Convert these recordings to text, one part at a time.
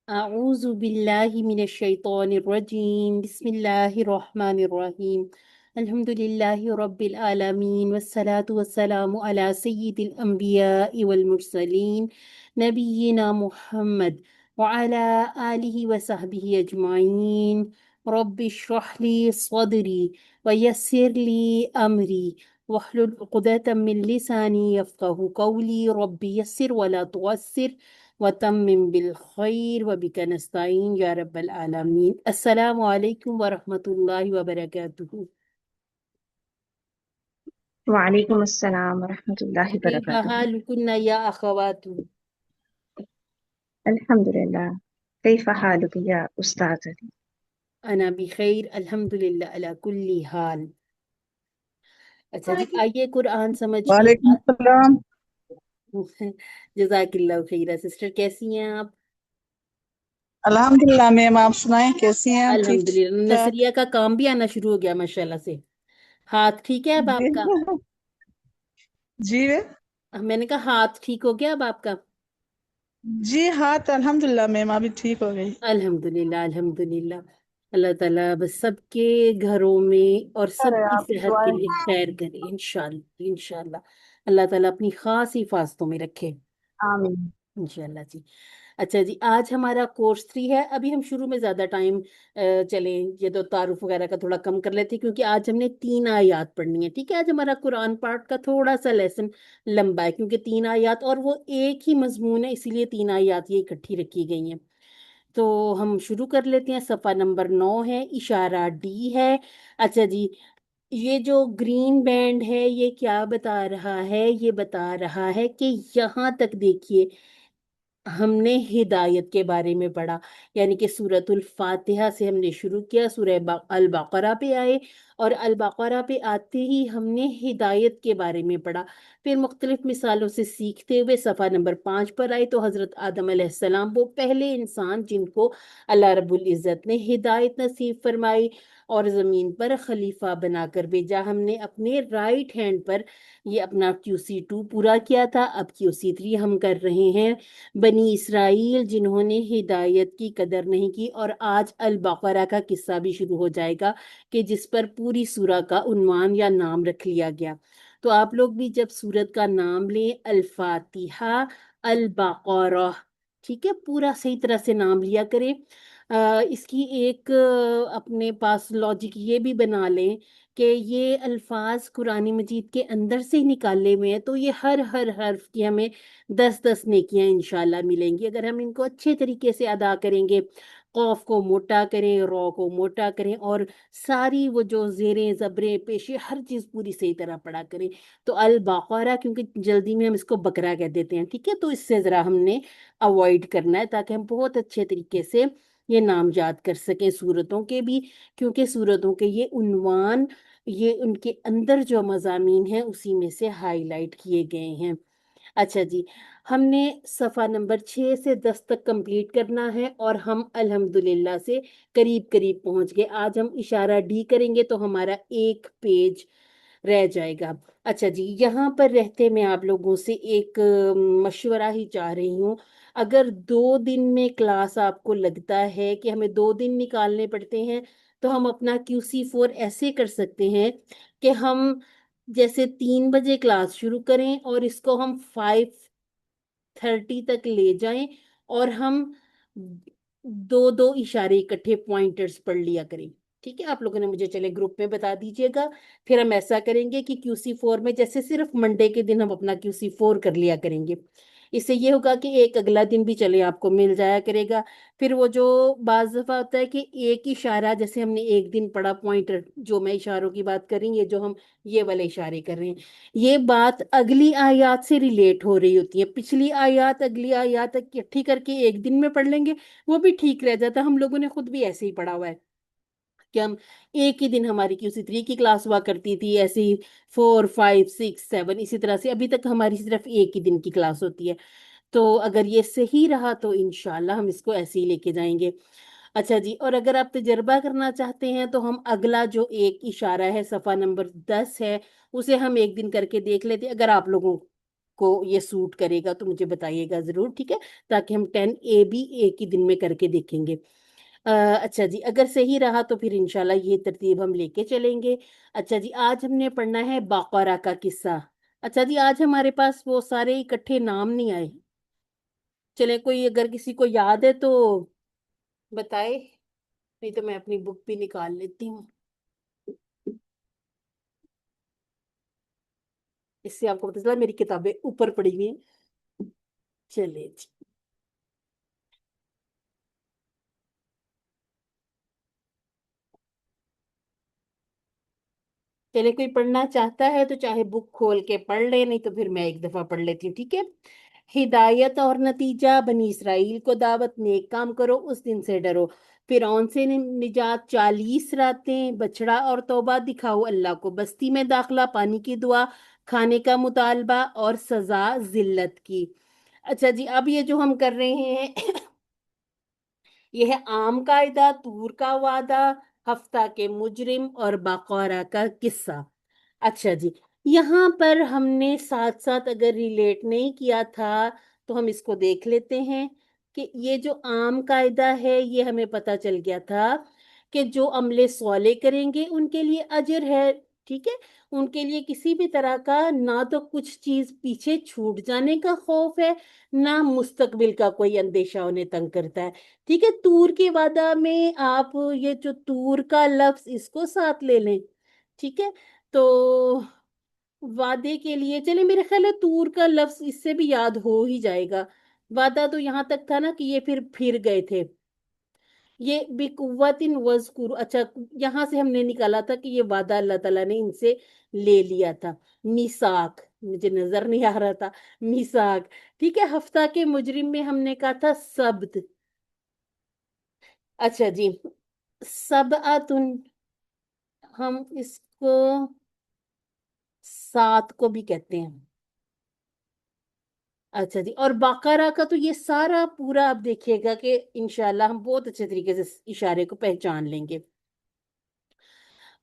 أعوذ بالله من الشيطان الرجيم بسم الله الرحمن الرحيم الحمد لله رب العالمين والصلاة والسلام على سيد الأنبياء والمرسلين نبينا محمد وعلى آله وصحبه أجمعين رب اشرح لي صدري ويسر لي أمري واحلل عقدة من لساني يفقه قولي ربي يسر ولا تعسر وتمم بالخير وبك نستعين يا رب العالمين السلام عليكم ورحمة الله وبركاته وعلیکم السلام ورحمۃ اللہ كيف وبرکاتہ۔ حالكن يا أخوات؟ الحمد للہ، کیف حالک یا استاذ علی؟ أنا بخير الحمد لله على كل حال. اچھا جی آئیے قرآن سمجھنے وعلیکم السلام۔ جزاک اللہ خیر سسٹر، کیسی ہیں آپ؟ الحمدللہ میم، آپ سنائیں کیسی ہیں آپ؟ ٹھیک الحمدللہ، ٹھاک؟ نصریہ کا کام بھی آنا شروع ہو گیا ماشاءاللہ سے۔ ہاتھ ٹھیک ہے اب جی آپ کا؟ جی میں نے کہا ہاتھ ٹھیک ہو گیا اب آپ کا؟ جی ہاتھ الحمدللہ میم ابھی ٹھیک ہو گئی۔ الحمدللہ الحمدللہ، اللہ تعالیٰ بس سب کے گھروں میں اور سب ارے کی آپ کی صحت کے دعائیں۔ لیے خیر کرے انشاءاللہ انشاءاللہ، اللہ تعالیٰ اپنی خاص حفاظتوں میں رکھے آمین۔ انشاءاللہ جی۔ اچھا جی، آج ہمارا کورس 3 ہے۔ ابھی ہم شروع میں زیادہ ٹائم چلیں یہ تو تعارف وغیرہ کا تھوڑا کم کر لیتے ہیں، کیونکہ آج ہم نے 3 آیات پڑھنی ہے، ٹھیک ہے؟ آج ہمارا قرآن پاک کا تھوڑا سا لیسن لمبا ہے، کیونکہ 3 آیات اور وہ ایک ہی مضمون ہے، اسی لیے 3 آیات یہ اکٹھی رکھی گئی ہیں۔ تو ہم شروع کر لیتے ہیں۔ صفحہ نمبر 9 ہے، اشارہ ڈی ہے۔ اچھا جی، یہ جو گرین بینڈ ہے یہ کیا بتا رہا ہے؟ یہ بتا رہا ہے کہ یہاں تک دیکھیے ہم نے ہدایت کے بارے میں پڑھا، یعنی کہ سورۃ الفاتحہ سے ہم نے شروع کیا، سورہ البقرہ پہ آئے، اور البقرہ پہ آتے ہی ہم نے ہدایت کے بارے میں پڑھا۔ پھر مختلف مثالوں سے سیکھتے ہوئے صفحہ نمبر 5 پر آئے، تو حضرت آدم علیہ السلام وہ پہلے انسان جن کو اللہ رب العزت نے ہدایت نصیب فرمائی اور زمین پر خلیفہ بنا کر بھیجا۔ ہم نے اپنے رائٹ ہینڈ پر یہ اپنا QC2 پورا کیا تھا، اب QC3 ہم کر رہے ہیں۔ بنی اسرائیل جنہوں نے ہدایت کی قدر نہیں کی، اور آج البقرہ کا قصہ بھی شروع ہو جائے گا کہ جس پر پوری سورہ کا عنوان یا نام رکھ لیا گیا۔ تو آپ لوگ بھی جب سورت کا نام لیں، الفاتحہ، البقرہ، ٹھیک ہے، پورا صحیح طرح سے نام لیا کریں۔ اس کی ایک اپنے پاس لاجک یہ بھی بنا لیں کہ یہ الفاظ قرآن مجید کے اندر سے ہی نکالے ہوئے ہیں، تو یہ ہر حرف کی ہمیں 10 نیکیاں انشاءاللہ ملیں گی اگر ہم ان کو اچھے طریقے سے ادا کریں گے۔ قوف کو موٹا کریں، رو کو موٹا کریں، اور ساری وہ جو زیریں زبریں پیشے ہر چیز پوری صحیح طرح پڑھا کریں۔ تو البقرہ، کیونکہ جلدی میں ہم اس کو بقرہ کہہ دیتے ہیں، ٹھیک ہے، تو اس سے ذرا ہم نے اوائڈ کرنا ہے تاکہ ہم بہت اچھے طریقے سے یہ نام یاد کر سکیں سورتوں کے بھی، کیونکہ سورتوں کے یہ عنوان یہ ان کے اندر جو مضامین ہیں اسی میں سے ہائی لائٹ کیے گئے ہیں۔ اچھا جی، ہم نے صفحہ نمبر 6 سے 10 تک کمپلیٹ کرنا ہے، اور ہم الحمدللہ سے قریب قریب پہنچ گئے۔ آج ہم اشارہ ڈی کریں گے تو ہمارا ایک پیج رہ جائے گا۔ اچھا جی، یہاں پر رہتے میں آپ لوگوں سے ایک مشورہ ہی چاہ رہی ہوں۔ اگر 2 دن میں کلاس آپ کو لگتا ہے کہ ہمیں 2 دن نکالنے پڑتے ہیں، تو ہم اپنا QC4 ایسے کر سکتے ہیں کہ ہم جیسے 3 بجے کلاس شروع کریں اور اس کو ہم 5:30 تک لے جائیں، اور ہم 2 اشارے اکٹھے پوائنٹرز پڑھ لیا کریں، ٹھیک ہے؟ آپ لوگوں نے مجھے چلے گروپ میں بتا دیجئے گا۔ پھر ہم ایسا کریں گے کہ QC4 میں جیسے صرف منڈے کے دن ہم اپنا QC4 کر لیا کریں گے، اس سے یہ ہوگا کہ ایک اگلا دن بھی چلے آپ کو مل جایا کرے گا۔ پھر وہ جو بعض دفعہ ہوتا ہے کہ ایک اشارہ جیسے ہم نے ایک دن پڑھا پوائنٹر، جو میں اشاروں کی بات کر رہی ہوں، یہ جو ہم یہ والے اشارے کر رہے ہیں، یہ بات اگلی آیات سے ریلیٹ ہو رہی ہوتی ہے، پچھلی آیات اگلی آیات اکٹھی کر کے ایک دن میں پڑھ لیں گے، وہ بھی ٹھیک رہ جاتا۔ ہم لوگوں نے خود بھی ایسے ہی پڑھا ہوا ہے کہ ہم ایک ہی دن، ہماری QC3 کی کلاس ہوا کرتی تھی ایسے ہی 4 5 6 7 اسی طرح سے، ابھی تک ہماری صرف ایک ہی دن کی کلاس ہوتی ہے۔ تو اگر یہ صحیح رہا تو انشاءاللہ ہم اس کو ایسے ہی لے کے جائیں گے۔ اچھا جی، اور اگر آپ تجربہ کرنا چاہتے ہیں تو ہم اگلا جو ایک اشارہ ہے، صفحہ نمبر 10 ہے، اسے ہم ایک دن کر کے دیکھ لیتے ہیں، اگر آپ لوگوں को ये सूट करेगा तो मुझे बताइएगा ज़रूर, ठीक है, ताकि हम 10A भी एक ही दिन में करके देखेंगे। अच्छा जी, अगर सही रहा तो फिर इंशाल्लाह ये तरतीब हम लेके चलेंगे। अच्छा जी, आज हमने पढ़ना है बाक़रा का किस्सा। अच्छा जी, आज हमारे पास वो सारे इकट्ठे नाम नहीं आए। चले, कोई अगर किसी को याद है तो बताए, नहीं तो मैं अपनी बुक भी निकाल लेती हूँ, इससे आपको पता चला मेरी किताबें ऊपर पड़ी हुई हैं। चलिए जी, चले, कोई पढ़ना चाहता है तो चाहे बुक खोल के पढ़ ले, नहीं तो फिर मैं एक दफा पढ़ लेती हूँ, ठीक है। हिदायत और नतीजा, बनी इसराइल को दावत, नेक काम करो, उस दिन से डरो, फिरौन से निजात, 40 रातें, बछड़ा और तौबा, दिखाओ अल्लाह को, बस्ती में दाखला, पानी की दुआ, खाने का मुतालबा और सजा जिल्लत की। अच्छा जी, अब ये जो हम कर रहे हैं ये है आम कायदा, तूर का वादा, हफ्ता के मुजरिम और बकौरा का किस्सा। अच्छा जी, यहाँ पर हमने साथ साथ अगर रिलेट नहीं किया था तो हम इसको देख लेते हैं कि ये जो आम कायदा है ये हमें पता चल गया था कि जो अमले सौले करेंगे उनके लिए अजर है, ठीक है, उनके लिए किसी भी तरह का ना तो कुछ चीज पीछे छूट जाने का खौफ है, ना मुस्तकबिल का कोई अंदेशा उन्हें तंग करता है, ठीक है। तूर के वादा में आप ये जो तूर का लफ्ज इसको साथ ले लें, ठीक है। तो वादे के लिए चले, मेरे ख्याल है तूर का लफ्ज इससे भी याद हो ही जाएगा। वादा तो यहाँ तक था ना कि ये फिर गए थे, ये बिकुव्वतिन वज़कुर, अच्छा, यहाँ से हमने निकाला था कि ये वादा अल्लाह ताला ने इनसे ले लिया था। मिसाक, मुझे नजर नहीं आ रहा था, मिसाक, ठीक है। हफ्ता के मुजरिम में हमने कहा था सब्त। अच्छा जी, सबअतुन, हम इसको सात को भी कहते हैं। अच्छा जी, और बकरा का तो ये सारा पूरा आप देखिएगा कि इंशाल्लाह हम बहुत अच्छे तरीके से इस इशारे को पहचान लेंगे।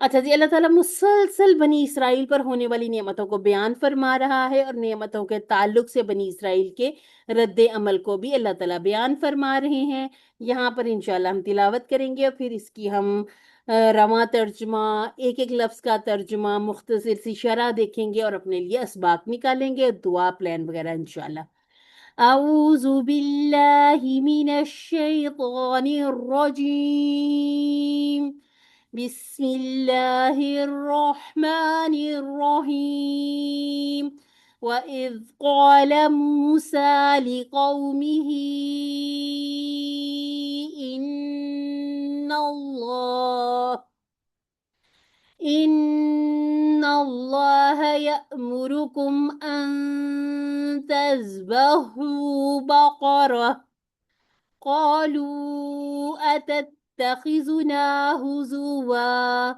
अच्छा जी, अल्लाह ताला मुसलसल बनी इसराइल पर होने वाली नेमतों को बयान फरमा रहा है और नेमतों के ताल्लुक से बनी इसराइल के रद्द अमल को भी अल्लाह ताला बयान फरमा रहे हैं। यहाँ पर इंशाल्लाह हम तिलावत करेंगे और फिर इसकी हम रवां तर्जुमा, एक एक लफ्ज़ का तर्जुमा, मुख्तसर सी शरह देखेंगे और अपने लिए असबाक निकालेंगे और दुआ प्लान वगैरह इंशाल्लाह। अऊज़ु बिल्लाहि मिनश शैतानिर रजीम। बिस्मिल्लाहिर रहमानिर रहीम। वइज़ क़ाल मूसा लिक़ौमिही इन्नल्लाह यअमुरुकुम अन तज़बहू बक़रह। قالوا أتتخذنا هزوا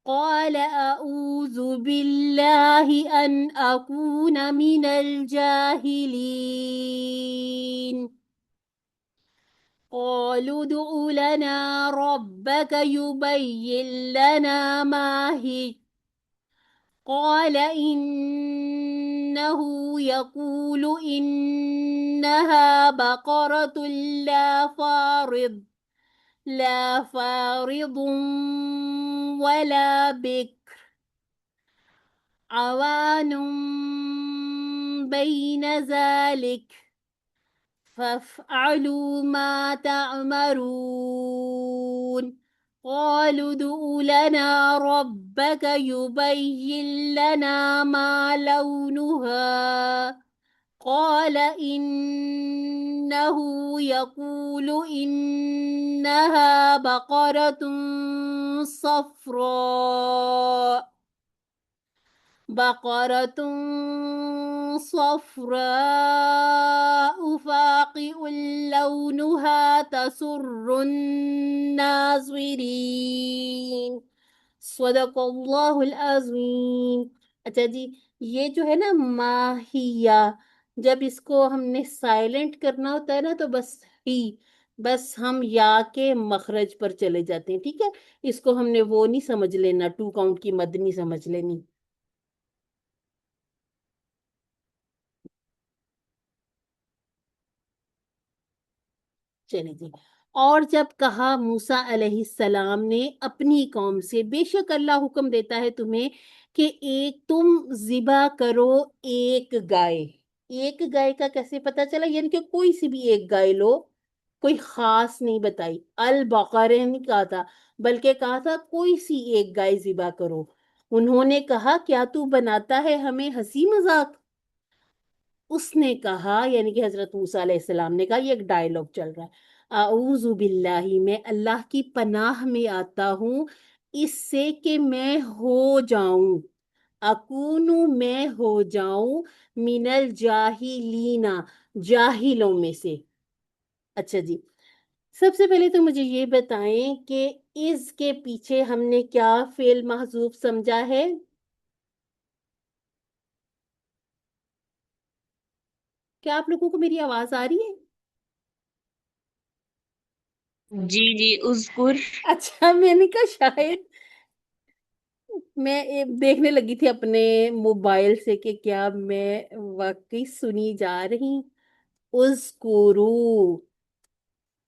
قال أعوذ بالله أن أكون من الجاهلين قالوا ادع لنا ربك يبين لنا ما هي قال إنه يقول إنها بقرة لا فارض ولا بكر عوان بين ذلك فافعلوا ما تأمرون قالوا ادع لنا ربك يبين لنا ما لونها قال إنه يقول إنها بقرة بقرة صفراء فاقع لونها تسر الناظرين सदक़ल्लाहुल अज़ीम। अच्छा जी, ये जो है ना माहिया, जब इसको हमने साइलेंट करना होता है ना तो बस हम या के मखरज पर चले जाते हैं, ठीक है। इसको हमने वो नहीं समझ लेना, टू काउंट की मद नहीं समझ लेनी। चलिए जी। और जब कहा मूसा अलैहिस्सलाम ने अपनी कौम से, बेशक अल्लाह हुक्म देता है तुम्हें कि एक तुम जिबा करो एक गाय। एक गाय का कैसे पता चला? यानी कि कोई सी भी एक गाय लो, कोई खास नहीं बताई। अल बकरे नहीं कहा था, बल्कि कहा था कोई सी एक गाय जिबा करो। उन्होंने कहा क्या तू बनाता है हमें हंसी मजाक? उसने कहा, यानी कि हजरत मूसा अलैहिस्सलाम ने कहा, ये एक डायलॉग चल रहा है, आऊज़ु बिल्लाही, मैं अल्लाह की पनाह में आता हूँ इससे कि मैं हो जाऊं, अकूनु, मैं हो जाऊं, मिनल जाहिलीना, जाहिलों में से। अच्छा जी, सबसे पहले तो मुझे ये बताएं कि इसके पीछे हमने क्या फेल महजूफ समझा है? क्या आप लोगों को मेरी आवाज आ रही है? जी जी, उज़्कुर। अच्छा, मैंने कहा शायद मैं देखने लगी थी अपने मोबाइल से कि क्या मैं वाकई सुनी जा रही। उस्कुरू,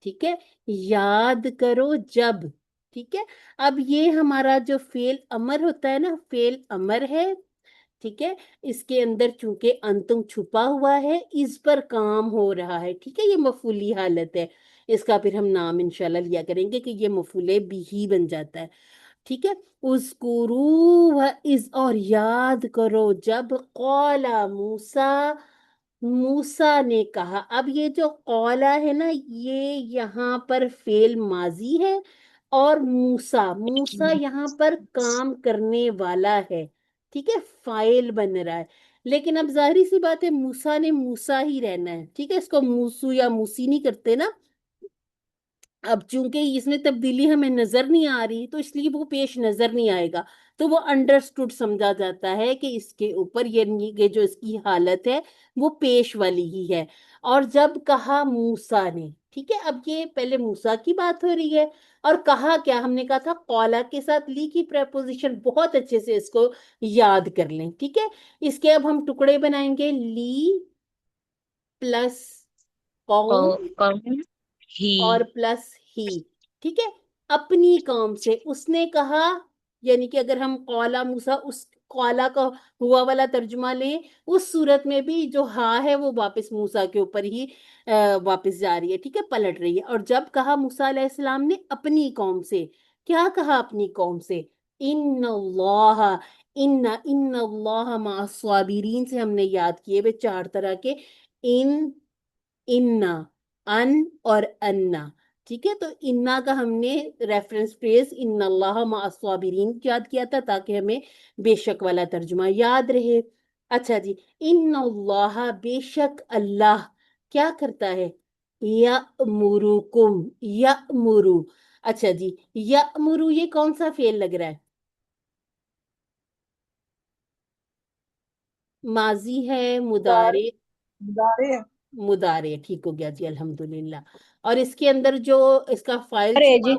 ठीक है, याद करो जब। ठीक है, अब ये हमारा जो फेल अमर होता है ना, फेल अमर है, ठीक है, इसके अंदर चूंकि अंतुम छुपा हुआ है, इस पर काम हो रहा है, ठीक है, ये मफूली हालत है। इसका फिर हम नाम इंशाल्लाह लिया करेंगे कि ये मफूले बिही बन जाता है। ठीक है, उस्कुरू व इस, और याद करो जब कौला मूसा, मूसा ने कहा। अब ये जो कौला है ना, ये यहाँ पर फेल माजी है, और मूसा, मूसा यहाँ पर काम करने वाला है, ठीक है, फाइल बन रहा है। लेकिन अब जाहिर सी बात है, मूसा ने मूसा ही रहना है, ठीक है, इसको मूसू या मूसी नहीं करते ना। अब चूंकि इसमें तब्दीली हमें नजर नहीं आ रही, तो इसलिए वो पेश नजर नहीं आएगा, तो वो अंडरस्टूड समझा जाता है कि इसके ऊपर ये जो इसकी हालत है वो पेश वाली ही है। और जब कहा मूसा ने, ठीक है, अब ये पहले मूसा की बात हो रही है, और कहा क्या हमने कहा था, कौला के साथ ली की प्रेपोजिशन, बहुत अच्छे से इसको याद कर लें, ठीक है। इसके अब हम टुकड़े बनाएंगे, ली प्लस कौम कौन ही। और प्लस ही, ठीक है। अपनी कौम से उसने कहा, यानी कि अगर हम कौला मूसा, उस कौला का हुआ वाला तर्जुमा लें, उस सूरत में भी जो हा है वो वापस मूसा के ऊपर ही वापस जा रही है, ठीक है, पलट रही है। और जब कहा मूसा अलैहिस्सलाम ने अपनी कौम से, क्या कहा अपनी कौम से? इन्नल्लाह, इन्नल्लाह मास्वाबिरीन से हमने याद किए वे चार तरह के, इन, इन्ना, अन और अन्ना, ठीक है। तो इन्ना का हमने रेफरेंस फ्रेज इन्नल्लाह मास्वाबिरीन याद किया था, ताकि हमें बेशक वाला तर्जुमा याद रहे। अच्छा जी, इन्नल्लाह, बेशक अल्लाह क्या करता है, यअमुरुकुम, यअमुरु। अच्छा जी, यअमुरु ये कौन सा फेल लग रहा है? माजी है, दारे मुदारे? दारे मुदारे, ठीक हो गया जी, अल्हम्दुलिल्लाह। और इसके अंदर जो इसका फाइल अरे छुपा,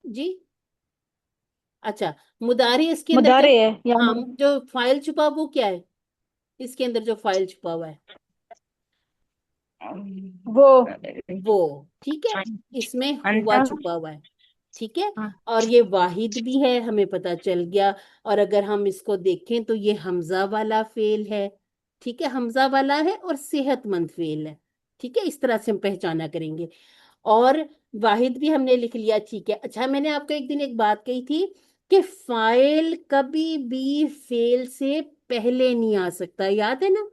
जी, जी, अच्छा, मुदारी इसके अंदर जो, मुदारे है या हाँ, जो फाइल छुपा वो क्या है? इसके अंदर जो फाइल छुपा हुआ है वो वो, ठीक है, इसमें हुआ अंटा। छुपा हुआ है, ठीक है। हाँ। और ये वाहिद भी है, हमें पता चल गया। और अगर हम इसको देखें तो ये हमजा वाला फेल है, ठीक है, हमजा वाला है और सेहतमंद फेल है, ठीक है, इस तरह से हम पहचाना करेंगे। और वाहिद भी हमने लिख लिया, ठीक है। अच्छा, मैंने आपको एक दिन एक बात कही थी कि फाइल कभी भी फेल से पहले नहीं आ सकता, याद है ना?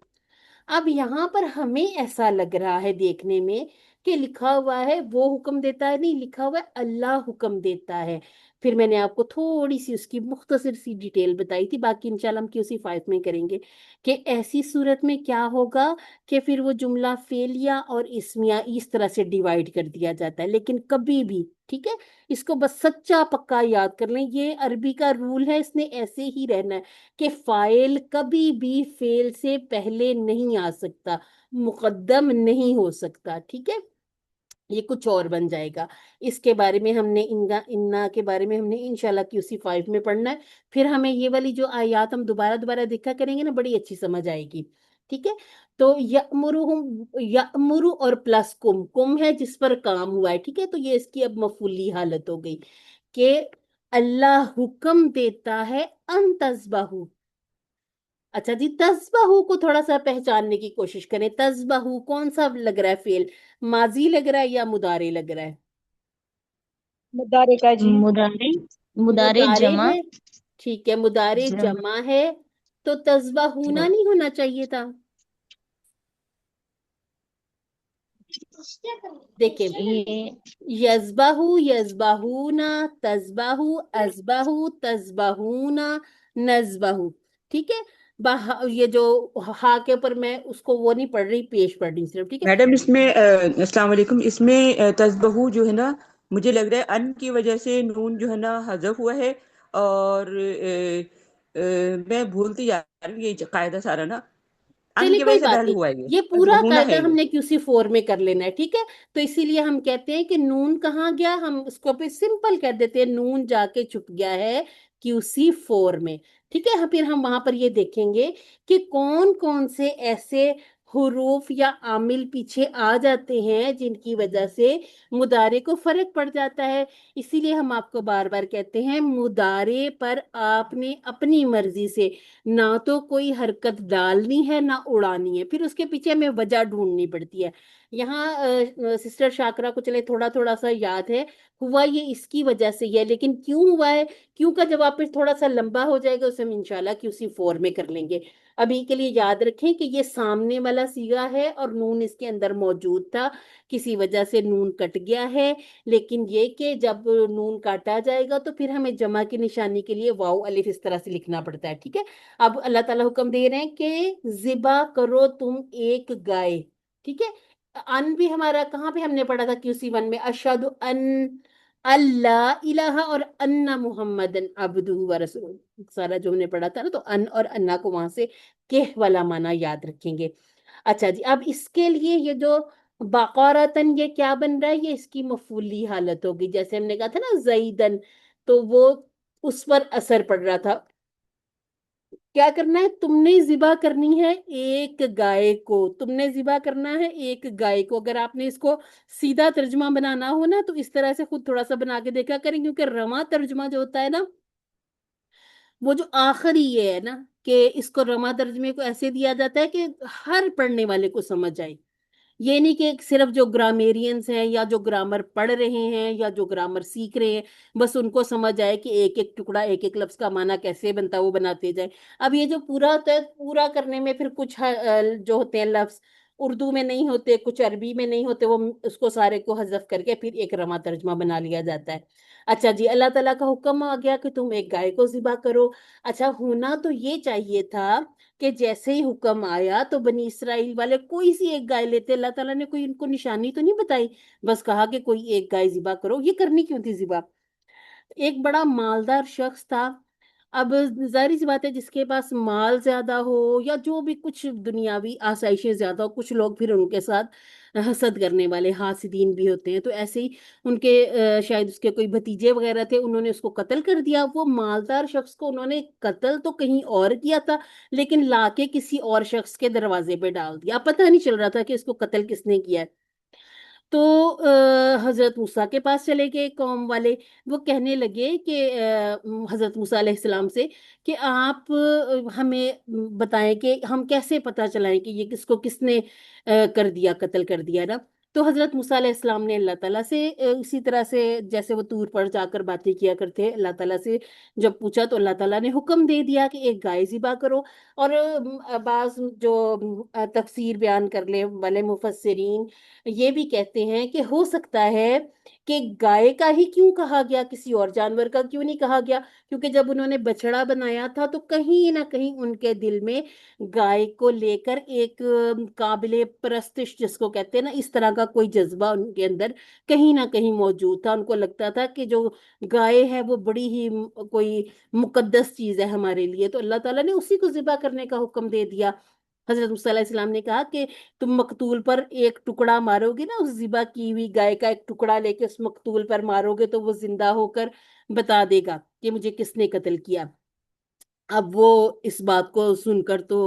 अब यहाँ पर हमें ऐसा लग रहा है देखने में कि लिखा हुआ है वो हुक्म देता है, नहीं, लिखा हुआ है अल्लाह हुक्म देता है। फिर मैंने आपको थोड़ी सी उसकी मुख्तसर सी डिटेल बताई थी, बाकी इंशाल्लाह हम QC 5 में करेंगे कि ऐसी सूरत में क्या होगा कि फिर वो जुमला फेलिया और इसमिया इस तरह से डिवाइड कर दिया जाता है। लेकिन कभी भी, ठीक है, इसको बस सच्चा पक्का याद कर लें, ये अरबी का रूल है, इसने ऐसे ही रहना है कि फाइल कभी भी फेल से पहले नहीं आ सकता, मुकद्दम नहीं हो सकता, ठीक है, ये कुछ और बन जाएगा। इसके बारे में हमने इन्ना इन्ना के बारे में हमने इंशाल्लाह QC 5 में पढ़ना है। फिर हमें ये वाली जो आयत हम दोबारा दोबारा देखा करेंगे ना, बड़ी अच्छी समझ आएगी, ठीक है। तो यअमुरु और प्लस कुम है जिस पर काम हुआ है, ठीक है। तो ये इसकी अब मफूली हालत हो गई कि अल्लाह हुक्म देता है अन तस्बहू। अच्छा जी, तस्बहू को थोड़ा सा पहचानने की कोशिश करें। तस्बहू कौन सा लग रहा है फेल, माजी लग रहा है या मुदारे लग रहा है? मुदारे का जी। मुदारे, मुदारे मुदारे जमा। है, ठीक है, मुदारे जमा जमा है। तो तस्बहूना नहीं होना चाहिए था। देखिए, ये यजबाहू यजबाहूना, तस्बाहू अजबाहू तस्बाहूना, नजबाहू, ठीक है। ये जो हा के ऊपर मैं उसको वो नहीं पढ़ रही, पेश पढ़ रही सिर्फ, ठीक है। मैडम इसमें अस्सलाम वालेकुम, इसमें तस्बहू जो है ना, मुझे लग रहा है अन की वजह से नून जो है ना हजफ हुआ है। और मैं भूलती जा रही हूँ ये कायदा सारा ना, अन चलिए की कोई वजह से बात डल नहीं, हुआ है, ये ये पूरा तस्बहूना कायदा है ये। हमने QC4 में कर लेना है, ठीक है। तो इसीलिए हम कहते हैं कि नून कहाँ गया, हम उसको पे सिंपल कर देते हैं, नून जाके छुप गया है QC4 में, ठीक है। फिर हम वहां पर ये देखेंगे कि कौन कौन से ऐसे हुरूफ या आमिल पीछे आ जाते हैं जिनकी वजह से मुदारे को फर्क पड़ जाता है। इसीलिए हम आपको बार बार कहते हैं, मुदारे पर आपने अपनी मर्जी से ना तो कोई हरकत डालनी है ना उड़ानी है, फिर उसके पीछे हमें वजह ढूंढनी पड़ती है। यहाँ सिस्टर शाकरा को चले थोड़ा थोड़ा सा याद है, हुआ ये इसकी वजह से ही है, लेकिन क्यों हुआ है, क्यों का जवाब फिर थोड़ा सा लंबा हो जाएगा, उसे हम इंशाल्लाह QC4 में कर लेंगे। अभी के लिए याद रखें कि ये सामने वाला सीगा है और नून इसके अंदर मौजूद था, किसी वजह से नून कट गया है। लेकिन ये कि जब नून काटा जाएगा तो फिर हमें जमा की निशानी के लिए वाव अलिफ इस तरह से लिखना पड़ता है, ठीक है। अब अल्लाह ताला हुक्म दे रहे हैं कि जिबा करो तुम एक गाय, ठीक है। अन भी हमारा कहाँ पे हमने पढ़ा था QC1 में, अशहदु अन अल्लाह इलाहा और अन्ना मुहम्मदन अब्दुहु व रसूलुहु, सारा जो हमने पढ़ा था ना, तो अन और अन्ना को वहां से केह वाला माना याद रखेंगे। अच्छा जी, अब इसके लिए ये जो बाकारतन ये क्या बन रहा है, ये इसकी मफूली हालत होगी। जैसे हमने कहा था ना जईदन, तो वो उस पर असर पड़ रहा था। क्या करना है, तुमने जिबा करनी है एक गाय को, तुमने जिबा करना है एक गाय को। अगर आपने इसको सीधा तर्जुमा बनाना हो ना, तो इस तरह से खुद थोड़ा सा बना के देखा करें, क्योंकि रमा तर्जुमा जो होता है ना, वो जो आखिरी ये है ना, कि इसको रमा तर्जुमे को ऐसे दिया जाता है कि हर पढ़ने वाले को समझ आए। ये नहीं कि सिर्फ जो ग्रामेरियंस हैं या जो ग्रामर पढ़ रहे हैं या जो ग्रामर सीख रहे हैं बस उनको समझ आए कि एक एक टुकड़ा एक एक लफ्ज का माना कैसे बनता है वो बनाते जाए। अब ये जो पूरा होता है, पूरा करने में फिर कुछ जो होते हैं लफ्ज उर्दू में नहीं होते, कुछ अरबी में नहीं होते, वो उसको सारे को हजफ करके फिर एक रमा तर्जमा बना लिया जाता है। अच्छा जी, अल्लाह ताला का हुक्म आ गया कि तुम एक गाय को ज़िबा करो। अच्छा, होना तो ये चाहिए था कि जैसे ही हुक्म आया तो बनी इसराइल वाले कोई सी एक गाय लेते, अल्लाह ताला ने कोई इनको निशानी तो नहीं बताई, बस कहा कि कोई एक गाय जिबा करो। ये करनी क्यों थी जिबा? एक बड़ा मालदार शख्स था। अब जाहिर सी बात है, जिसके पास माल ज्यादा हो या जो भी कुछ दुनियावी आसाइशें ज्यादा हो, कुछ लोग फिर उनके साथ हसद करने वाले हासिदीन भी होते हैं। तो ऐसे ही उनके शायद उसके कोई भतीजे वगैरह थे, उन्होंने उसको कत्ल कर दिया। वो मालदार शख्स को उन्होंने कत्ल तो कहीं और किया था, लेकिन लाके किसी और शख्स के दरवाजे पे डाल दिया। अब पता नहीं चल रहा था कि इसको कत्ल किसने किया है। तो हजरत मूसा के पास चले गए कौम वाले। वो कहने लगे कि हजरत मूसा अलैहिस्सलाम से कि आप हमें बताएं कि हम कैसे पता चलाएं कि ये किसको किसने कर दिया, कत्ल कर दिया ना। तो हजरत मूसा अलैहिस्सलाम ने अल्लाह ताला से इसी तरह से जैसे वो तूर पर जाकर बातें किया करते हैं, अल्लाह ताला से जब पूछा तो अल्लाह ताला ने हुक्म दे दिया कि एक गाय ज़िबा करो। और बाज जो तफसीर बयान करने वाले मुफस्सिरीन ये भी कहते हैं कि हो सकता है कि गाय का ही क्यों कहा गया, किसी और जानवर का क्यों नहीं कहा गया, क्योंकि जब उन्होंने बछड़ा बनाया था तो कहीं ना कहीं उनके दिल में गाय को लेकर एक काबिले परस्तिश जिसको कहते हैं ना, इस तरह का कोई जज्बा उनके अंदर कहीं ना कहीं मौजूद था। उनको लगता था कि जो गाय है वो बड़ी ही कोई मुकद्दस चीज है हमारे लिए, तो अल्लाह ताला ने उसी को ज़िबा करने का हुक्म दे दिया। हजरत मूसा अलैहिस्सलाम ने कहा कि तुम मकतूल पर एक टुकड़ा मारोगे ना, उस जिबा की हुई गाय का एक टुकड़ा लेके उस मकतूल पर मारोगे तो वो जिंदा होकर बता देगा कि मुझे किसने कत्ल किया। अब वो इस बात को सुनकर तो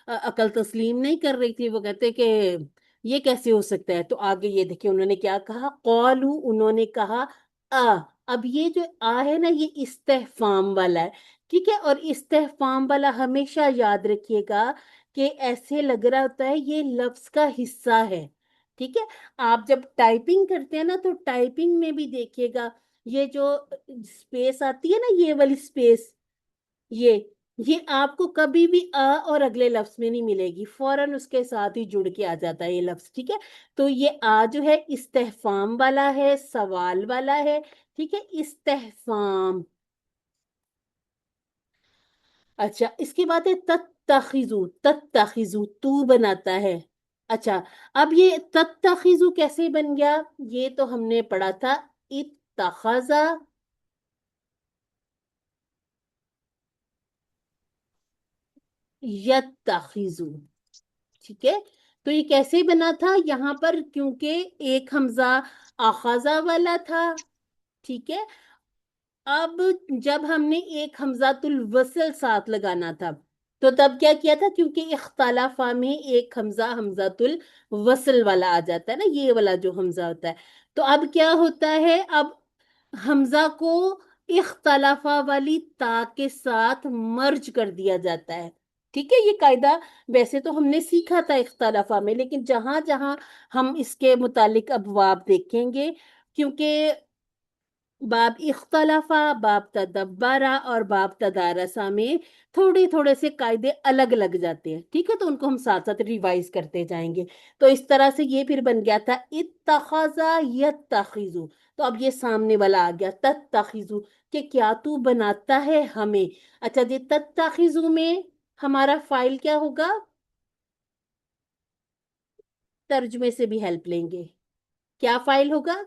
अकल तस्लीम नहीं कर रही थी। वो कहते कि ये कैसे हो सकता है। तो आगे ये देखिए उन्होंने क्या कहा, कौलू, उन्होंने कहा, आ। अब ये जो आ है ना, ये इस्तेफाम वाला है, ठीक है। और इस्तेफाम वाला हमेशा याद रखिएगा कि ऐसे लग रहा होता है ये लफ्ज का हिस्सा है, ठीक है। आप जब टाइपिंग करते हैं ना, तो टाइपिंग में भी देखिएगा, ये जो स्पेस आती है ना, ये वाली स्पेस, ये ये आपको कभी भी अ और अगले लफ्ज में नहीं मिलेगी, फौरन उसके साथ ही जुड़ के आ जाता है ये लफ्ज, ठीक है। तो ये आ जो है इस्तेफाम वाला है, सवाल वाला है, ठीक है, इस्तेफाम। अच्छा, इसके बाद है तत्तखिजू, तत्तखिजू तू बनाता है। अच्छा, अब ये तत्तखिजू कैसे बन गया, ये तो हमने पढ़ा था, इत्तखजा, यत्तखिजू, ठीक है। तो ये कैसे बना था यहाँ पर, क्योंकि एक हमजा आखाजा वाला था, ठीक है। अब जब हमने एक हमजातुल वसल साथ लगाना था, तो तब क्या किया था, क्योंकि इख्तलाफा में एक हमजा हमजातुल वसल वाला आ जाता है ना, ये वाला जो हमजा होता है। तो अब क्या होता है, अब हमजा को इख्तलाफा वाली ता के साथ मर्ज कर दिया जाता है, ठीक है। ये कायदा वैसे तो हमने सीखा था इख्तलाफा में, लेकिन जहां जहां हम इसके मुतालिक अबवाब देखेंगे, क्योंकि बाब इख्तलाफा, बाब तदब्बरा और बाब तदारसा में थोड़े थोड़े से कायदे अलग लग जाते हैं, ठीक है। तो उनको हम साथ साथ रिवाइज करते जाएंगे। तो इस तरह से ये फिर बन गया था इत्तखजा यत्तखिजु। तो अब ये सामने वाला आ गया तत्तखिजु, कि क्या तू बनाता है हमें। अच्छा जी, तत्तखिजु में हमारा फाइल क्या होगा, तर्जुमे से भी हेल्प लेंगे। क्या फाइल होगा,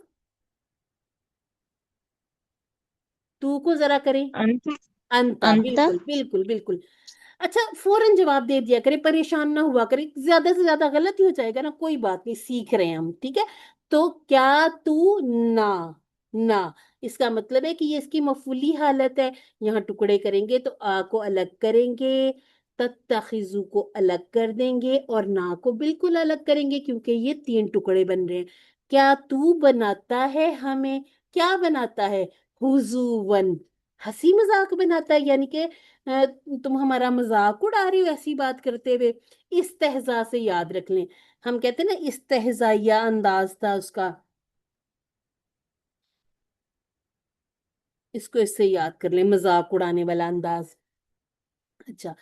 तू को जरा करें। أنت अंता, अंत। बिल्कुल बिल्कुल बिल्कुल। अच्छा, फौरन जवाब दे दिया करे, परेशान ना हुआ करे, ज्यादा से ज्यादा गलत ही हो जाएगा ना, कोई बात नहीं, सीख रहे हैं हम, ठीक है। तो क्या तू, ना, ना, इसका मतलब है कि ये इसकी मफूली हालत है। यहाँ टुकड़े करेंगे तो आ को अलग करेंगे, तत्तखिजु को अलग कर देंगे, और ना को बिल्कुल अलग करेंगे, क्योंकि ये तीन टुकड़े बन रहे हैं। क्या तू बनाता है हमें, क्या बनाता है, हुजुवन, हंसी मजाक बनाता है, यानी कि तुम हमारा मजाक उड़ा रहे हो ऐसी बात करते हुए। इस्तेहजा से याद रख लें, हम कहते हैं ना इस्तेहजाइया अंदाज था उसका, इसको इससे याद कर लें, मजाक उड़ाने वाला अंदाज। अच्छा,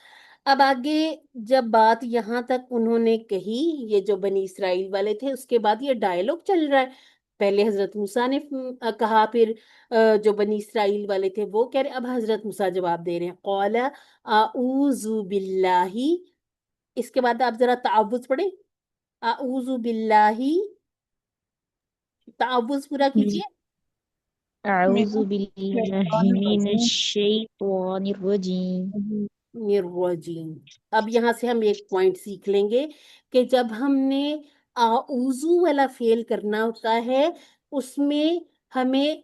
अब आगे जब बात यहाँ तक उन्होंने कही, ये जो बनी इसराइल वाले थे, उसके बाद ये डायलॉग चल रहा है। पहले हजरत मूसा ने कहा, फिर जो बनी इसराइल वाले थे वो कह रहे, अब हजरत मूसा जवाब दे रहे हैं, कौला आऊजु बिल्लाही। इसके बाद आप जरा तावुज पढ़े, आऊजु बिल्लाही, तावुज पूरा कीजिए। من अऊज़ु बिल्लाहि الشيطان मिनश الرجيم शैतानिर रजीम। निर्वजीम। अब यहां से हम एक पॉइंट सीख लेंगे कि जब हमने आउजू वाला फेल करना होता है, उसमें हमें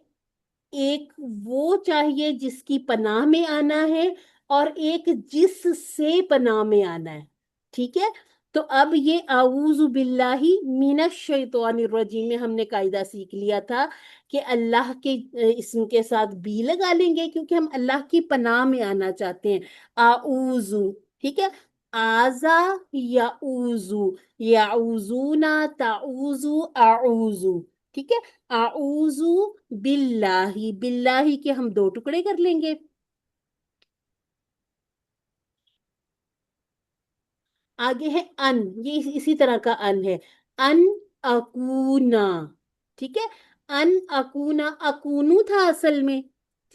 एक वो चाहिए जिसकी पनाह में आना है, और एक जिससे पनाह में आना है, ठीक है। तो अब ये आऊज़ु बिल्लाही मिनश शैतानिर रजीम में हमने कायदा सीख लिया था कि अल्लाह के इसम के साथ बी लगा लेंगे, क्योंकि हम अल्लाह की पनाह में आना चाहते हैं। आऊज़ु, ठीक है। आजा, याऊज़ु, याऊज़ूना, ताऊज़ु, आऊज़ु, ठीक है। आऊज़ु बिल्लाही, बिल्लाही के हम दो टुकड़े कर लेंगे। आगे है अन, ये इसी तरह का अन है, अन अकूना, ठीक है। अन अकूना, अकूनू था असल में,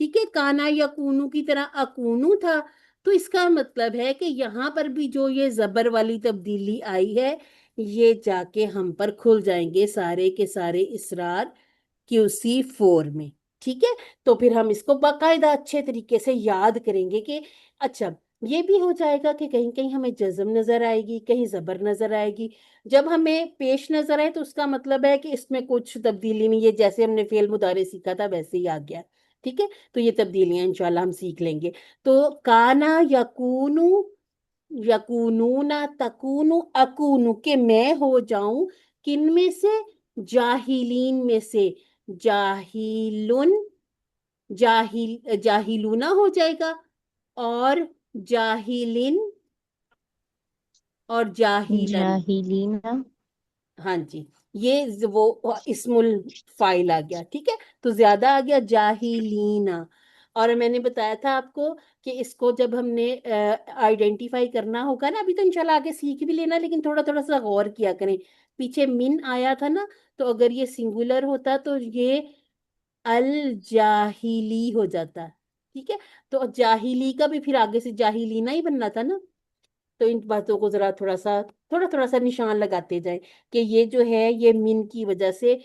ठीक है, काना यकूनू की तरह अकूनू था। तो इसका मतलब है कि यहाँ पर भी जो ये जबर वाली तब्दीली आई है, ये जाके हम पर खुल जाएंगे सारे के सारे इसरार QC4 में, ठीक है। तो फिर हम इसको बाकायदा अच्छे तरीके से याद करेंगे कि अच्छा, ये भी हो जाएगा कि कहीं कहीं हमें जज्म नजर आएगी, कहीं जबर नजर आएगी। जब हमें पेश नजर आए तो उसका मतलब है कि इसमें कुछ तब्दीली नहीं है, जैसे हमने फेल मुदारे सीखा था वैसे ही आ गया, ٹھیک ہے، تو یہ تبدیلیاں انشاءاللہ ہم سیکھ لیں گے. تو کانا یکونو، یکونونا تکونو اکونو، کہ میں ہو جاؤں کن میں سے، جاہلین میں سے. جاہلن، جاہلونا ہو جائے گا، اور جاہلن، اور جاہلن. جاہلین. ہاں جی، یہ وہ اسم الفاعل آ گیا. ٹھیک ہے، تو زیادہ آ گیا جاہلینا. اور میں نے بتایا تھا آپ کو کہ اس کو جب ہم نے آئیڈینٹیفائی کرنا ہوگا نا، ابھی تو انشاءاللہ آگے سیکھ بھی لینا، لیکن تھوڑا تھوڑا سا غور کیا کریں. پیچھے من آیا تھا نا، تو اگر یہ سنگولر ہوتا تو یہ الجاہلی ہو جاتا. ٹھیک ہے، تو جاہلی کا بھی پھر آگے سے جاہلینا ہی بننا تھا نا. تو ان باتوں کو ذرا تھوڑا سا نشان لگاتے جائیں کہ یہ جو ہے یہ من کی وجہ سے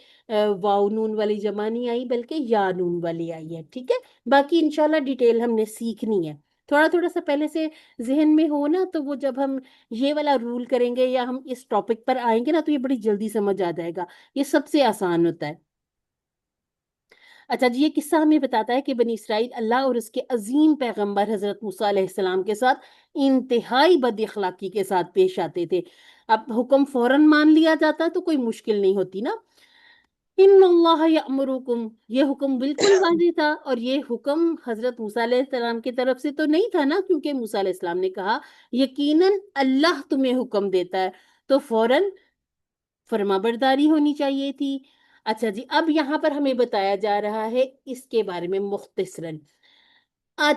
واو نون والی جمع نہیں آئی، بلکہ یا نون والی آئی ہے. ٹھیک ہے، باقی انشاءاللہ ڈیٹیل ہم نے سیکھنی ہے. تھوڑا تھوڑا سا پہلے سے ذہن میں ہو نا، تو وہ جب ہم یہ والا رول کریں گے یا ہم اس ٹاپک پر آئیں گے نا، تو یہ بڑی جلدی سمجھ آ جائے گا. یہ سب سے آسان ہوتا ہے. اچھا جی، یہ قصہ ہمیں بتاتا ہے کہ بنی اسرائیل اللہ اور اس کے عظیم پیغمبر حضرت موسیٰ علیہ السلام کے ساتھ انتہائی بد اخلاقی کے ساتھ پیش آتے تھے. اب حکم فوراً مان لیا جاتا تو کوئی مشکل نہیں ہوتی نا. ان اللہ یأمرکم، یہ حکم بالکل واضح تھا، اور یہ حکم حضرت موسیٰ علیہ السلام کی طرف سے تو نہیں تھا نا، کیونکہ موسیٰ علیہ السلام نے کہا یقیناً اللہ تمہیں حکم دیتا ہے، تو فوراً فرما برداری ہونی چاہیے تھی. اچھا جی، اب یہاں پر ہمیں بتایا جا رہا ہے اس کے بارے میں مختصراً.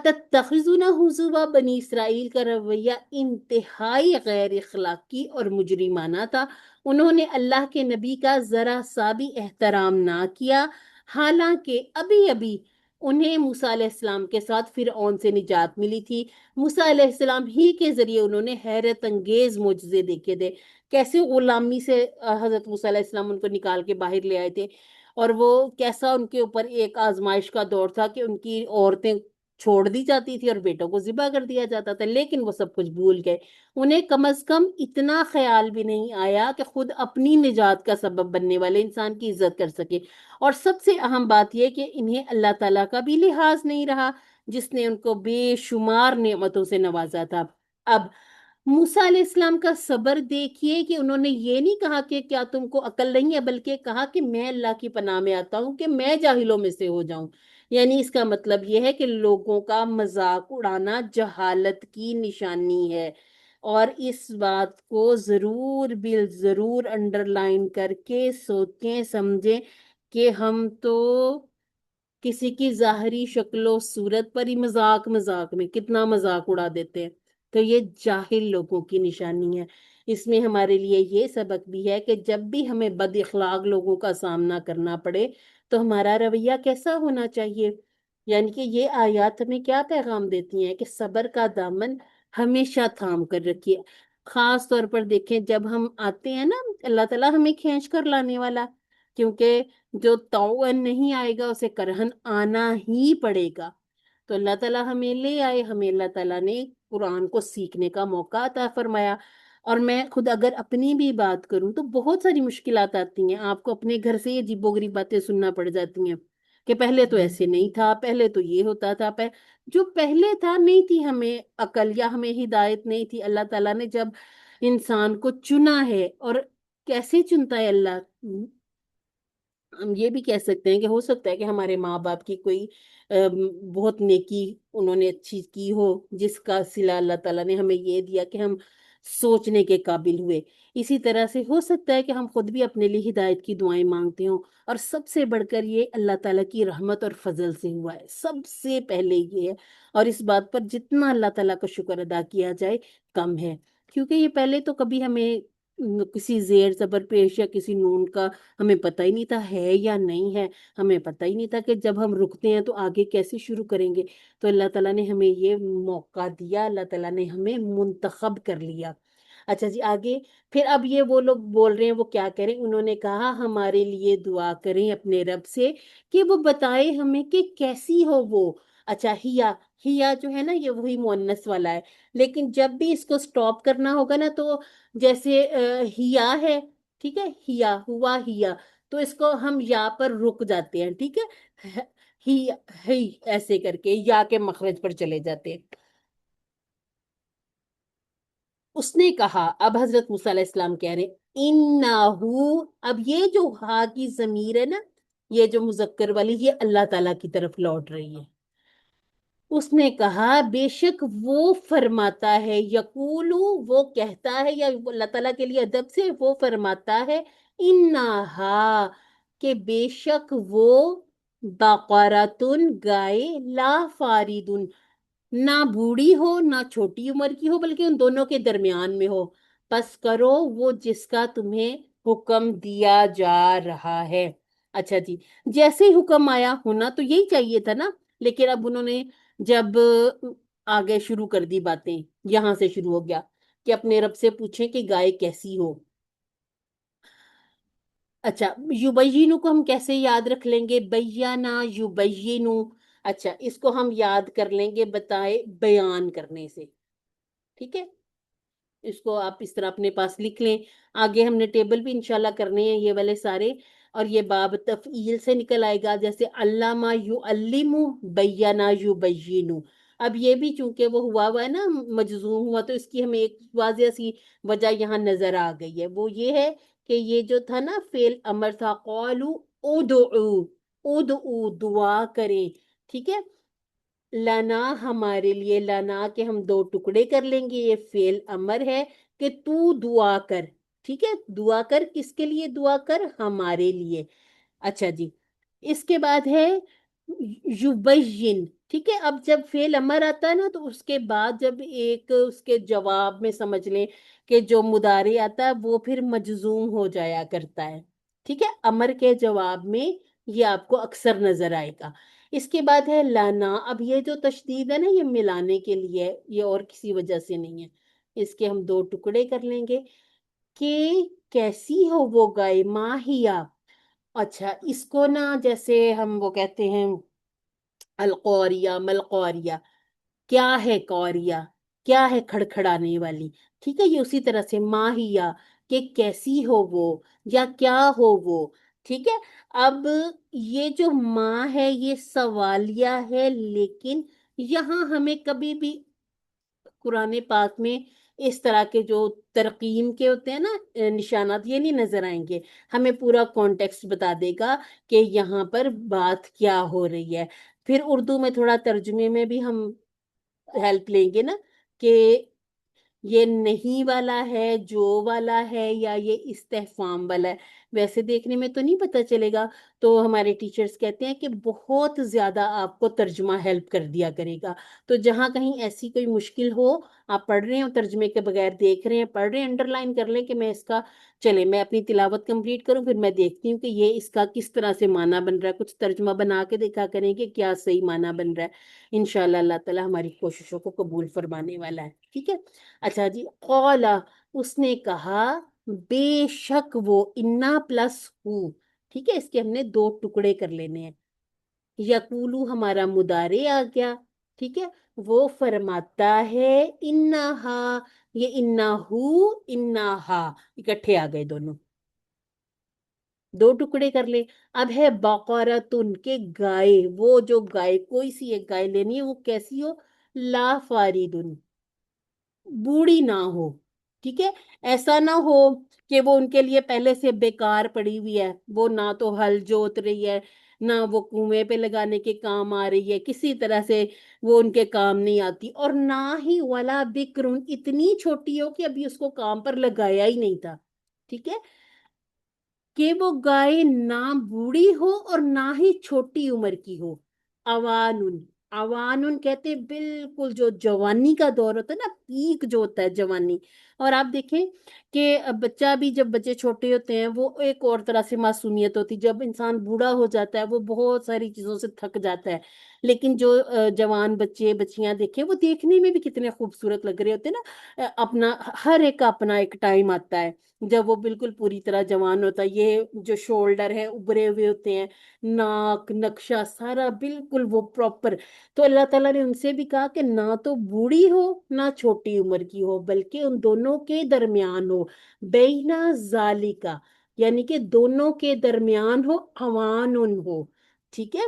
تتخذون حضوا، بنی اسرائیل کا رویہ انتہائی غیر اخلاقی اور مجرمانہ تھا. انہوں نے اللہ کے نبی کا ذرا سا بھی احترام نہ کیا، حالانکہ ابھی ابھی انہیں موسیٰ علیہ السلام کے ساتھ فرعون سے نجات ملی تھی. موسیٰ علیہ السلام ہی کے ذریعے انہوں نے حیرت انگیز معجزے دیکھے تھے، کیسے غلامی سے حضرت موسیٰ علیہ السلام ان کو نکال کے باہر لے آئے تھے، اور وہ کیسا ان کے اوپر ایک آزمائش کا دور تھا کہ ان کی عورتیں چھوڑ دی جاتی تھی اور بیٹوں کو ذبح کر دیا جاتا تھا، لیکن وہ سب کچھ بھول گئے. انہیں کم از کم اتنا خیال بھی نہیں آیا کہ خود اپنی نجات کا سبب بننے والے انسان کی عزت کر سکے. اور سب سے اہم بات یہ کہ انہیں اللہ تعالیٰ کا بھی لحاظ نہیں رہا، جس نے ان کو بے شمار نعمتوں سے نوازا تھا. اب موسیٰ علیہ السلام کا صبر دیکھیے کہ انہوں نے یہ نہیں کہا کہ کیا تم کو عقل نہیں ہے، بلکہ کہا کہ میں اللہ کی پناہ میں آتا ہوں کہ میں جاہلوں میں سے ہو جاؤں. یعنی اس کا مطلب یہ ہے کہ لوگوں کا مذاق اڑانا جہالت کی نشانی ہے، اور اس بات کو ضرور ضرور انڈر لائن کر کے سوچیں سمجھیں کہ ہم تو کسی کی ظاہری شکل و صورت پر ہی مذاق میں کتنا مذاق اڑا دیتے ہیں. تو یہ جاہل لوگوں کی نشانی ہے. اس میں ہمارے لیے یہ سبق بھی ہے کہ جب بھی ہمیں بد اخلاق لوگوں کا سامنا کرنا پڑے تو ہمارا رویہ کیسا ہونا چاہیے. یعنی کہ یہ آیات ہمیں کیا پیغام دیتی ہیں کہ صبر کا دامن ہمیشہ تھام کر رکھیے. خاص طور پر دیکھیں جب ہم آتے ہیں نا، اللہ تعالیٰ ہمیں کھینچ کر لانے والا، کیونکہ جو توأن نہیں آئے گا اسے کرہن آنا ہی پڑے گا. تو اللہ تعالیٰ ہمیں لے آئے، ہمیں اللہ تعالیٰ نے قرآن کو سیکھنے کا موقع عطا فرمایا. اور میں خود اگر اپنی بھی بات کروں تو بہت ساری مشکلات آتی ہیں. آپ کو اپنے گھر سے یہ عجیب و غریب باتیں سننا پڑ جاتی ہیں کہ پہلے تو ایسے نہیں تھا، پہلے تو یہ ہوتا تھا. جو پہلے تھا نہیں تھی ہمیں عقل یا ہمیں ہدایت نہیں تھی. اللہ تعالیٰ نے جب انسان کو چنا ہے، اور کیسے چنتا ہے اللہ، ہم یہ بھی کہہ سکتے ہیں کہ ہو سکتا ہے کہ ہمارے ماں باپ کی کوئی بہت نیکی انہوں نے اچھی کی ہو، جس کا صلہ اللہ تعالیٰ نے ہمیں یہ دیا کہ ہم سوچنے کے قابل ہوئے. اسی طرح سے ہو سکتا ہے کہ ہم خود بھی اپنے لیے ہدایت کی دعائیں مانگتے ہوں، اور سب سے بڑھ کر یہ اللہ تعالیٰ کی رحمت اور فضل سے ہوا ہے. سب سے پہلے یہ ہے، اور اس بات پر جتنا اللہ تعالیٰ کا شکر ادا کیا جائے کم ہے. کیونکہ یہ پہلے تو کبھی ہمیں کسی زیر زبر پیش یا کسی نون کا ہمیں پتہ ہی نہیں تھا ہے یا نہیں ہے. ہمیں پتہ ہی نہیں تھا کہ جب ہم رکتے ہیں تو آگے کیسے شروع کریں گے. تو اللہ تعالیٰ نے ہمیں یہ موقع دیا، اللہ تعالیٰ نے ہمیں منتخب کر لیا. اچھا جی، آگے پھر اب یہ وہ لوگ بول رہے ہیں، وہ کیا کریں؟ انہوں نے کہا ہمارے لیے دعا کریں اپنے رب سے کہ وہ بتائے ہمیں کہ کیسی ہو وہ. اچھا، ہیا جو ہے نا، یہ وہی مؤنث والا ہے، لیکن جب بھی اس کو سٹاپ کرنا ہوگا نا، تو جیسے ہیا ہے، ٹھیک ہے، ہیا ہوا ہیا، تو اس کو ہم یا پر رک جاتے ہیں. ٹھیک ہے، ہی ایسے کر کے یا کے مخرج پر چلے جاتے ہیں۔ اس نے کہا، اب حضرت موسیٰ علیہ السلام کہہ رہے انہو، اب یہ جو ہا کی ضمیر ہے نا، یہ جو مذکر والی، یہ اللہ تعالیٰ کی طرف لوٹ رہی ہے۔ اس نے کہا بے شک وہ فرماتا ہے، یقولو وہ کہتا ہے، یا اللہ تعالیٰ کے لیے ادب سے وہ فرماتا ہے، انہا کہ بے شک وہ بقراتن گائے، لا فاریدن نہ بوڑھی ہو نہ چھوٹی عمر کی ہو، بلکہ ان دونوں کے درمیان میں ہو، پس کرو وہ جس کا تمہیں حکم دیا جا رہا ہے۔ اچھا جی، جیسے ہی حکم آیا، ہونا تو یہی چاہیے تھا نا، لیکن اب انہوں نے جب آگے شروع کر دی باتیں، یہاں سے شروع ہو گیا کہ اپنے رب سے پوچھیں کہ گائے کیسی ہو۔ اچھا، یبینو کو ہم کیسے یاد رکھ لیں گے؟ بیانا یبینو، اچھا اس کو ہم یاد کر لیں گے بتائے بیان کرنے سے، ٹھیک ہے؟ اس کو آپ اس طرح اپنے پاس لکھ لیں۔ آگے ہم نے ٹیبل بھی انشاءاللہ کرنے ہیں یہ والے سارے، اور یہ باب تفعیل سے نکل آئے گا، جیسے علامہ یعلمو، بیانہ یبینو۔ اب یہ بھی چونکہ وہ ہوا ہے نا، مجزوم ہوا، تو اس کی ہمیں ایک واضح سی وجہ یہاں نظر آ گئی ہے، وہ یہ ہے کہ یہ جو تھا نا فعل امر تھا، قالو ادعو، ادعو دعا کریں، ٹھیک ہے؟ لنا ہمارے لیے، لنا کہ ہم دو ٹکڑے کر لیں گے، یہ فعل امر ہے کہ تو دعا کر، ٹھیک ہے؟ دعا کر، کس کے لیے دعا کر؟ ہمارے لیے۔ اچھا جی، اس کے بعد ہے یبین، ٹھیک ہے؟ اب جب فعل امر آتا ہے نا، تو اس کے بعد جب ایک اس کے جواب میں سمجھ لیں کہ جو مضارع آتا ہے وہ پھر مجزوم ہو جایا کرتا ہے، ٹھیک ہے؟ امر کے جواب میں یہ آپ کو اکثر نظر آئے گا۔ اس کے بعد ہے لانا، اب یہ جو تشدید ہے نا، یہ ملانے کے لیے ہے، یہ اور کسی وجہ سے نہیں ہے۔ اس کے ہم دو ٹکڑے کر لیں گے کہ کیسی ہو وہ گائے، ماہیا۔ اچھا، اس کو نا جیسے ہم وہ کہتے ہیں القوریہ، ملقوریہ، کیا ہے قوریہ، کیا ہے کھڑکھڑانے والی، ٹھیک ہے؟ یہ اسی طرح سے ماہیا کہ کیسی ہو وہ، یا کیا ہو وہ، ٹھیک ہے؟ اب یہ جو ماں ہے یہ سوالیہ ہے، لیکن یہاں ہمیں کبھی بھی قرآن پاک میں اس طرح کے جو ترقیم کے ہوتے ہیں نا نشانات، یہ نہیں نظر آئیں گے، ہمیں پورا کانٹیکسٹ بتا دے گا کہ یہاں پر بات کیا ہو رہی ہے۔ پھر اردو میں تھوڑا ترجمے میں بھی ہم ہیلپ لیں گے نا، کہ یہ نہیں والا ہے، جو والا ہے، یا یہ استفہام والا ہے، ویسے دیکھنے میں تو نہیں پتہ چلے گا، تو ہمارے ٹیچرز کہتے ہیں کہ بہت زیادہ آپ کو ترجمہ ہیلپ کر دیا کرے گا۔ تو جہاں کہیں ایسی کوئی مشکل ہو، آپ پڑھ رہے ہیں اور ترجمے کے بغیر دیکھ رہے ہیں، پڑھ رہے ہیں، انڈر لائن کر لیں کہ میں اس کا، چلے میں اپنی تلاوت کمپلیٹ کروں، پھر میں دیکھتی ہوں کہ یہ اس کا کس طرح سے معنی بن رہا ہے، کچھ ترجمہ بنا کے دیکھا کریں کہ کیا صحیح معنی بن رہا ہے۔ انشاءاللہ اللہ تعالیٰ ہماری کوششوں کو قبول فرمانے والا ہے، ٹھیک ہے؟ اچھا جی، قولا اس نے کہا، بے شک وہ، انا پلس ہو، ٹھیک ہے؟ اس کے ہم نے دو ٹکڑے کر لینے ہیں۔ یقولو ہمارا مضارع آ گیا، ٹھیک ہے؟ وہ فرماتا ہے، انہا، یہ انہو، انہا اکٹھے آ گئے دونوں، دو ٹکڑے کر لے۔ اب ہے بقرتن کے گائے، وہ جو گائے، کوئی سی ایک گائے لینی ہے، وہ کیسی ہو؟ لا فاریدن، بوڑھی نہ ہو، ٹھیک ہے؟ ایسا نہ ہو کہ وہ ان کے لیے پہلے سے بیکار پڑی ہوئی ہے، وہ نہ تو ہل جوت رہی ہے، نہ وہ کنویں پہ لگانے کے کام آ رہی ہے، کسی طرح سے وہ ان کے کام نہیں آتی، اور نہ ہی ولا بکرن، اتنی چھوٹی ہو کہ ابھی اس کو کام پر لگایا ہی نہیں تھا، ٹھیک ہے؟ کہ وہ گائے نہ بوڑھی ہو اور نہ ہی چھوٹی عمر کی ہو۔ اوانن، اوانن کہتے ہیں بالکل جو جوانی کا دور ہوتا ہے نا، پیک جو ہوتا ہے جوانی۔ اور آپ دیکھیں کہ بچہ بھی، جب بچے چھوٹے ہوتے ہیں وہ ایک اور طرح سے معصومیت ہوتی، جب انسان بوڑھا ہو جاتا ہے وہ بہت ساری چیزوں سے تھک جاتا ہے، لیکن جو جوان بچے بچیاں دیکھیں، وہ دیکھنے میں بھی کتنے خوبصورت لگ رہے ہوتے ہیں نا۔ اپنا ہر ایک کا اپنا ایک ٹائم آتا ہے جب وہ بالکل پوری طرح جوان ہوتا ہے، یہ جو شولڈر ہے ابھرے ہوئے ہوتے ہیں، ناک، نقشہ سارا بالکل وہ پراپر۔ تو اللہ تعالیٰ نے ان سے بھی کہا کہ نہ تو بوڑھی ہو نہ چھوٹی عمر کی ہو، بلکہ ان دونوں کے درمیان ہو، بینا ذالکا، یعنی کہ دونوں کے درمیان ہو، اوان ہو، ٹھیک ہے؟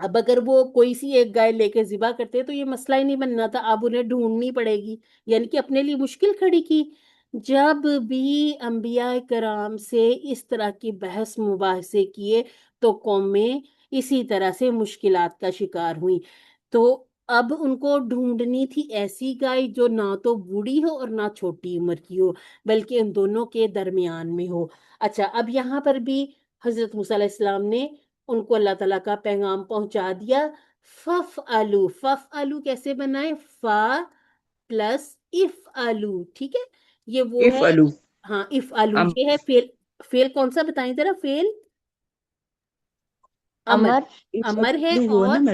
अब अगर वो कोई सी एक गाय लेके ज़िबा करते तो ये मसला ही नहीं बनना था, अब उन्हें ढूंढनी पड़ेगी, यानी कि अपने लिए मुश्किल खड़ी की। जब भी अंबिया कराम से इस तरह की बहस मुबाहसे किए तो कौमें इसी तरह से मुश्किलात का शिकार हुई। तो अब उनको ढूंढनी थी ऐसी गाय जो ना तो बूढ़ी हो और ना छोटी उम्र की हो, बल्कि इन दोनों के दरमियान में हो। अच्छा, अब यहाँ पर भी हजरत मूसा अलैहिस्सलाम ने उनको अल्लाह ताला का पैगाम पहुंचा दिया। फफ आलू कैसे बनाए? फा प्लस इफ आलू, ठीक है, ये वो इफ है। अलू हाँ, इफ आलू अम ये है फेल। फेल कौन सा बताएं जरा? Fail Amar. अमर इफ अमर है अलू वो है ना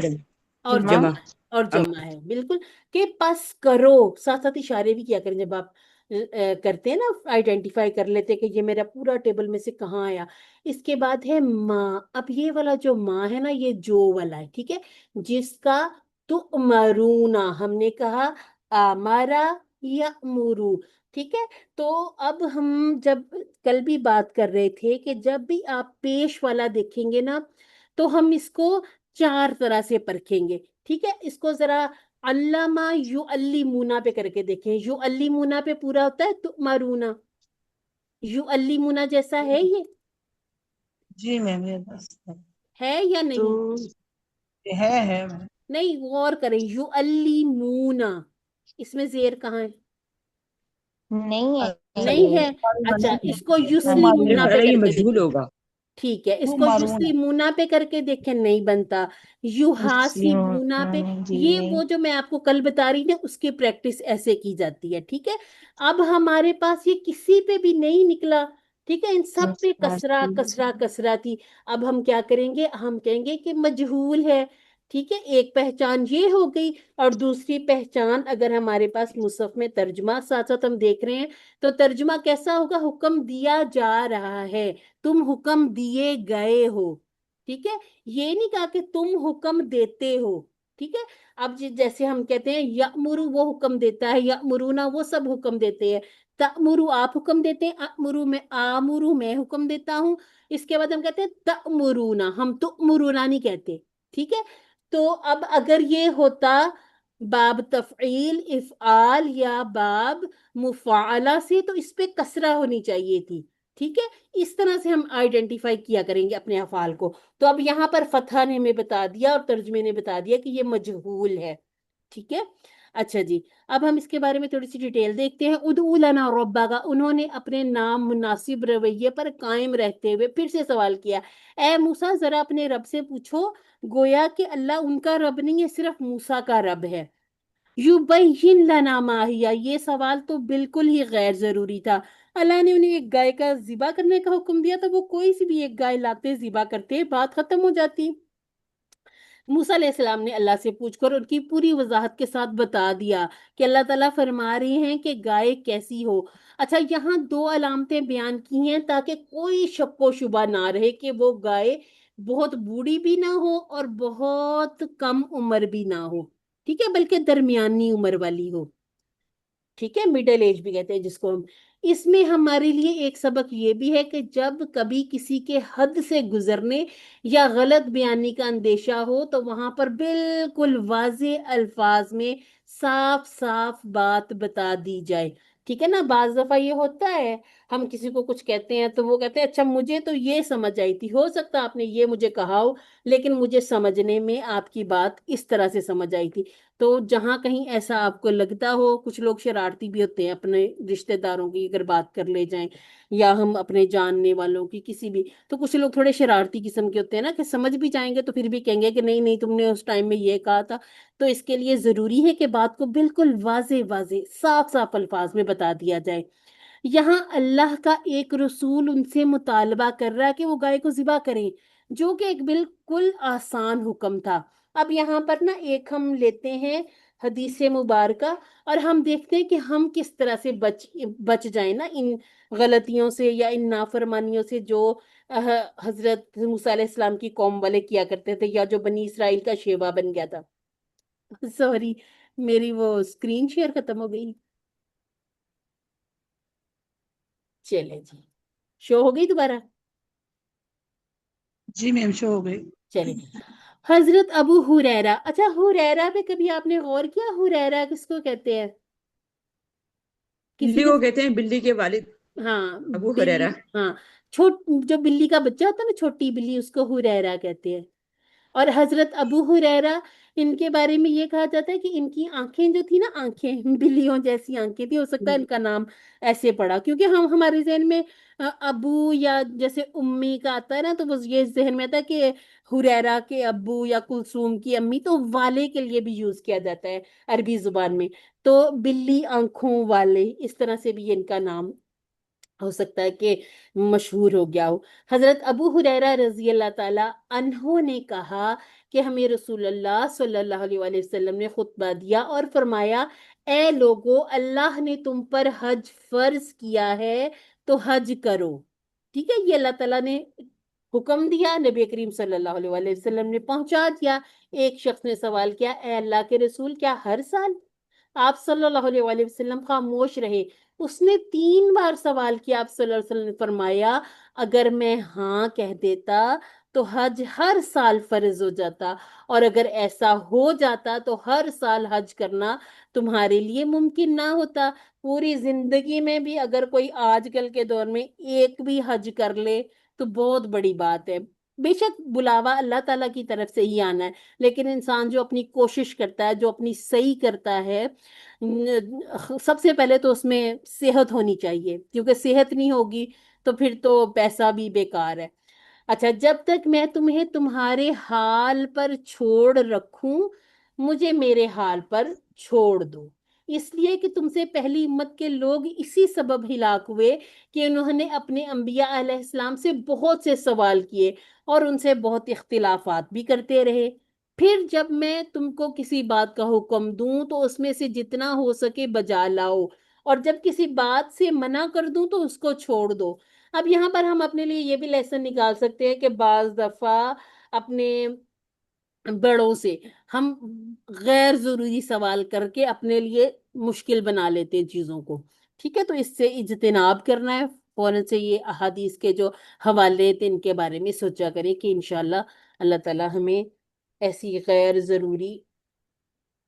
और मैडम, जमा। जमा। जमा। और अम जमा है बिल्कुल। के पास करो, साथ साथ इशारे भी किया करें जब आप करते हैं ना, आइडेंटिफाई कर लेते हैं कि ये मेरा पूरा टेबल में से कहाँ आया। इसके बाद है माँ। अब ये वाला जो माँ है ना, ये जो वाला है, ठीक है, जिसका तो मरूना हमने कहा, आमारा या मुरू, ठीक है। तो अब हम जब कल भी बात कर रहे थे कि जब भी आप पेश वाला देखेंगे ना, तो हम इसको चार तरह से परखेंगे, ठीक है। इसको जरा अल्लामा यू अल्लीमूना पे करके देखें। यू अल्लीमूना पे पूरा होता है तो मारूना, यू अल्लीमूना जैसा है ये? जी मैम, ये बस है या तो नहीं? है मैम। नहीं, गौर करें, यू अल्लीमूना, इसमें जेर कहाँ है? नहीं है अच्छा, नहीं ये है। अच्छा, नहीं है, इसको वो मेरे युस्लिमूना मारून पे ख्याल है ये करके मजहूल देखें। होगा। ठीक है, वो इसको मारून है। युस्लिमूना पे करके देखें, नहीं बनता। मुस्लिम युहासिबूना पे, जी। ये वो जो मैं आपको कल बता रही थी उसकी प्रैक्टिस ऐसे की जाती है, ठीक है। अब हमारे पास ये किसी पे भी नहीं निकला, ठीक है, इन सब पे कसरा कसरा कसरा थी। अब हम क्या करेंगे? हम कहेंगे कि मजहूल है, ठीक है, एक पहचान ये हो गई। और दूसरी पहचान, अगर हमारे पास मुसहफ में तर्जुमा साथ साथ हम देख रहे हैं, तो तर्जुमा कैसा होगा? हुक्म दिया जा रहा है, तुम हुक्म दिए गए हो, ठीक है। ये नहीं कहा कि तुम हुक्म देते हो, ठीक है। अब जैसे हम कहते हैं यअमुरु वो हुक्म देता है, यअमुरुना वो सब हुक्म देते हैं, तअमुरु आप हुक्म देते हैं, अमुरु में आमुरु मैं हुक्म देता हूं। इसके बाद हम कहते हैं तअमुरुना, हम तुअमुरुना नहीं कहते, ठीक है। तो अब अगर ये होता बाब तफईल इफ़आल या बाब मुफाला से, तो इस पे कसरा होनी चाहिए थी, ठीक है। इस तरह से हम आइडेंटिफाई किया करेंगे अपने अफाल को। तो अब यहाँ पर फतह ने हमें बता दिया और तर्जमे ने बता दिया कि ये मजहूल है, ठीक है। अच्छा जी, अब हम इसके बारे में थोड़ी सी डिटेल देखते हैं। उदऊ लना रब्बका, उन्होंने अपने नाम मुनासिब रवैये पर कायम रहते हुए फिर से सवाल किया, ए मूसा जरा अपने रब से पूछो, गोया कि अल्लाह उनका रब नहीं है, सिर्फ मूसा का रब है। युबय्यिन लना मा हिया, ये सवाल तो बिल्कुल ही गैर जरूरी था। अल्लाह ने उन्हें एक गाय का जिबा करने का हुक्म दिया था, वो कोई सी भी एक गाय लाते, जिबा करते, बात खत्म हो जाती। मूसा अलैहिस्सलाम ने अल्लाह से पूछकर उनकी पूरी वजाहत के साथ बता दिया कि अल्लाह ताला फरमा रहे हैं कि गाय कैसी हो। अच्छा, यहाँ दो अलामतें बयान की हैं ताकि कोई शक व शुबा ना रहे कि वो गाय बहुत बूढ़ी भी ना हो और बहुत कम उम्र भी ना हो, ठीक है, बल्कि दरमियानी उम्र वाली हो, ठीक है, मिडिल एज भी कहते हैं जिसको हम। इसमें हमारे लिए एक सबक ये भी है कि जब कभी किसी के हद से गुजरने या गलत बयानी का अंदेशा हो तो वहां पर बिल्कुल वाजे अल्फाज में साफ साफ बात बता दी जाए, ठीक है ना। बाज दफा ये होता है, हम किसी को कुछ कहते हैं तो वो कहते हैं अच्छा मुझे तो ये समझ आई थी, हो सकता आपने ये मुझे कहा हो, लेकिन मुझे समझने में आपकी बात इस तरह से समझ आई थी। तो जहां कहीं ऐसा आपको लगता हो, कुछ लोग शरारती भी होते हैं, अपने रिश्तेदारों की अगर बात कर ले जाएं या हम अपने जानने वालों की किसी भी, तो कुछ लोग थोड़े शरारती किस्म के होते हैं ना, कि समझ भी जाएंगे तो फिर भी कहेंगे कि नहीं नहीं तुमने उस टाइम में ये कहा था। तो इसके लिए जरूरी है कि बात को बिल्कुल वाजे वाजे साफ साफ अल्फाज में बता दिया जाए। यहाँ अल्लाह का एक रसूल उनसे मुतालबा कर रहा है कि वो गाय को ज़िबा करें, जो कि एक बिल्कुल आसान हुक्म था। अब यहाँ पर ना एक हम लेते हैं हदीस मुबारका, और हम देखते हैं कि हम किस तरह से बच बच जाए ना इन गलतियों से या इन नाफरमानियों से जो हजरत मूसा अलैहिस्सलाम की कौम वाले किया करते थे, या जो बनी इसराइल का शेवा बन गया था। सॉरी, मेरी वो स्क्रीन शेयर खत्म हो गई। चले जी, शो हो गई दोबारा। जी मैम, शो हो गई। चले, हजरत अबू हुरैरा। अच्छा, हुरैरा पे कभी आपने गौर किया, हुरैरा किसको कहते हैं? किसी बिल्ली ने? को कहते हैं, बिल्ली के वालिद हाँ, अबू बिल्ली। हुरैरा। हाँ, छोट जो बिल्ली का बच्चा होता है ना, छोटी बिल्ली, उसको हुरैरा कहते हैं। और हजरत अबू हुरैरा, इनके बारे में ये कहा जाता है कि इनकी आंखें जो थी ना, आंखें बिल्लियों जैसी आंखें थी, हो सकता है इनका नाम ऐसे पड़ा, क्योंकि हम हमारे जहन में अबू या जैसे उम्मी का आता है ना, तो वो ये जहन में आता है कि हुरैरा के अब्बू या कुलसूम की अम्मी, तो वाले के लिए भी यूज किया जाता है अरबी जुबान में। तो बिल्ली आंखों वाले, इस तरह से भी इनका नाम हो सकता है कि मशहूर हो गया हो। हजरत अबू हुरैरा रजी अल्लाह ताला अन्हों ने कहा कि हमें रसूलुल्लाह सल्लल्लाहु अलैहि वसल्लम ने खुतबा दिया और फरमाया, ए लोगो, अल्लाह ने तुम पर हज फर्ज किया है तो हज करो। ठीक है, ये अल्लाह ताला ने हुक्म दिया, नबी करीम सल्लल्लाहु अलैहि वसल्लम ने पहुंचा दिया। एक शख्स ने सवाल किया, ए अल्लाह के रसूल, क्या हर साल? आप सल्लल्लाहु अलैहि वसल्लम खामोश रहे। उसने 3 बार सवाल किया। आप सल्लल्लाहु अलैहि वसल्लम ने फरमाया, अगर मैं हाँ कह देता तो हज हर साल फर्ज हो जाता, और अगर ऐसा हो जाता तो हर साल हज करना तुम्हारे लिए मुमकिन ना होता। पूरी जिंदगी में भी अगर कोई आजकल के दौर में एक भी हज कर ले तो बहुत बड़ी बात है। बेशक बुलावा अल्लाह ताला की तरफ से ही आना है, लेकिन इंसान जो अपनी कोशिश करता है, जो अपनी सही करता है, सबसे पहले तो उसमें सेहत होनी चाहिए, क्योंकि सेहत नहीं होगी तो फिर तो पैसा भी बेकार है। अच्छा, जब तक मैं तुम्हें तुम्हारे हाल पर छोड़ रखूं, मुझे मेरे हाल पर छोड़ दो। इसलिए कि तुमसे पहली उम्मत के लोग इसी सबब हिलाक हुए कि उन्होंने अपने अंबिया अलैहिस्सलाम से बहुत से सवाल किए और उनसे बहुत इख्तिलाफात भी करते रहे। फिर जब मैं तुमको किसी बात का हुक्म दूं तो उसमें से जितना हो सके बजा लाओ, और जब किसी बात से मना कर दूं तो उसको छोड़ दो। अब यहाँ पर हम अपने लिए ये भी लेसन निकाल सकते हैं कि बाज दफा अपने बड़ों से हम गैर जरूरी सवाल करके अपने लिए मुश्किल बना लेते हैं चीजों को। ठीक है, तो इससे इज्तिनाब करना है। फौरन से ये अहादीस के जो हवाले थे इनके बारे में सोचा करें कि इंशाल्लाह अल्लाह ताला हमें ऐसी गैर जरूरी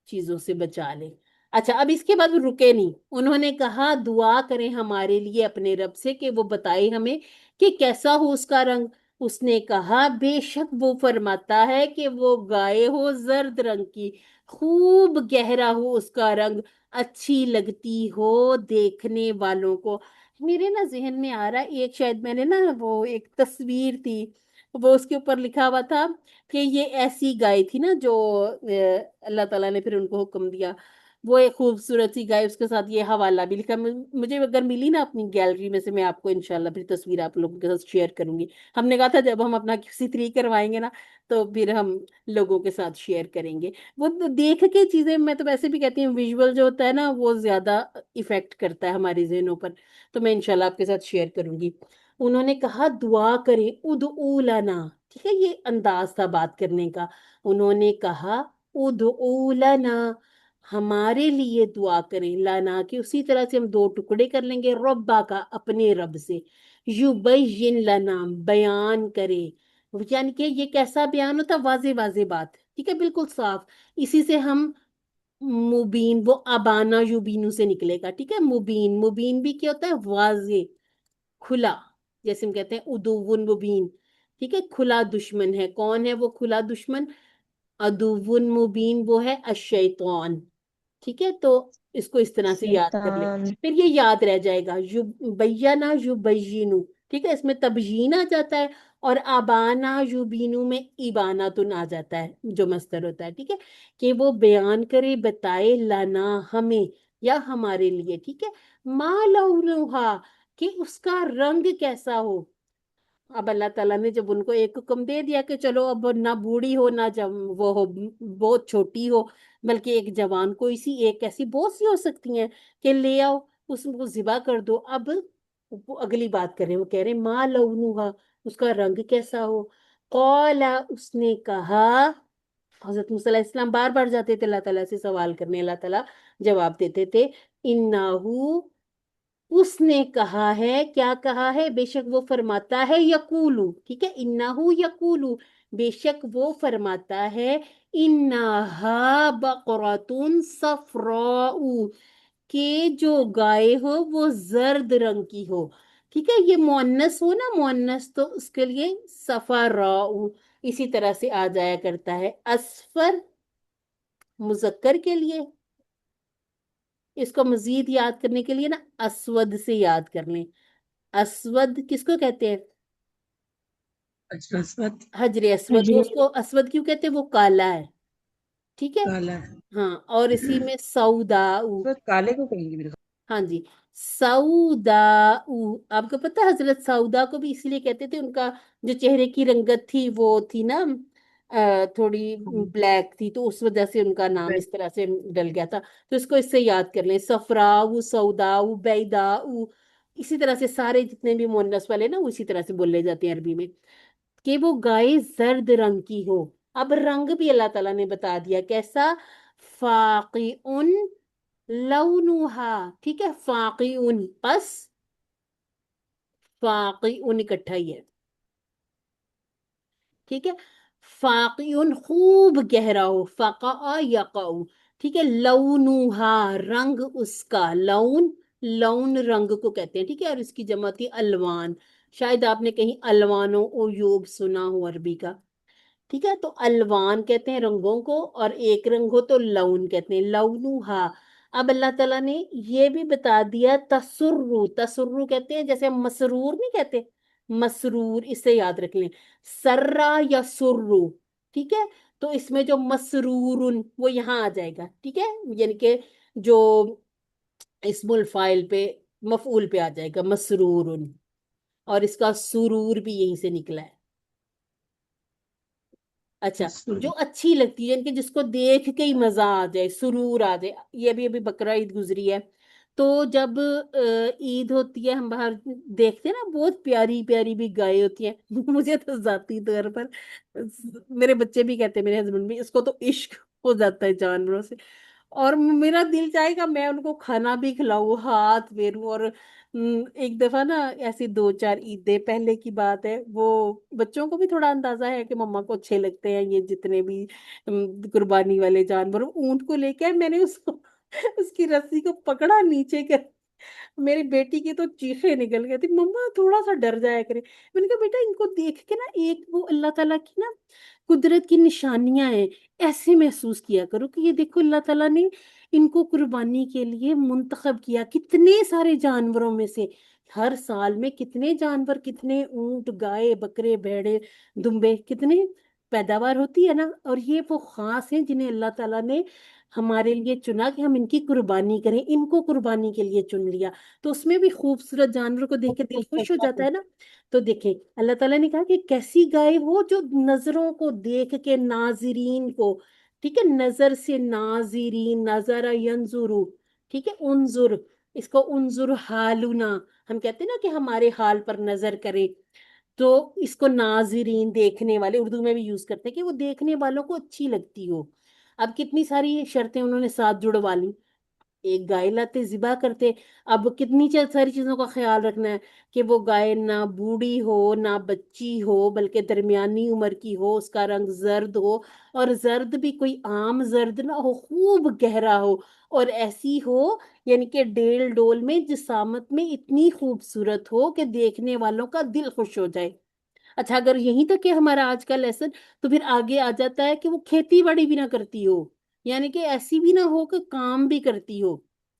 चीजों से बचा ले। अच्छा, अब इसके बाद वो रुके नहीं, उन्होंने कहा, दुआ करें हमारे लिए अपने रब से कि वो बताए हमें कि कैसा हो उसका रंग। उसने कहा, बेशक वो फरमाता है कि वो गाय हो जर्द रंग की, खूब गहरा हो उसका रंग, अच्छी लगती हो देखने वालों को। मेरे ना जहन में आ रहा है, एक शायद मैंने ना वो एक तस्वीर थी, वो उसके ऊपर लिखा हुआ था कि ये ऐसी गाय थी ना जो अल्लाह ताला ने फिर उनको हुक्म दिया। वो एक खूबसूरत सी गाय, उसके साथ ये हवाला भी लिखा। मुझे अगर मिली ना अपनी गैलरी में से, मैं आपको इंशाल्लाह फिर तस्वीर आप लोगों के साथ शेयर करूंगी। हमने कहा था जब हम अपना QC3 करवाएंगे ना, तो फिर हम लोगों के साथ शेयर करेंगे। वो तो देख के चीजें, मैं तो वैसे भी कहती हूँ विजुअल जो होता है ना वो ज्यादा इफेक्ट करता है हमारे जहनों पर। तो मैं इंशाल्लाह आपके साथ शेयर करूंगी। उन्होंने कहा, दुआ करें, उदऊ लना। ठीक है, ये अंदाज था बात करने का। उन्होंने कहा, उदऊ लना, हमारे लिए दुआ करें। लाना कि उसी तरह से हम दो टुकड़े कर लेंगे, रब्बा का, अपने रब से। युबय्यिन लना, बयान करे। यानी कि ये कैसा बयान होता, वाजे वाजे बात। ठीक है, बिल्कुल साफ। इसी से हम मुबीन, वो अबाना युबीनू से निकलेगा। ठीक है, मुबीन, मुबीन भी क्या होता है, वाजे, खुला। जैसे हम कहते हैं उदुव्वुन मुबीन। ठीक है, खुला दुश्मन है। कौन है वो खुला दुश्मन? अदुव्वुन मुबीन, वो है अशैतान। ठीक है, तो इसको इस तरह से याद कर ले, शैतान। फिर ये याद रह जाएगा। युबैयना युबैयिनु। ठीक है, इसमें तबयीन आ जाता है, और आबाना युबीनु में इबानातुन आ जाता है, जो मस्तर होता है। ठीक है, कि वो बयान करे, बताए, लाना, हमें या हमारे लिए। ठीक है, मा लौनुहा, कि उसका रंग कैसा हो। अब अल्लाह ताला ने जब उनको एक हुक्म दे दिया कि चलो अब ना बूढ़ी हो ना जब वो हो बहुत छोटी हो, बल्कि एक जवान, कोई सी एक ऐसी बहुत सी हो सकती हैं, कि ले आओ उसको जिबा कर दो। अब वो अगली बात करें, वो कह रहे माँ लौनुहा, उसका रंग कैसा हो। कौला, उसने कहा, हजरत मूसा अलैहिस्सलाम बार बार जाते थे अल्लाह ताला से सवाल करने, अल्लाह ताला जवाब देते थे, इन्नाहु उसने कहा है, क्या कहा है, बेशक वो फरमाता है, यकूलू, ठीक है, इन्नहु यकूलू, बेशक वो फरमाता है, इन्नहा बकरतुन सफराउ, के जो गाय हो वो जर्द रंग की हो। ठीक है, ये मुअन्नस हो ना, मुअन्नस, तो उसके लिए सफराउ इसी तरह से आ जाया करता है। असफर मुजक्कर के लिए, इसको मजीद याद करने के लिए ना असवद से याद कर लें। असवद किसको कहते हैं? अच्छा, अस्वद। हजरे असवद, वो हजरे उसको असवद क्यों कहते हैं? वो काला है, ठीक है। काला। हाँ, और इसी में सऊदाऊ, अस्वद काले को कहेंगे मेरे हाँ जी, सऊदाऊ, आपको पता है हजरत सऊदा को भी इसलिए कहते थे, उनका जो चेहरे की रंगत थी वो थी ना थोड़ी ब्लैक थी, तो उस वजह से उनका नाम ख्याल। इस तरह से डल गया था। तो इसको इससे याद कर लें, सफराऊ, सऊदाऊ, बैदाऊ, इसी तरह से सारे जितने भी मुअन्नस वाले ना वो इसी तरह से बोले जाते हैं अरबी में, कि वो गाय जर्द रंग की हो। अब रंग भी अल्लाह ताला ने बता दिया कैसा, फाकिउन लौनुहा, ठीक है, फाकिउन, बस फाकिउन इकट्ठा ही है, ठीक है। फाकिउन खूब गहरा हो, फका यकाउ, ठीक है। लौनुहा रंग उसका, लौन, लौन रंग को कहते हैं, ठीक है। और इसकी जमा थी अलवान, शायद आपने कहीं अलवानो उयूब सुना हो अरबी का, ठीक है। तो अलवान कहते हैं रंगों को, और एक रंग हो तो लौन कहते हैं, लौनुहा। अब अल्लाह ताला ने ये भी बता दिया, तसुर्रु, तसुर्रु कहते हैं, जैसे हम मसरूर नहीं कहते, मसरूर, इससे याद रख लें, सर्रा या सुर्रु, ठीक है। तो इसमें जो मसरूरुन वो यहाँ आ जाएगा, ठीक है, यानी कि जो इस्मुल फाइल पे, मफूल पे आ जाएगा मसरूरुन, और इसका सुरूर भी यहीं से निकला है। अच्छा, जो अस्वद। अच्छी लगती है, इनके जिसको देख के ही मजा आ जाए, सुरूर आ जाए। ये भी अभी बकरा ईद गुजरी है, तो जब ईद होती है, हम बाहर देखते हैं ना, बहुत प्यारी प्यारी भी गाय होती हैं। मुझे तो जाती तौर पर, मेरे बच्चे भी कहते हैं, मेरे हस्बैंड भी, इसको तो इश्क हो जाता है जानवरों से, और मेरा दिल चाहेगा मैं उनको खाना भी खिलाऊं, हाथ फेरूं। और एक दफा ना, ऐसी 2-4 ईदें पहले की बात है, वो बच्चों को भी थोड़ा अंदाजा है कि मम्मा को अच्छे लगते हैं ये जितने भी कुर्बानी वाले जानवर, ऊंट को लेके आए, मैंने उसको उसकी रस्सी को पकड़ा नीचे कर, मेरी बेटी की तो चीखें निकल गई थी, मम्मा थोड़ा सा डर जाया करे। मैंने कहा बेटा, इनको देख के ना, एक वो अल्लाह ताला की ना कुदरत की निशानियां हैं, ऐसे महसूस किया करो कि ये देखो अल्लाह ताला ने इनको कुर्बानी के लिए मुंतखब किया, कितने सारे जानवरों में से, हर साल में कितने जानवर, कितने ऊंट, गाय, बकरे, भेड़े, दुम्बे, कितने पैदावार होती है ना। और ये वो खास हैं जिन्हें अल्लाह ताला ने हमारे लिए चुना कि हम इनकी कुर्बानी करें, इनको कुर्बानी के लिए चुन लिया। तो उसमें भी खूबसूरत जानवर को देख के दिल खुश हो जाता है ना। तो देखें, अल्लाह ताला ने कहा कि कैसी गाय हो जो नजरों को देख के, नाजिरीन को, ठीक है, नजर से नाजिरीन, नजरा यंजुरु, ठीक है, उनजुर, इसको उनजुर हालुना, हम कहते हैं ना कि हमारे हाल पर नजर करे, तो इसको नाजिरीन, देखने वाले, उर्दू में भी यूज करते हैं कि वो देखने वालों को अच्छी लगती हो। अब कितनी सारी शर्तें उन्होंने साथ जुड़वा ली, एक गाय लाते, जिबा करते। अब कितनी सारी चीजों का ख्याल रखना है कि वो गाय ना बूढ़ी हो ना बच्ची हो, बल्कि दरमियानी उम्र की हो, उसका रंग जर्द हो, और जर्द भी कोई आम जर्द ना हो, खूब गहरा हो, और ऐसी हो यानी कि डेल डोल में, जिसामत में इतनी खूबसूरत हो कि देखने वालों का दिल खुश हो जाए। अच्छा, अगर यहीं तक है हमारा आज का लेसन, तो फिर आगे आ जाता है कि वो खेती बाड़ी भी ना करती हो, यानी कि ऐसी भी ना हो कि काम भी करती हो,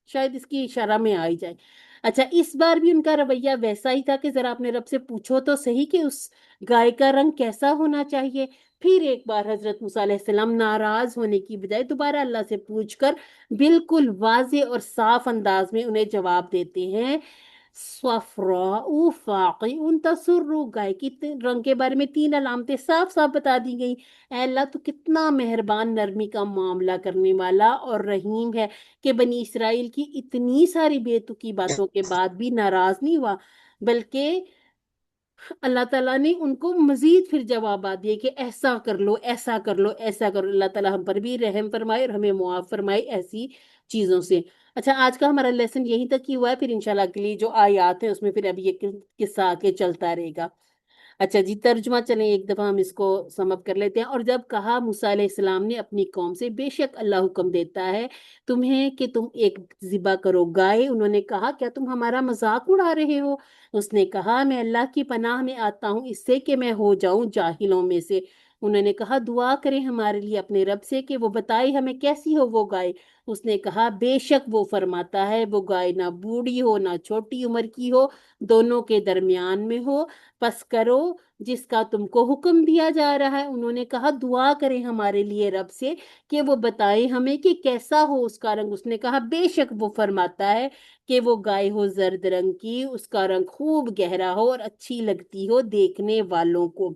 शायद इसकी इशारा में आ ही जाए। अच्छा, इस बार भी उनका रवैया वैसा ही था कि जरा अपने रब से पूछो तो सही कि उस गाय का रंग कैसा होना चाहिए। फिर एक बार हजरत मूसा अलैहिस्सलाम नाराज होने की बजाय दोबारा अल्लाह से पूछकर बिल्कुल वाजे और साफ अंदाज में उन्हें जवाब देते हैं, सफराउ फाकिउन तसुर्रु, गाय की रंग के बारे में 3 अलामतें साफ साफ बता दी गई। ऐ अल्लाह तो कितना मेहरबान, नरमी का मामला करने वाला और रहीम है, कि बनी इसराइल की इतनी सारी बेतुकी बातों के बाद भी नाराज नहीं हुआ, बल्कि अल्लाह ताला ने उनको मजीद फिर जवाब दिए कि ऐसा कर लो, ऐसा कर लो, ऐसा करो। अल्लाह ताला हम पर भी रहम फरमाए और हमें मुआफ फरमाए ऐसी चीजों से। अच्छा, आज का हमारा लेसन यहीं तक ही हुआ है, फिर इंशाल्लाह अगली जो आयत है उसमें फिर अभी ये किस्सा आके चलता रहेगा। अच्छा जी, तर्जुमा चलें एक दफा हम इसको समअप कर लेते हैं। और जब कहा मूसा अलैहिस्सलाम ने अपनी कौम से, बेशक अल्लाह हुक्म देता है तुम्हें कि तुम एक जिबा करो गाय। उन्होंने कहा क्या तुम हमारा मजाक उड़ा रहे हो? उसने कहा मैं अल्लाह की पनाह में आता हूँ इससे कि मैं हो जाऊं जाहिलों में से। उन्होंने कहा दुआ करें हमारे लिए अपने रब से कि वो बताए हमें कैसी हो वो गाय। उसने कहा बेशक वो फरमाता है वो गाय ना बूढ़ी हो ना छोटी उम्र की हो, दोनों के दरमियान में हो, बस करो जिसका तुमको हुक्म दिया जा रहा है। उन्होंने कहा दुआ करें हमारे लिए रब से कि वो बताए हमें कि कैसा हो उसका रंग। उसने कहा बेशक वो फरमाता है कि वो गाय हो जर्द रंग की, उसका रंग खूब गहरा हो और अच्छी लगती हो देखने वालों को।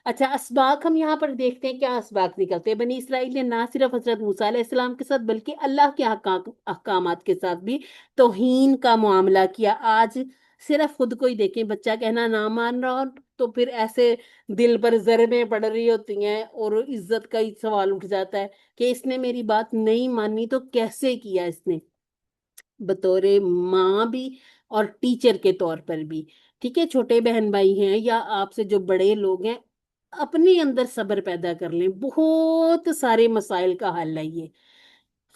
अच्छा, असबाक हम यहाँ पर देखते हैं क्या असबाक निकलते हैं। बनी इसराइल ने ना सिर्फ हजरत मूसा अलैहिस्सलाम के साथ बल्कि अल्लाह के अहकामात के साथ भी तौहीन का मामला किया। आज सिर्फ खुद को ही देखें, बच्चा कहना ना मान रहा हो तो फिर ऐसे दिल पर जरबें पड़ रही होती हैं और इज्जत का ही सवाल उठ जाता है कि इसने मेरी बात नहीं मानी तो कैसे किया इसने, बतौर माँ भी और टीचर के तौर पर भी। ठीक है, छोटे बहन भाई हैं या आपसे जो बड़े लोग हैं, अपने अंदर सब्र पैदा कर लें, बहुत सारे मसाइल का हल है ये।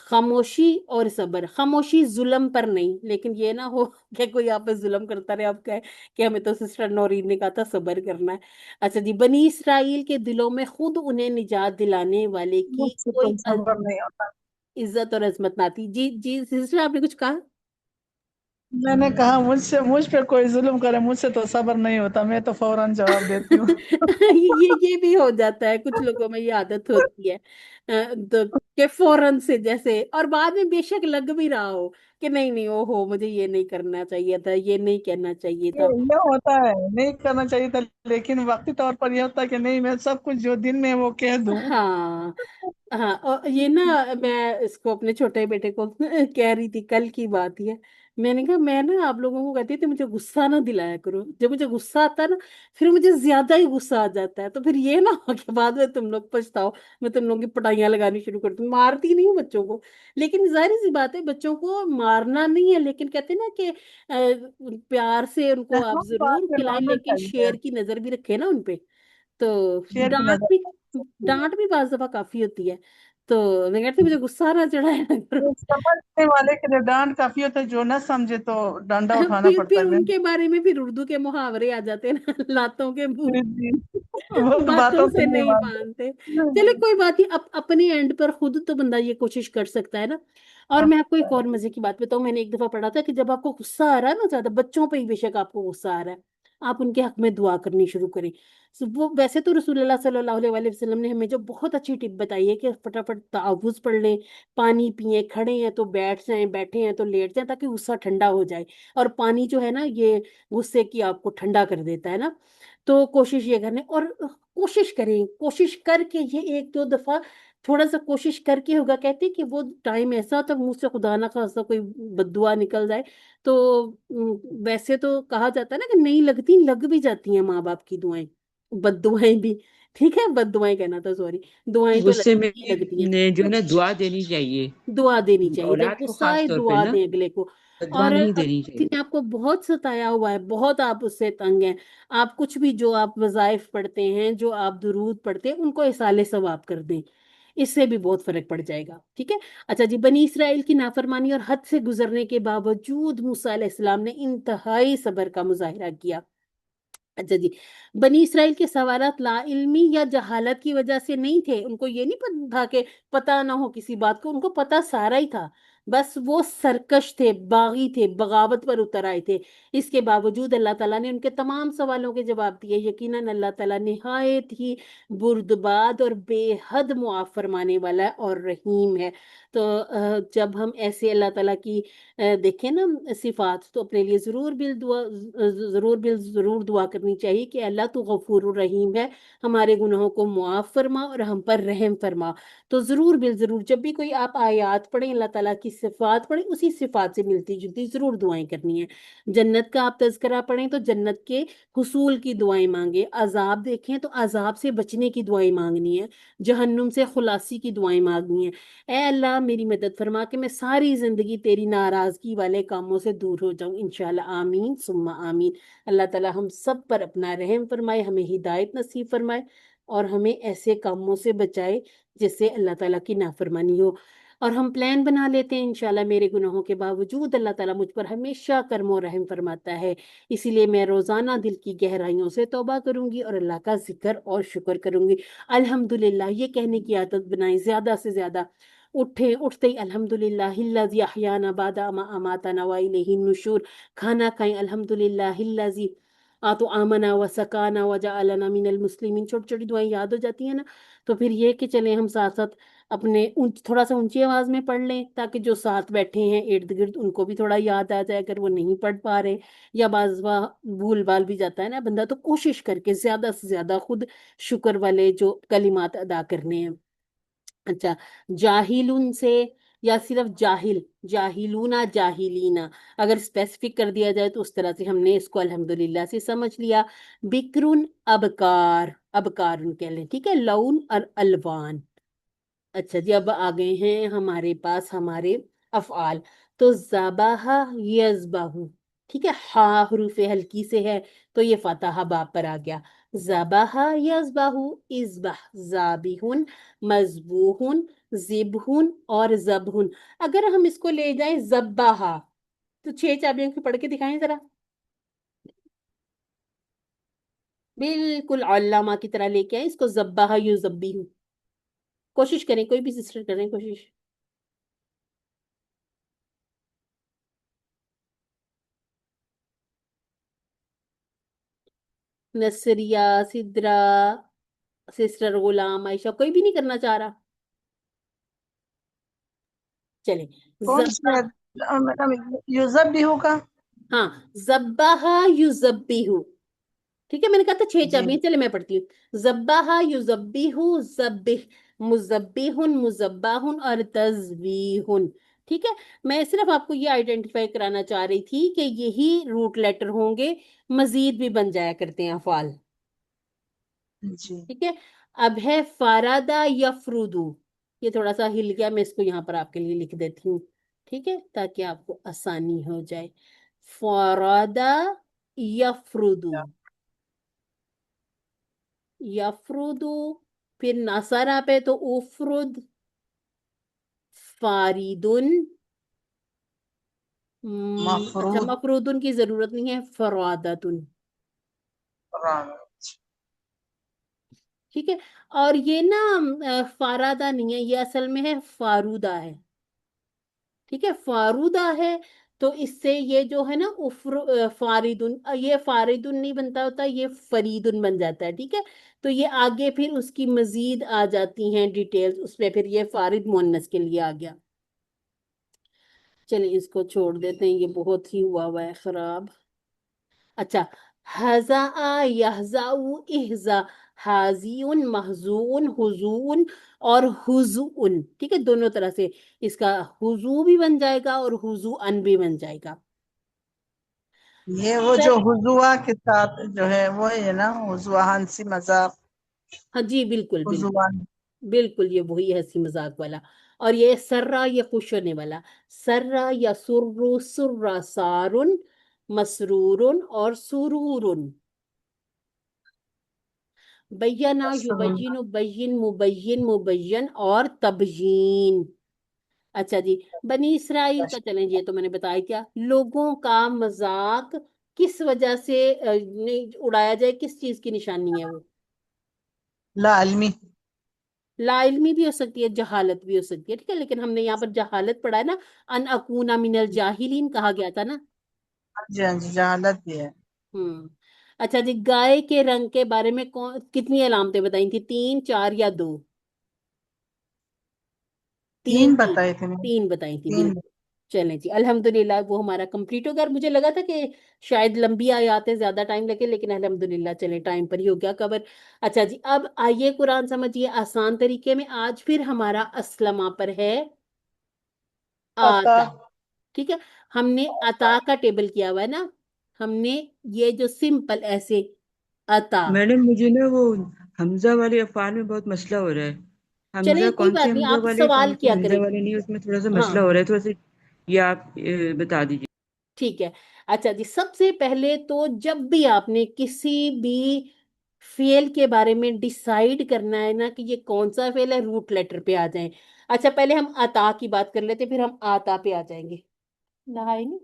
खामोशी और सब्र, खामोशी जुल्म पर नहीं, लेकिन ये ना हो कि कोई आप पे जुल्म करता रहे, आप कहे कि हमें तो सिस्टर नौरीन ने कहा था सब्र करना है। अच्छा जी, बनी इसराइल के दिलों में खुद उन्हें निजात दिलाने वाले की मुझसे कोई तो सब्र नहीं होता। इज्जत और अजमत ना थी। जी जी सिस्टर, आपने कुछ कहा? मैंने कहा मुझ पे कोई जुल्म करे मुझसे तो सब्र नहीं होता, मैं तो फौरन जवाब देती हूँ। ये भी हो जाता है, कुछ लोगों में ये आदत होती है तो के फौरन से जैसे, और बाद में बेशक लग भी रहा हो कि नहीं नहीं ओहो मुझे ये नहीं करना चाहिए था, ये नहीं कहना चाहिए था। ये होता है, नहीं करना चाहिए था, लेकिन वक्ती तौर पर ये होता है कि नहीं मैं सब कुछ जो दिन में है वो कह दूं। हाँ हाँ, और ये ना मैं इसको अपने छोटे बेटे को कह रही थी, कल की बात ही है। मैंने कहा मैं ना आप लोगों को कहती थी मुझे गुस्सा ना दिलाया करो, जब मुझे गुस्सा आता है ना फिर मुझे ज्यादा ही गुस्सा आ जाता है, तो फिर ये ना हो कि बाद में तुम लोग पछताओ, मैं तुम लोगों की पिटाइयां लगानी शुरू कर दूं। मारती नहीं हूँ बच्चों को, लेकिन जाहिर सी बात है बच्चों को मारना नहीं है, लेकिन कहते हैं ना कि प्यार से उनको आप हाँ, बात जरूर में खिलाएं, मानना लेकिन चाहिए। शेर की नजर भी रखे ना उनपे। तो शेर की डांट भी, नजर। डांट भी बाज दफा काफी होती है। तो मैं कहती हूँ, मुझे गुस्सा ना चढ़ाया ना करो। जो समझने वाले के लिए डांट काफी होता है, जो ना समझे तो डंडा उठाना पड़ता फिर है मैम। उनके बारे में फिर उर्दू के मुहावरे आ जाते हैं ना, लातों के मुंह, जी जी, वो तो बातों बातों से से नहीं नहीं मानते। मानते। चले कोई बात नहीं, अपने एंड पर खुद तो बंदा ये कोशिश कर सकता है ना। और मैं आपको एक और मजे की बात बताऊं, मैंने एक दफा पढ़ा था कि जब आपको गुस्सा आ रहा है ना, ज्यादा बच्चों पे ही बेशक आपको गुस्सा आ रहा है, आप उनके हक में दुआ करनी शुरू करें। वो वैसे तो रसूलुल्लाह सल्लल्लाहु अलैहि वसल्लम ने हमें जो बहुत अच्छी टिप बताई है कि फटाफट तावुज पढ़ लें, पानी पिए, खड़े हैं तो बैठ जाएं, बैठे हैं तो लेट जाएं, ताकि गुस्सा ठंडा हो जाए। और पानी जो है ना ये गुस्से की आपको ठंडा कर देता है ना। तो कोशिश ये करने, और कोशिश करें, कोशिश करके ये एक दो दफा थोड़ा सा कोशिश करके होगा, कहते हैं कि वो टाइम ऐसा होता है मुंह से खुदा ना खासा कोई बद्दुआ निकल जाए तो वैसे तो कहा जाता है ना कि नहीं लगती, लग भी जाती हैं माँ बाप की दुआएं, बद्दुआएं भी। ठीक है, बद्दुआएं कहना था, सॉरी, दुआएं तो गुस्से में लगती ही लगती हैं। जो है ना दुआ देनी चाहिए, दुआ देनी चाहिए, जब औलाद को गुस्सा खास आए तौर पे दुआ ना दें अगले को। दुआ और नहीं अगर देनी किसी चाहिए। ने आपको बहुत सताया हुआ है, बहुत आप उससे तंग हैं, आप कुछ भी जो आप वजाइफ पढ़ते हैं, जो आप दुरूद पढ़ते हैं, उनको इसाले सवाब कर दें, इससे भी बहुत फर्क पड़ जाएगा। ठीक है। अच्छा जी, बनी इसराइल की नाफरमानी और हद से गुजरने के बावजूद मूसा अलैहिस्सलाम ने इंतहाई सब्र का मुजाहिरा किया। अच्छा जी, बनी इसराइल के सवालात ला इल्मी या जहालत की वजह से नहीं थे, उनको ये नहीं पता था कि पता ना हो किसी बात को, उनको पता सारा ही था, बस वो सरकश थे, बागी थे, बगावत पर उतर आए थे। इसके बावजूद अल्लाह ताला ने उनके तमाम सवालों के जवाब दिए। यकीनन अल्लाह ताला निहायत ही बुर्दबाद और बेहद मुआफ फरमाने वाला है और रहीम है। तो जब हम ऐसे अल्लाह ताला की देखें ना सिफात, तो अपने लिए जरूर दुआ करनी चाहिए कि अल्लाह तू गफूर रहीम है, हमारे गुनाहों को मुआफ फरमा और हम पर रहम फरमा। तो जरूर बिल जरूर जब भी कोई आप आयत पढ़ें अल्लाह ताला की صفات پڑھیں, اسی صفات سے ملتی جلتی ضرور دعائیں کرنی ہیں. جنت کا آپ تذکرہ پڑھیں تو جنت کے حصول کی دعائیں مانگیں, عذاب دیکھیں تو عذاب سے بچنے کی دعائیں مانگنی ہیں, جہنم سے خلاصی کی دعائیں مانگنی ہیں. اے اللہ میری مدد فرما کہ میں ساری زندگی تیری ناراضگی والے کاموں سے دور ہو جاؤں, انشاءاللہ آمین ثم آمین. اللہ تعالی ہم سب پر اپنا رحم فرمائے, ہمیں ہدایت نصیب فرمائے اور ہمیں ایسے کاموں سے بچائے جس سے اللہ تعالیٰ کی نافرمانی ہو. اور ہم پلان بنا لیتے ہیں انشاءاللہ میرے گناہوں کے باوجود اللہ تعالیٰ مجھ پر ہمیشہ کرم و رحم فرماتا ہے, اسی لیے میں روزانہ دل کی گہرائیوں سے توبہ کروں گی اور اللہ کا ذکر اور شکر کروں گی. الحمدللہ یہ کہنے کی عادت بنائیں زیادہ سے زیادہ. اٹھتے ہی الحمدللہ الذی احیانا بعد ما اماتنا والیہ النشور. کھانا کھائیں الحمدللہ الذی تو آمنا و سکانا و جعلنا من المسلمین. چھوٹی چھوٹی دعائیں یاد ہو جاتی ہیں نا, تو پھر یہ کہ چلیں ہم ساتھ ساتھ اپنے تھوڑا سا اونچی آواز میں پڑھ لیں تاکہ جو ساتھ بیٹھے ہیں ارد گرد ان کو بھی تھوڑا یاد آ جائے اگر وہ نہیں پڑھ پا رہے, یا بعض بھول بھال بھی جاتا ہے نا بندہ, تو کوشش کر کے زیادہ سے زیادہ خود شکر والے جو کلمات ادا کرنے ہیں. اچھا, جاہلون سے یا صرف جاہل, جاہلونا جاہلینا, اگر اسپیسیفک کر دیا جائے تو اس طرح سے ہم نے اس کو الحمدللہ سے سمجھ لیا. بکرن ابکار, ابکارن کہہ لیں, ٹھیک ہے, لون اور الوان. اچھا جی, اب آ گئے ہیں ہمارے پاس ہمارے افعال. تو ذبح یذبح, ٹھیک ہے, ہا حروف ہلکی سے ہے تو یہ فاتحہ باب پر آ گیا. ذبح یذبح, اذبح, ذابح, مذبوح, ذبح اور ذبح. اگر ہم اس کو لے جائیں ذبح تو 6 چابیوں کی پڑھ کے دکھائیں ذرا, بالکل علامہ کی طرح لے کے آئیں اس کو. ذبح یذبح, کوشش کریں, کوئی بھی سسٹر کریں کوشش. نصریہ, سدرا, سسٹر غلام, عائشہ, کوئی بھی نہیں کرنا چاہ رہا. چلیں کون سی ہے میڈم؟ یوزب بھی ہوگا. ہاں, ذبح یذبح, ٹھیک ہے, میں نے کہا تھا 6 جی چابیاں, چلے میں پڑھتی ہوں. ذبح یذبح, ذبح, مذبح, مذبح اور تذبیح. ٹھیک ہے, میں صرف آپ کو یہ آئیڈینٹیفائی کرانا چاہ رہی تھی کہ یہی روٹ لیٹر ہوں گے, مزید بھی بن جایا کرتے ہیں افعال. جی. ٹھیک ہے, اب ہے فارادہ یفرودو, یہ تھوڑا سا ہل گیا, میں اس کو یہاں پر آپ کے لیے لکھ دیتی ہوں, ٹھیک ہے, تاکہ آپ کو آسانی ہو جائے. فارادہ یفرودو, یفرودو, پھر ناصرہ پہ تو افرد, فاریدن, اچھا مفروض مفرودن کی ضرورت نہیں ہے, فرادتن. ٹھیک ہے, اور یہ نا فارادہ نہیں ہے, یہ اصل میں ہے فارودہ ہے. ٹھیک ہے, فارودہ ہے تو اس سے یہ جو ہے نا فاریدن, یہ فاریدن نہیں بنتا ہوتا, یہ فریدن بن جاتا ہے. ٹھیک ہے, تو یہ آگے پھر اس کی مزید آ جاتی ہیں ڈیٹیلز, اس میں پھر یہ فارد مؤنث کے لیے آ گیا. چلیں اس کو چھوڑ دیتے ہیں, یہ بہت ہی ہوا ہے خراب. اچھا, حزا یحزا احزا, حازیون, محزون, حزون اور حزون. ٹھیک ہے, دونوں طرح سے اس کا حضو بھی بن جائے گا اور حضوان بھی بن جائے گا. یہ وہ جو حضوا کے ساتھ جو ہے وہ ہے نا, حضوا ہنسی مذاق. ہاں جی, بالکل بالکل حضوان. بالکل, یہ وہی ہے ہنسی مذاق والا. اور یہ سرا, یہ خوش ہونے والا. سرا یا سرو, سرا, سارن, مسرورن اور سرورن. بینا, یبین, بین, مبین, مبین اور تبیین. اچھا جی, بنی اسرائیل کا چلیں, یہ تو میں نے بتایا کیا, لوگوں کا مذاق کس وجہ سے اڑایا جائے, کس چیز کی نشانی ہے وہ؟ لا علمی. لا علمی بھی ہو سکتی ہے, جہالت بھی ہو سکتی ہے. ٹھیک ہے, لیکن ہم نے یہاں پر جہالت پڑھا ہے نا, ان اکونا من الجاہلین کہا گیا تھا نا. جی ہاں جی, جہالت بھی ہے. اچھا جی, گائے کے رنگ کے بارے میں کتنی علامتیں بتائی تھی, 3, 4 یا 2؟ 3 3 تھی, بتائے تھے میں. 3 بتائی تھی, 3. بالکل. چلیں جی, الحمدللہ وہ ہمارا کمپلیٹ ہو گیا. مجھے لگا تھا کہ شاید لمبی آیات زیادہ ٹائم لگے, لیکن الحمدللہ چلیں ٹائم پر ہی ہو گیا کور. اچھا جی, اب آئیے قرآن سمجھیے آسان طریقے میں. آج پھر ہمارا اسلمہ پر ہے आता आता। ठीक है, हमने अता का टेबल किया हुआ है ना, हमने ये जो सिंपल ऐसे अता। मैडम मुझे ना वो हमजा वाले अफआल में बहुत मसला हो रहा है। चले हमजा कोई कौन से बात नहीं, हमजा आप वाले सवाल कौन से किया हमजा करें। वाले नहीं, उसमें थोड़ा सा मसला हाँ हो रहा है, थोड़ा सा ये आप बता दीजिए। ठीक है। अच्छा जी, सबसे पहले तो जब भी आपने किसी भी फेल के बारे में डिसाइड करना है ना कि ये कौन सा फेल है, रूट लेटर पे आ जाएं। अच्छा पहले हम अता की बात कर लेते, फिर हम आता पे आ जाएंगे। नहाए नहीं,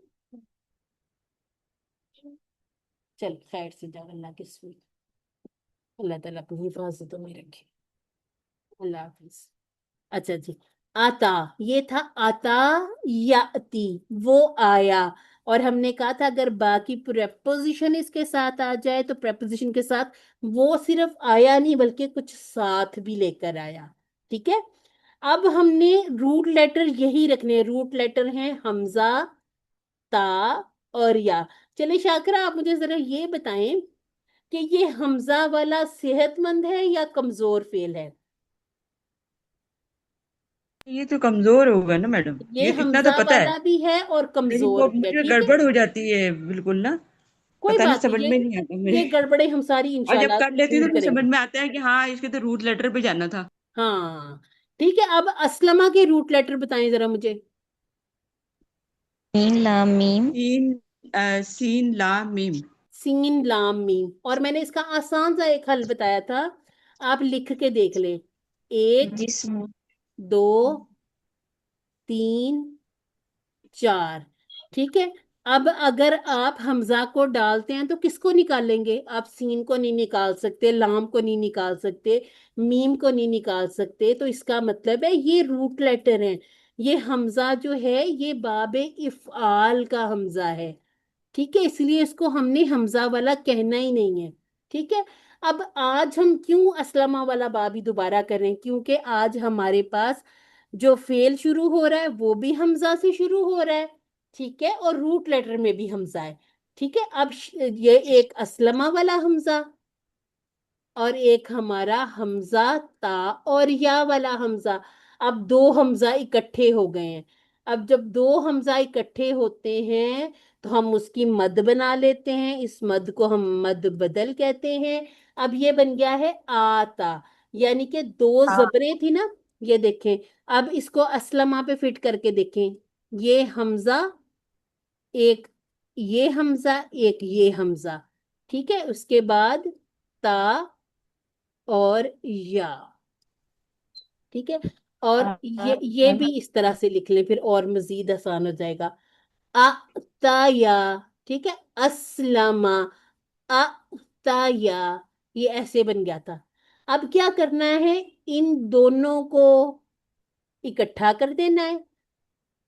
चल खैर से जा, अल्लाह के रसूल, अल्लाह ताला अपनी हिफाजतों में रखे। अल्लाह हाफिज। अच्छा जी, आता, ये था आता याति, वो आया। और हमने कहा था अगर बाकी प्रेपोजिशन इसके साथ आ जाए तो प्रेपोजिशन के साथ वो सिर्फ आया नहीं बल्कि कुछ साथ भी लेकर आया। ठीक है, अब हमने रूट लेटर यही रखने हैं, रूट लेटर हैं हमजा, ता और या। चले शाकरा, आप मुझे जरा ये बताएं कि ये हमजा वाला सेहतमंद है या कमजोर फेल है। ये तो कमजोर होगा ना मैडम, ये ये इतना तो हमजा पता है। वाला भी है और लेकिन कमजोर वो भी है, मुझे ठीक है। गड़बड़ हो जाती है बिल्कुल ना, कोई पता नहीं बात नहीं, समझ में नहीं आता मेरे। ये गड़बड़े हम सारी और जब इंशाल्लाह कर लेती हूँ दूर तो मुझे समझ करेंगे। में आता है कि हाँ इसके तो रूट लेटर पे जाना था। हाँ ठीक है, अब असलमा के रूट लेटर बताएं जरा मुझे। मीम लाम मीम। सीन सीन लाम मीम। सीन लाम मीम, और मैंने इसका आसान सा एक हल बताया था, आप लिख के देख लें। एक, जिस्म। दो, तीन, चार। ठीक है, अब अगर आप हमजा को डालते हैं तो किसको निकालेंगे, आप सीन को नहीं निकाल सकते, लाम को नहीं निकाल सकते, मीम को नहीं निकाल सकते, तो इसका मतलब है ये रूट लेटर है। ये हमजा जो है ये बाबे इफ़आल का हमजा है। ठीक है, इसलिए इसको हमने हमजा वाला कहना ही नहीं है। ठीक है, अब आज हम क्यों असलमा वाला बाबी दोबारा करें, क्योंकि आज हमारे पास जो फेल शुरू हो रहा है वो भी हमजा से शुरू हो रहा है। ठीक है, और रूट लेटर में भी हमजा है। ठीक है, अब ये एक असलमा वाला हमजा और एक हमारा हमजा ता और या वाला हमजा। अब दो हमजा इकट्ठे हो गए हैं। अब जब दो हमजा इकट्ठे होते हैं तो हम उसकी मद बना लेते हैं, इस मद को हम मद बदल कहते हैं। अब ये बन गया है आता, यानी कि दो जबरें थी ना, ये देखें। अब इसको असलमा पे फिट करके देखें, ये हमजा, एक ये हमजा, एक ये हमजा। ठीक है, उसके बाद ता और या। ठीक है, और ये भी इस तरह से लिख लें फिर और मजीद आसान हो जाएगा। अताया, ठीक है, अस्लमा, अताया, ये ऐसे बन गया था। अब क्या करना है, इन दोनों को इकट्ठा कर देना है।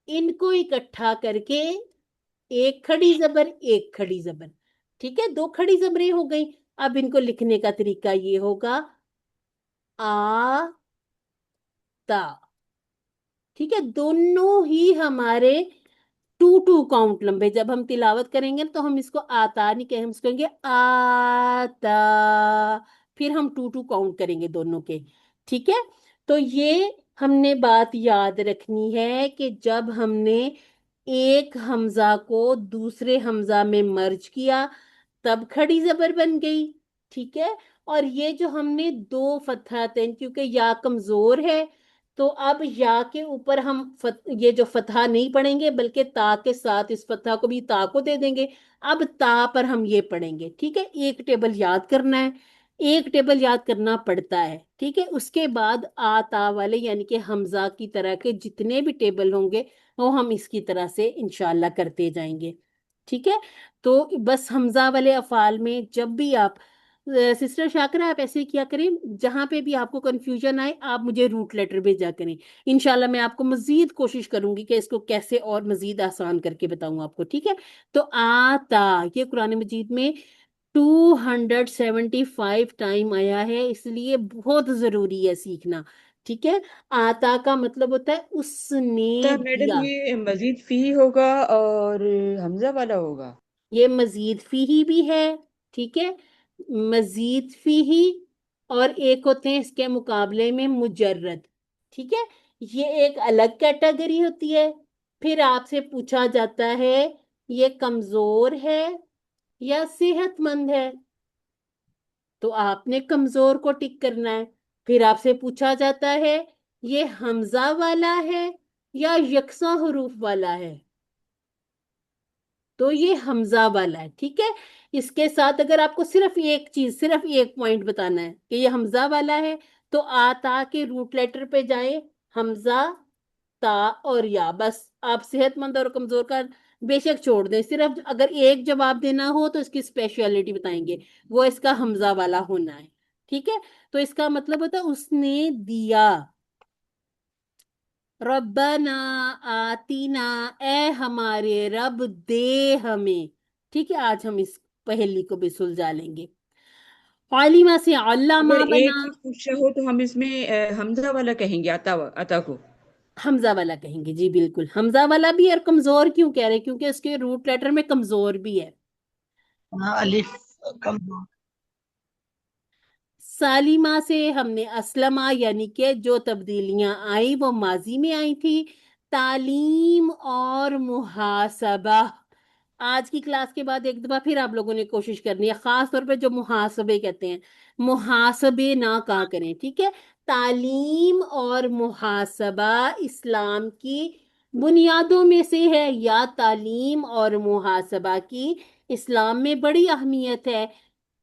इनको इकट्ठा करके एक खड़ी जबर, एक खड़ी जबर। ठीक है, दो खड़ी जबरें हो गई। अब इनको लिखने का तरीका ये होगा, आ ता। ठीक है, दोनों ही हमारे टू टू काउंट लंबे। जब हम तिलावत करेंगे तो हम इसको आता नहीं कहेंगे, हम इसको कहेंगे आता, फिर हम टू टू काउंट करेंगे दोनों के। ठीक है, तो ये हमने बात याद रखनी है कि जब हमने एक हमजा को दूसरे हमजा में मर्ज किया तब खड़ी जबर बन गई। ठीक है, और ये जो हमने दो फतहतैन, क्योंकि या कमजोर है तो अब या के ऊपर हम ये जो फतहा नहीं पढ़ेंगे बल्कि ता के साथ इस फतहा को भी ता को दे देंगे। अब ता पर हम ये पढ़ेंगे। ठीक है, एक टेबल याद करना है, एक टेबल याद करना पड़ता है। ठीक है, उसके बाद आ ता वाले यानी कि हमजा की तरह के जितने भी टेबल होंगे वो हम इसकी तरह से इंशाल्लाह करते जाएंगे। ठीक है, तो बस हमजा वाले अफाल में जब भी आप सिस्टर शाकरा, आप ऐसे किया करें, जहां पे भी आपको कंफ्यूजन आए आप मुझे रूट लेटर भेजा करें। इंशाल्लाह मैं आपको मजीद कोशिश करूंगी कि इसको कैसे और मजीद आसान करके बताऊं आपको। ठीक है, तो आता, ये कुरान मजीद में 275 टाइम आया है, इसलिए बहुत जरूरी है सीखना। ठीक है, आता का मतलब होता है उसने तो मैडम दिया। ये मजीद फी होगा और हमजा वाला होगा। ये मजीद फीही भी है। ठीक है, मजीद फीही, और एक होते हैं इसके मुकाबले में मुजर्रद। ठीक है, ये एक अलग कैटेगरी होती है। फिर आपसे पूछा जाता है ये कमजोर है या सेहतमंद है, तो आपने कमजोर को टिक करना है। फिर आपसे पूछा जाता है ये हमजा वाला है या यकसा हरूफ वाला है, तो ये हमजा वाला है। ठीक है, इसके साथ अगर आपको सिर्फ एक चीज, सिर्फ एक पॉइंट बताना है कि ये हमजा वाला है, तो आ ता के रूट लेटर पे जाए, हमजा, ता और या, बस। आप सेहतमंद और कमजोर का बेशक छोड़ दें, सिर्फ अगर एक जवाब देना हो तो इसकी स्पेशलिटी बताएंगे, वो इसका हमजा वाला होना है। ठीक है, तो इसका मतलब होता है उसने दिया। रब्बना आतीना, ए हमारे रब दे हमें। ठीक है, आज हम इस पहेली को भी सुलझा लेंगे। आलिमा से अगर अल्लामा एक बना। चीज पूछा हो तो हम इसमें हमजा वाला कहेंगे, अता को। हमजा वाला कहेंगे जी, बिल्कुल हमजा वाला भी। और कमजोर क्यों कह रहे हैं? क्योंकि उसके रूट लेटर में कमजोर भी है। हाँ, अलिफ कमजोर। सालिमा से हमने असलमा, यानी कि जो तब्दीलियां आई वो माजी में आई थी। तालीम और मुहासबा, आज की क्लास के बाद एक दफा फिर आप लोगों ने कोशिश करनी है, खास तौर पे जो मुहासबे कहते हैं, मुहासबे ना कहा करें। ठीक है, तालीम और मुहासबा इस्लाम की बुनियादों में से है, या तालीम और मुहासबा की इस्लाम में बड़ी अहमियत है।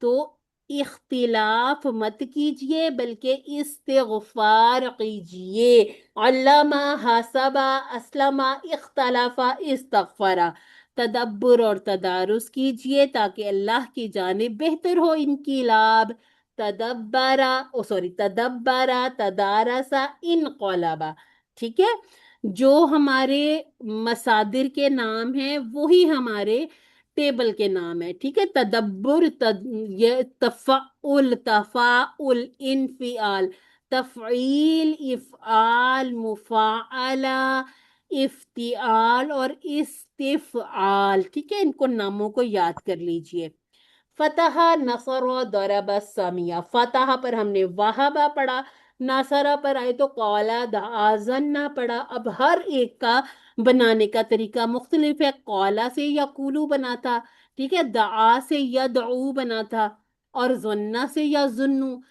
तो इख्तिलाफ मत कीजिए बल्कि इस्तिगफार कीजिए। अल्लामा, हसबा, असलमा, इख्तलाफा, इस्तगफरा। तदब्बर और तदारुस कीजिए ताकि अल्लाह की जानिब बेहतर हो इनकीलाब। तदब्बरा, ओ सॉरी, तदब्बरा, तदारसा, इनक़लाबा। ठीक है, जो हमारे मसादिर के नाम हैं वही हमारे टेबल के नाम है। ठीक है, तदब्बुर, ये तफाउल, तफाउल, इनफियाल, तफईल, इफ़आल, मुफाअला, इफ्तिआल और इस्तिफ़आल। ठीक है, इनको नामों को याद कर लीजिए। फतह, नसर, दरब, समिया। फतह पर हमने वहाबा पढ़ा, नसरा पर आए तो कौला, दाजन्ना पढ़ा। अब हर एक का बनाने का तरीका मुख्तलिफ है। कौला से यकूलू बना था, ठीक है, दआ से यदऊ बना था, और जन्ना से या जुन्नू।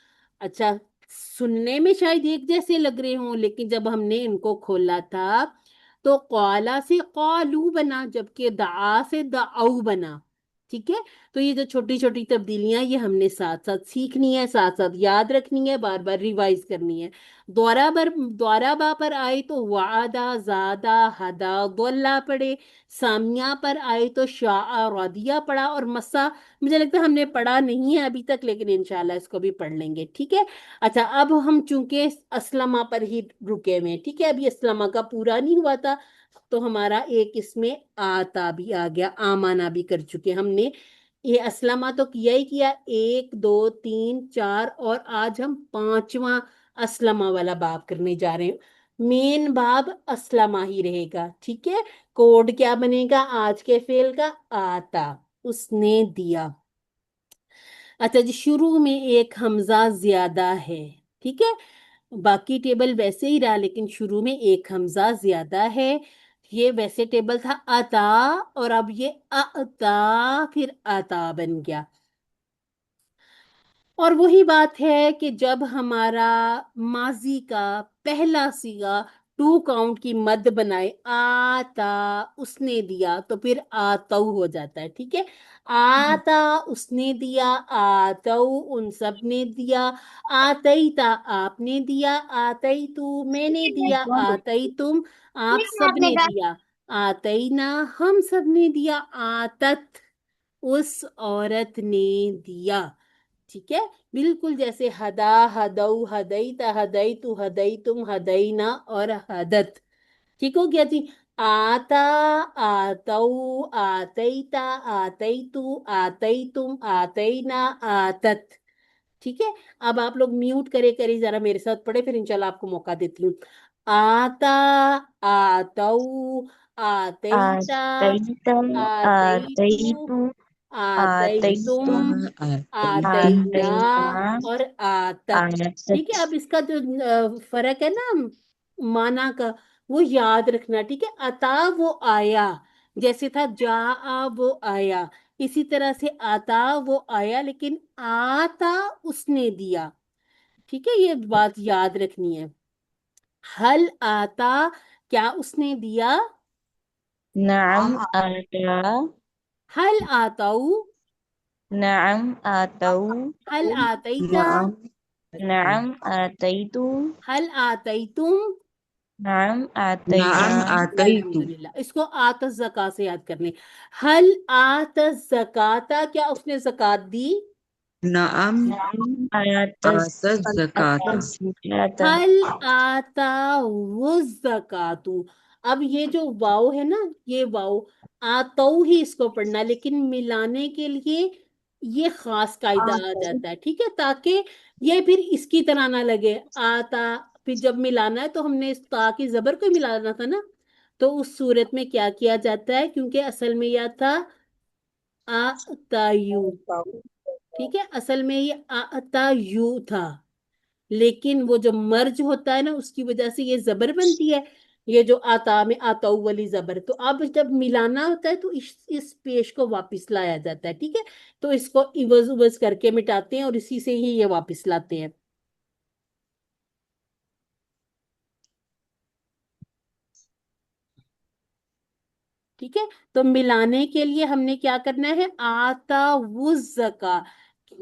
अच्छा, सुनने में शायद एक जैसे लग रहे हों, लेकिन जब हमने इनको खोला था तो कौला से कौलू बना, जबकि दआ से दआऊ बना। ठीक है, तो ये जो छोटी छोटी तब्दीलियां, ये हमने साथ साथ सीखनी है, साथ साथ याद रखनी है, बार बार रिवाइज करनी है। द्वारा बा पर आए तो वादा, जादा, हदा, गोल्ला पढ़े। सामिया पर आए तो शाह, रदिया पढ़ा। और मसा मुझे लगता है हमने पढ़ा नहीं है अभी तक, लेकिन इंशाल्लाह इसको भी पढ़ लेंगे। ठीक है, अच्छा, अब हम चूंकि असलमा पर ही रुके हुए हैं, ठीक है, अभी असलमा का पूरा नहीं हुआ था, तो हमारा एक इसमें आता भी आ गया, आमाना भी कर चुके हमने। ये असलमा तो किया ही किया, एक, दो, तीन, चार, और आज हम पांचवा असलमा वाला बाब करने जा रहे हैं। मेन बाब असलमा ही रहेगा। ठीक है, कोड क्या बनेगा आज के फेल का? आता, उसने दिया। अच्छा जी, शुरू में एक हमजा ज्यादा है। ठीक है, बाकी टेबल वैसे ही रहा, लेकिन शुरू में एक हमजा ज्यादा है। ये वैसे टेबल था अता, और अब ये अता, फिर आता बन गया। और वही बात है कि जब हमारा माजी का पहला सीगा टू काउंट की मद बनाए, आता, उसने दिया, तो फिर आतऊ हो जाता है। ठीक है, आता, उसने दिया, आतऊ, उन सब ने दिया। आतईता, आपने दिया। आतई तू, मैंने दिया। आतई तुम, आप सब आपने ने कहा दिया। आतईना, हम सब ने दिया। आतत, उस औरत ने दिया। ठीक है, बिल्कुल जैसे हदा, हदऊ, हदईता, हदई तू, हदई तुम, हदईना और हदत। ठीक हो गया जी। आता, आतऊ, आतईता, आतई तू, आतई तुम, आतईना, आतत। ठीक है, अब आप लोग म्यूट करे करे जरा मेरे साथ पढ़े, फिर इंशाल्लाह आपको मौका देती हूँ। आता, आतऊ, आतईता, आतैत आतई तू, आतैतु आतई आतैतु तुम, आतईना आतैना और आतत। ठीक है, आतत। अब इसका जो फर्क है ना माना का, वो याद रखना, ठीक है। अता वो आया, जैसे था जा आ वो आया, इसी तरह से आता वो आया, लेकिन आता उसने दिया, ठीक है। ये बात याद रखनी है। हल आता, क्या उसने दिया? नअम आता, हल आताऊ, नअम आतऊ, हल आतईता, नाम नअम आतईतु, हल आतईतुम। नअम आतईना। नाम आतैतु अल्हम्दुलिल्लाह, इसको आत जका से याद करने। हल आत जकाता, क्या उसने जकात दी? नाम नअम आतस आतज ज़कात ज़काता, हल आता वो जकातु। अब ये जो वाव है ना, ये वाव आतऊ ही इसको पढ़ना, लेकिन मिलाने के लिए ये खास कायदा आ जाता है, ठीक है, ताकि ये फिर इसकी तरह ना लगे आता। फिर जब मिलाना है तो हमने इस ता की जबर को ही मिलाना था ना, तो उस सूरत में क्या किया जाता है, क्योंकि असल में यह था आतायु, ठीक है, असल में ये आतायु था, लेकिन वो जो मर्ज होता है ना, उसकी वजह से ये जबर बनती है, ये जो आता में आताऊ वाली जबर। तो अब जब मिलाना होता है तो इस पेश को वापस लाया जाता है, ठीक है। तो इसको इवज उवज करके मिटाते हैं और इसी से ही ये वापस लाते हैं, ठीक है। तो मिलाने के लिए हमने क्या करना है, आता वुज़्ज़का।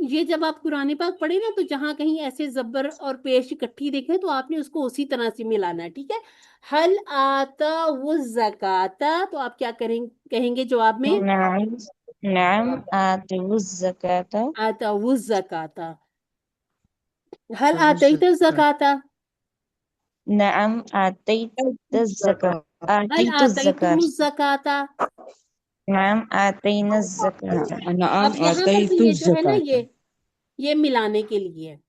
ये जब आप कुरान पाक पढ़े ना, तो जहां कहीं ऐसे जबर और पेश इकट्ठी देखे तो आपने उसको उसी तरह से मिलाना है, ठीक है। हल आता वुज़्ज़काता, तो आप क्या करेंगे, कहेंगे जवाब में? नअम, नअम आतऊ ज़काता, आता वुज़्ज़काता। हल तवज्जो आतईत ज़काता, नअम आतईत ज़काता, हल आतईतु आतईतुम ज़काता, ज़काता। नअम आतईना ज़काता। अब नाम यहाँ पर भी आतैतु ये जो है ना, ज़कात ये मिलाने के लिए है,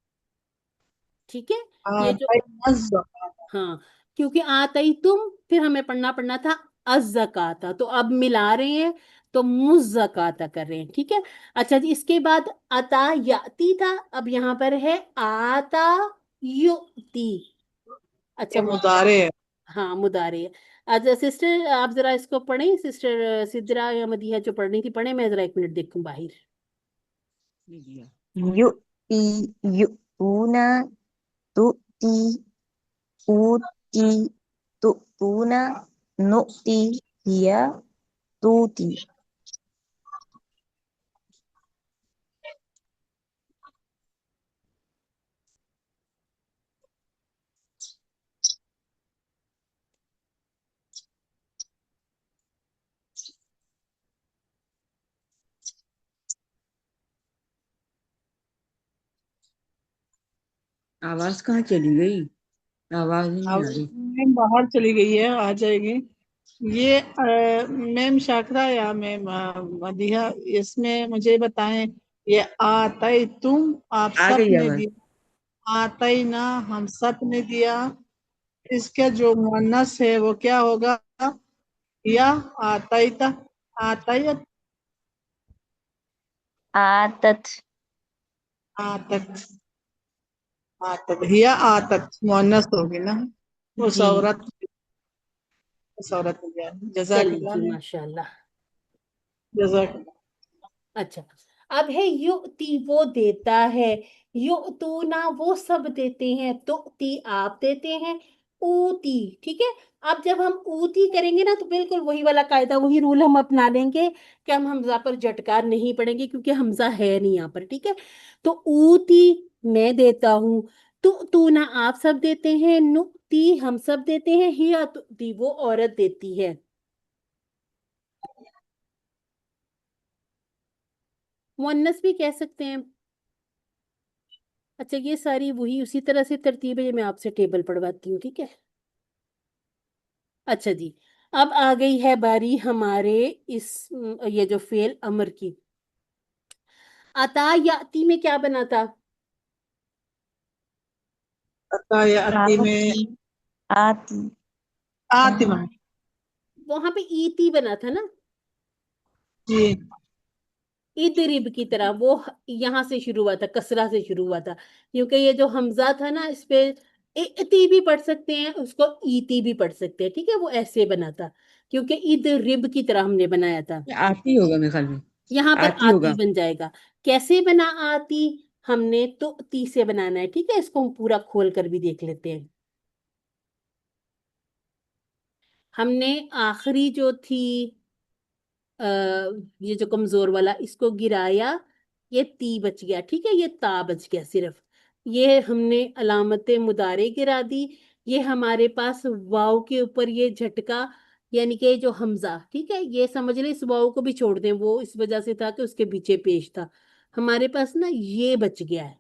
ठीक है। ये जो, हाँ, क्योंकि आतई तुम, फिर हमें पढ़ना था अज़्ज़काता, तो अब मिला रहे हैं तो मुज़्ज़काता कर रहे हैं, ठीक है। अच्छा जी, इसके बाद अता याती था, अब यहाँ पर है आता युती। अच्छा मुदारे है। हाँ, मुदारे है। अच्छा सिस्टर, आप जरा इसको पढ़ें, सिस्टर सिद्रा या मदीहा जो पढ़नी थी पढ़े, मैं जरा एक मिनट देखूं बाहर। दिया। युति, युतूना, तुति, ऊति, तुतूना, नुति, हिया, तूती। आवाज कहाँ चली गई? आवाज ही नहीं अब आ रही। मैम बाहर चली गई है, आ जाएगी। ये मैम शाकरा या मैम मदीहा, इसमें मुझे बताएं, ये आतई तुम आप आ सब गई ने आवाज। दिया, आतई ना हम सब ने दिया, इसका जो मुअन्नस है वो क्या होगा? या आतईता, आतयत, आतत, आतत, आतत, हिया आतत मुअन्नस होगी ना, उस जी, औरत, उस औरत ने दिया। चलिए जज़ाकल्लाह जी, में, माशाल्लाह। जज़ाकल्लाह। अच्छा, अब है युति, वो देता है, युतूना वो सब देते हैं, तुति आप देते हैं, ऊती, ठीक है। अब जब हम ऊती करेंगे ना, तो बिल्कुल वही वाला कायदा, वही रूल हम अपना लेंगे कि हम हमजा पर झटकार नहीं पड़ेंगे, क्योंकि हमजा है नहीं यहाँ पर, ठीक है। तो ऊती मैं देता हूँ, तूना आप सब देते हैं, नुती हम सब देते हैं, हिया तुती वो औरत देती है। मुअन्नस भी कह सकते हैं। अच्छा, ये सारी वही उसी तरह से तरतीब है, ये मैं आपसे टेबल पढ़वाती हूँ, ठीक है। अच्छा जी, अब आ गई है बारी हमारे इस ये जो फेल अमर की। अता याती में क्या बना था? अता या अती में आती, आती, आतिमा, वहां पे ईती बना था ना, जी इदरिब की तरह, वो यहाँ से शुरू हुआ था, कसरा से शुरू हुआ था, क्योंकि ये जो हमजा था ना, इस पे इती भी पढ़ सकते हैं, उसको ईती भी पढ़ सकते हैं, ठीक है। वो ऐसे बना था क्योंकि ईद रिब की तरह हमने बनाया था। आती होगा मेरे ख्याल में, यहाँ पर आती आती होगा। बन जाएगा। कैसे बना आती? हमने तो ती से बनाना है, ठीक है। इसको हम पूरा खोल कर भी देख लेते हैं। हमने आखिरी जो थी आ, ये जो कमजोर वाला, इसको गिराया, ये ती बच गया, ठीक है। ये ता बच गया सिर्फ। ये हमने अलामत मुदारे गिरा दी। ये हमारे पास वाव के ऊपर ये झटका, यानी कि जो हमजा, ठीक है। ये समझ ले, इस वाव को भी छोड़ दें, वो इस वजह से था कि उसके पीछे पेश था। हमारे पास ना ये बच गया है,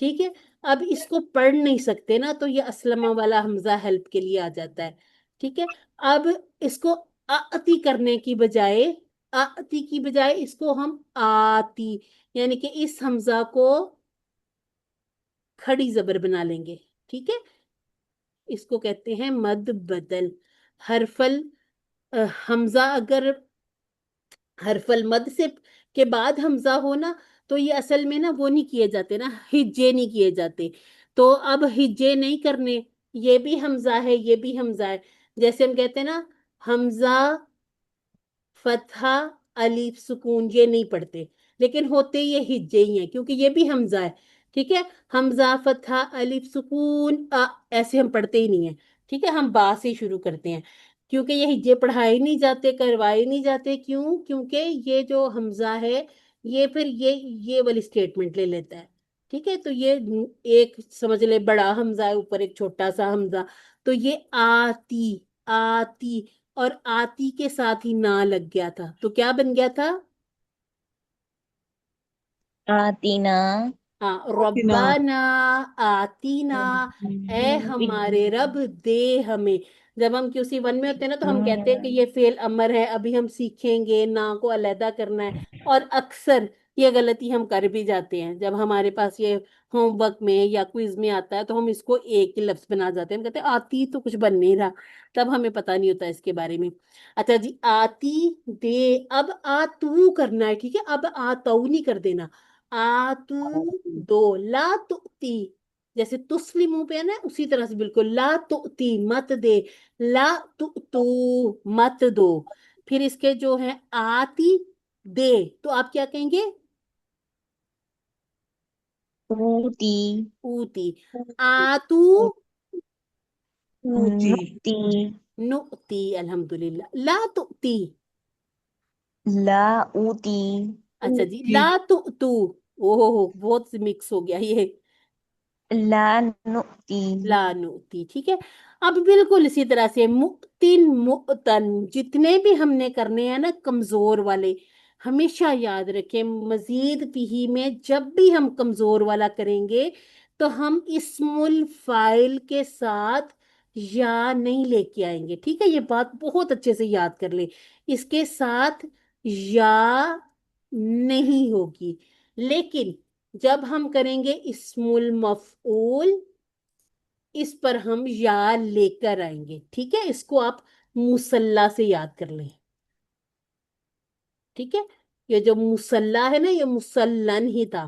ठीक है। अब इसको पढ़ नहीं सकते ना, तो ये असलमा वाला हमजा हेल्प के लिए आ जाता है, ठीक है। अब इसको अति करने की बजाय, आती की बजाय इसको हम आती, यानी कि इस हमजा को खड़ी जबर बना लेंगे, ठीक है। इसको कहते हैं मद बदल। हरफल हमजा अगर हरफल मद से के बाद हमजा हो ना, तो ये असल में ना वो नहीं किए जाते ना, हिज्जे नहीं किए जाते। तो अब हिज्जे नहीं करने, ये भी हमजा है, ये भी हमजा है। जैसे हम कहते हैं ना, हमजा फतहा अलीफ सुकून, ये नहीं पढ़ते, लेकिन होते ये हिज्जे ही हैं, क्योंकि ये भी हमजा है, ठीक है। हमजा फतहा अलीफ सुकून ऐसे हम पढ़ते ही नहीं है, ठीक है। हम बा से शुरू करते हैं, क्योंकि ये हिज्जे पढ़ाए नहीं जाते, करवाए नहीं जाते। क्यों? क्योंकि ये जो हमजा है, ये फिर ये वाली स्टेटमेंट ले लेता है, ठीक है। तो ये एक समझ ले बड़ा हमजा है, ऊपर एक छोटा सा हमजा। तो ये आती, आती, और आती के साथ ही ना लग गया था, तो क्या बन गया था? आतीना हाँ, आतीना। रब्बाना आतीना, ए हमारे रब दे हमें। जब हम किसी वन में होते हैं ना, तो हम कहते हैं कि ये फेल अमर है, अभी हम सीखेंगे, ना को अलहदा करना है। और अक्सर ये गलती हम कर भी जाते हैं, जब हमारे पास ये होमवर्क में या क्विज में आता है, तो हम इसको एक ही लफ्ज बना जाते हैं, हम कहते हैं आती तो कुछ बन नहीं रहा, तब हमें पता नहीं होता इसके बारे में। अच्छा जी, आती दे, अब आ तू करना है, ठीक है। अब आ तू नहीं कर देना। आ तू दो, ला तुती, जैसे तुस्ली मुंह पे है ना, उसी तरह से बिल्कुल, ला तुती मत दे, ला तू मत दो। फिर इसके जो है आती दे, तो आप क्या कहेंगे? ऊती ऊती। आतू ऊती। नुक्ती नुती, अल्हम्दुलिल्लाह। ला तुती, ला ऊती अच्छा जी, ऊती। ला तू, ओहो बहुत मिक्स हो गया ये। ला नुक्ती लानुती, ठीक है। अब बिल्कुल इसी तरह से मुतिन मुतन, जितने भी हमने करने हैं ना कमजोर वाले, हमेशा याद रखें, मजीद फीही में जब भी हम कमजोर वाला करेंगे, तो हम इस्मुल फाइल के साथ या नहीं लेके आएंगे, ठीक है। ये बात बहुत अच्छे से याद कर ले, इसके साथ या नहीं होगी। लेकिन जब हम करेंगे इस्मुल मफऊल, इस पर हम या लेकर आएंगे, ठीक है। इसको आप मुसल्ला से याद कर लें, ठीक है। ये जो मुसल्ला है ना, ये मुसल्लन ही था,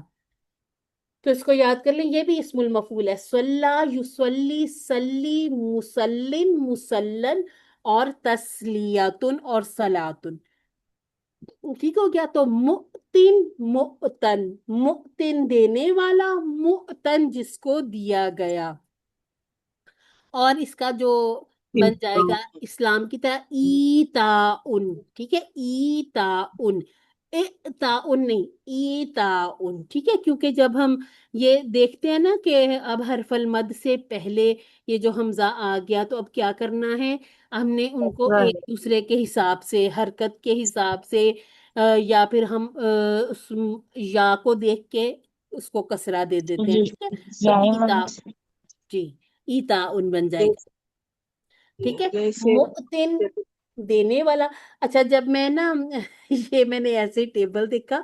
तो इसको याद कर लें। ये भी इस्मुल मफूल है, सल्ला युसल्ली, सल्ली, मुसल्लिन, मुसल्लन, और तस्लियतुन और सलातुन, ठीक हो गया। तो मुतिन मुतन, मुतिन देने वाला, मुतन जिसको दिया गया। और इसका जो बन जाएगा इस्लाम की तरह ई ताउन, ठीक है। ई ताउन, ए ताउन नहीं, ई ताउन, ठीक है। क्योंकि जब हम ये देखते हैं ना कि अब हरफल मद से पहले ये जो हमजा आ गया, तो अब क्या करना है, हमने उनको एक दूसरे के हिसाब से, हरकत के हिसाब से, या फिर हम उस या को देख के उसको कसरा दे देते हैं, ये ठीक है। तो ईता, जायमन जी, ईता उन बन जाएगा, ठीक है। जैसे मुतिन देने वाला। अच्छा, जब मैं ना ये मैंने ऐसे टेबल देखा,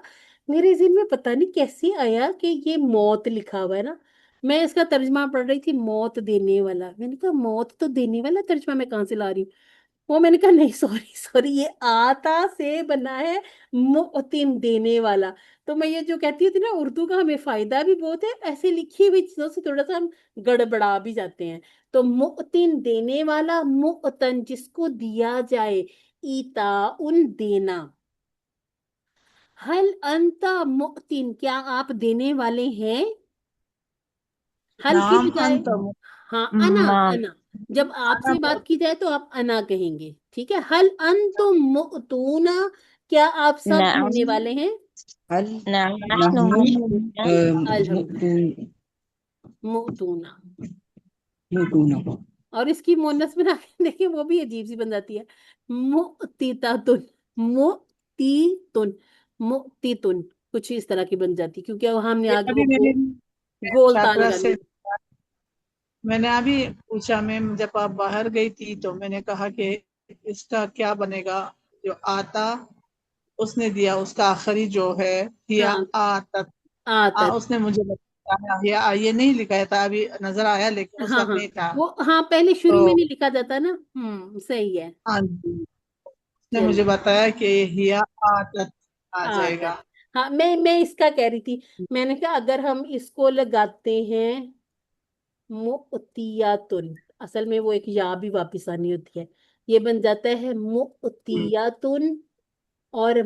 मेरे जिन में पता नहीं कैसे आया कि ये मौत लिखा हुआ है ना, मैं इसका तर्जमा पढ़ रही थी, मौत देने वाला। मैंने कहा मौत तो देने वाला तर्जमा मैं कहाँ से ला रही हूँ। वो मैंने कहा नहीं, सॉरी सॉरी, ये आता से बना है, मुअतिन देने वाला। तो मैं ये जो कहती थी ना, उर्दू का हमें फायदा भी बहुत है, ऐसे लिखी हुई चीजों से थोड़ा सा हम गड़बड़ा भी जाते हैं। तो मुअतिन देने वाला, मुअतन जिसको दिया जाए, ईता उन देना। हल अंता मुअतिन, क्या आप देने वाले हैं? हल की नाम बजाय, अंत हाँ अना, नाम अना। जब आपसे बात की जाए तो आप अना कहेंगे, ठीक है। हल अंतुम मुअतूना, क्या आप सब नाम देने वाले हैं? हल नहनु नहनु मुअ्तिनून अल्हम्दुलिल्लाह, मुअतूना। मुतूना। और इसकी मोनस बना के देखिए, वो भी अजीब सी बन जाती है, मुअतितातुन, मुअतीतुन, मुअतीतुन, कुछ इस तरह की बन जाती, क्योंकि वो हमने ये आगे अभी वो मैंने गोल ताल छात्रा लगानी। से मैंने अभी पूछा, मैम जब आप बाहर गई थी तो मैंने कहा कि इसका क्या बनेगा, जो आता उसने दिया, उसका आखिरी जो है हिया हाँ, आतत, आतत। उसने मुझे बताया, ये नहीं लिखा था, अभी नजर आया लेकिन उस हाँ वक्त हाँ, नहीं था। वो हाँ पहले शुरू में तो नहीं लिखा जाता ना, सही है। हाँ जी, उसने मुझे चलिए, बताया कि हिया आतत आ आतत। जाएगा। हाँ, मैं इसका कह रही थी, मैंने कहा अगर हम इसको लगाते हैं मुअतियातुन, असल में वो एक या भी वापिस आनी होती है, ये बन जाता है मुअतियातुन, और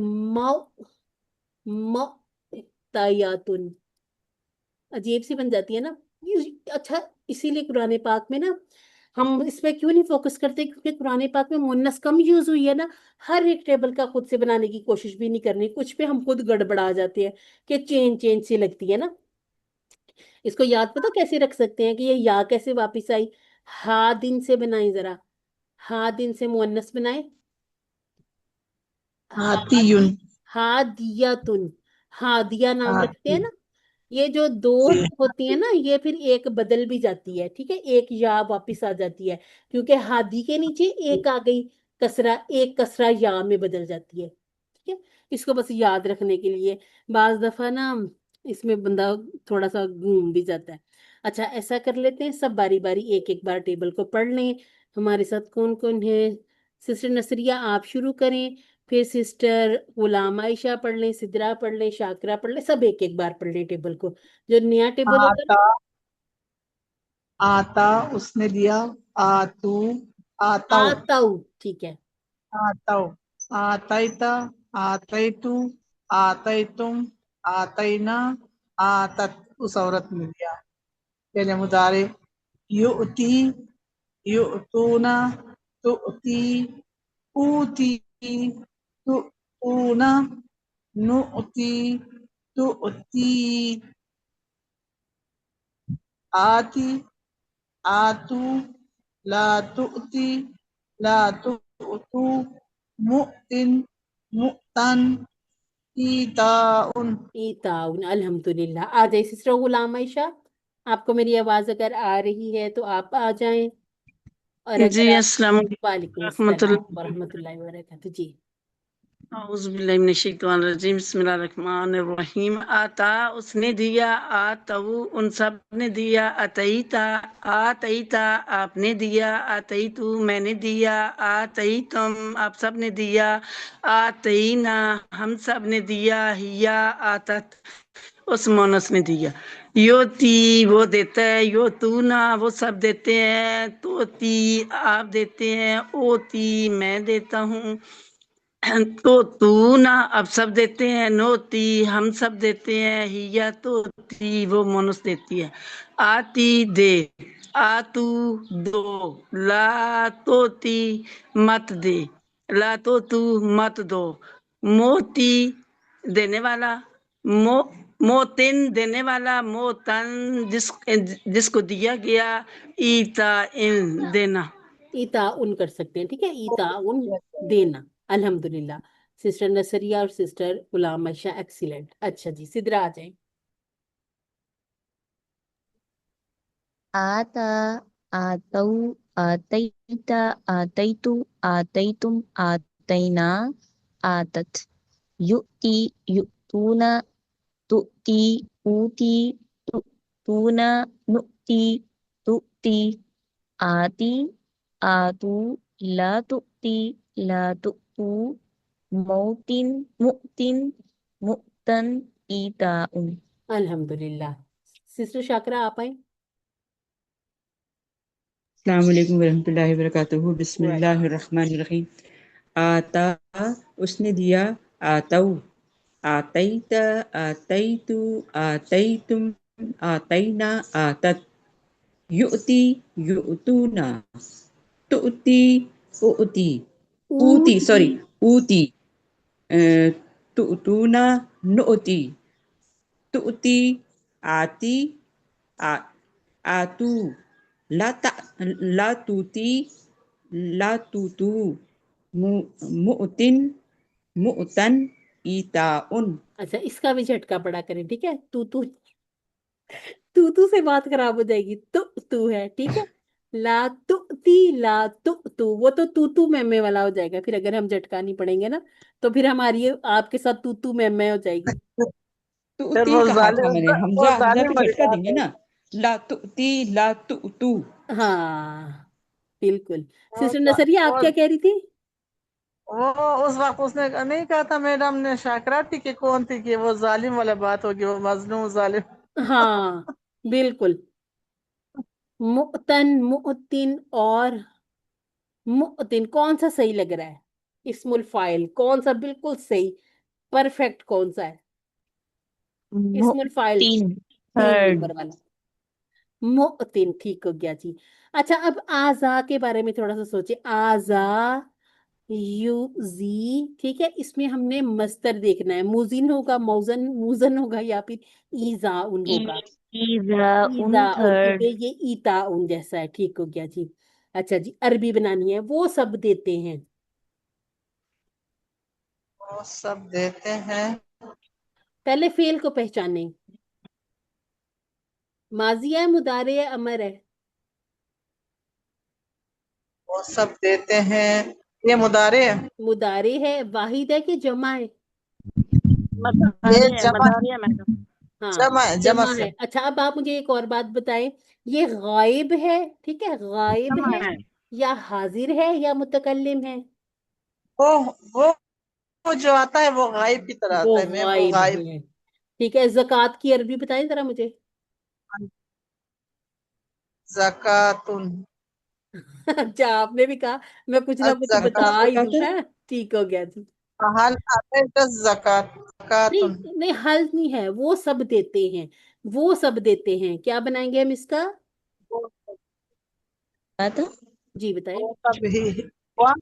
मुअतायातुन, अजीब सी बन जाती है ना। अच्छा, इसीलिए कुरान पाक में ना हम इस पे क्यों नहीं फोकस करते, क्योंकि कुरान पाक में मुन्नस कम यूज हुई है ना। हर एक टेबल का खुद से बनाने की कोशिश भी नहीं करनी, कुछ पे हम खुद गड़बड़ा जाते हैं कि चेंज चेंज सी लगती है ना। इसको याद पता कैसे रख सकते हैं कि ये या कैसे वापिस आई? हा दिन से बनाए जरा, हा दिन से मुन्नस बनाए, आतीयुन। हादिया तुन, हादिया नाम रखते हैं आती ना। ये जो दो जी। होती है ना, ये फिर एक बदल भी जाती है, ठीक है, एक या वापिस आ जाती है, क्योंकि हादी के नीचे एक आ गई, कसरा, एक कसरा या में बदल जाती है, ठीक है। इसको बस याद रखने के लिए, बाज दफा ना इसमें बंदा थोड़ा सा घूम भी जाता है। अच्छा, ऐसा कर लेते हैं, सब बारी बारी एक एक बार टेबल को पढ़ लें। हमारे साथ कौन कौन है? सिस्टर नसरिया आप शुरू करें, फिर सिस्टर गुलाम आयशा पढ़ लें, सिद्रा पढ़ लें, शाकरा पढ़ लें, सब एक एक बार पढ़ लें टेबल को। जो नया टेबल होगा ना, आता, आता उसने दिया, आतू, आताऊ, आताऊ, ठीक है। आताऊ, आतैता, आतैतु, आतैतुम, आतैना, आतत उस औरत ने दिया। पहले मुदारे, युति, युतूना, तुती, ऊती, तुऊना, नुती, तुती, आती, आतू, ला तुती, ला तुतू, मुतिन, मुतन, ईताउन। ईताउन, अल्हम्दुलिल्लाह। आ जाए सिस्टर गुलाम आयशा, आपको मेरी आवाज अगर आ रही है तो आप आ जाएं, और जी, अगर आप, अस्सलाम वालेकुम अस्सलाम रहमतुल्लाह। वरहमतुल्लाहि वबरकातुहू जी। औज़ु बिल्लाहि मिनश्शैतानिर्रजीम, बिस्मिल्लाहिर्रहमानिर्रहीम। आता उसने दिया, आतऊ उन सब ने दिया, अतईता आतईता आपने दिया, अतईतु मैंने दिया, आतईतुम आप सब ने दिया, आतईना हम सब ने दिया, हिया आतत उस मोनस ने दिया। योती वो देता है, यो तू ना वो सब देते हैं, तोती आप देते हैं, ओती मैं देता हूँ, तो तू ना अब सब देते हैं, नोती हम सब देते हैं, हिया तो ती वो मनुष्य देती है, आती दे, आतू दो, ला तोती मत दे, ला तो तू मत दो, मोती देने वाला, मोतिन देने वाला, मोतन जिसको दिया गया, ईता इन देना। ईताउन कर सकते हैं, ठीक है, ईताउन देना। अल्हम्दुलिल्लाह। सिस्टर नसरिया और सिस्टर गुलाम आयशा, एक्सीलेंट। अच्छा जी, सिद्रा आ जाए। आता आतौ आतैता आतैतु आतैतुम आतैना आतत युति युतूना तुति ऊति तुतूना नुति तुति आति आतु لا تؤتی لا تؤتو موتن مؤتن مؤتن ایتاء अल्हम्दुलिल्लाह। सिस्टर शाकरा आप आए। अस्सलाम वालेकुम वरहमतुल्लाहि वबरकातुहू। वालेकुम। बिस्मिल्लाहिर्रहमानिर्रहीम। आता, उसने दिया। आतऊ, आतैता, आतैतु, आतैतुम, आतैना, आतत। युअती, युअतूना। तुअती, उअती, ऊती, ऊती। सॉरी, ऊती। तुअतूना, नुअती। तुअती, आती, आ, आतू। ला ता, ला तूती, ला तूतू। मुअतिन, मुअतन, ईताउन। अच्छा, इसका भी झटका पड़ा करें, ठीक है। तू से बात खराब हो जाएगी। तू है, ठीक है। ला तुती ला तू, वो तो तू मैमे वाला हो जाएगा। फिर अगर हम झटका नहीं पड़ेंगे ना, तो फिर हमारी आपके साथ तू मैमे हो जाएगी। फिर तुअती कहा था मैंने, वो हमजा हमजा जालिम पे वाली झटका बात देंगे है। ना। ला तुअती, ला तुअतू। हाँ, बिल्कुल। वो सिस्टर नसरिया, आप वो क्या कह रही थी? वो उस वक्त उसने नहीं कहा था मैडम ने, शाकरा थी कि कौन थी, कि वो जालिम वाला बात होगी, वो मजलूम जालिम। हाँ, बिल्कुल। मुअतन, मुअतिन और मुअतिन कौन सा सही लग रहा है? इस्मुल फाइल कौन सा बिल्कुल सही, परफेक्ट कौन सा है? इस्मुल फाइल मुतिन 3 नंबर थर्ड वाला। मुअतिन, ठीक हो गया जी। अच्छा, अब आजा के बारे में थोड़ा सा सोचे। आजा, यूजी, ठीक है। इसमें हमने मस्तर देखना है। मुजिन होगा, मौजन मुजन होगा, या फिर ईजा उन होगा। ईजा उन ईजा उन, क्योंकि थर्ड ये ईता उन जैसा है। ठीक हो गया जी। अच्छा जी, अरबी बनानी है। वो सब देते हैं। वो सब देते हैं। पहले फेल को पहचाने। माजी है, मुदारे है, अमर है? वो सब देते हैं, ये मुदारे है। मुदारे है, वाहिद है कि जमा है? ये जमा मदारी है मैडम। हाँ, जमा है, जमा जमा से। है। अच्छा, अब आप मुझे एक और बात बताएं। ये गायब है, ठीक है, गायब जमा है, है। या हाजिर है, या मुतकल्लिम है? वो वो वो जो आता है वो गायब की तरह वो आता है मैम, वो गायब गायब। है। ठीक है, जक़ात की अरबी बताएं जरा मुझे। ज़कातुन। अच्छा, आपने भी कहा। मैं कुछ ना कुछ बता ही दूं, ज़कात, है। ठीक हो गया जी। हल आता है ज़कात, ज़कातुन। नहीं नहीं, हल नहीं है, वो सब देते हैं। वो सब देते हैं, क्या बनाएंगे हम इसका? वो था जी बताएं। वो सब ही व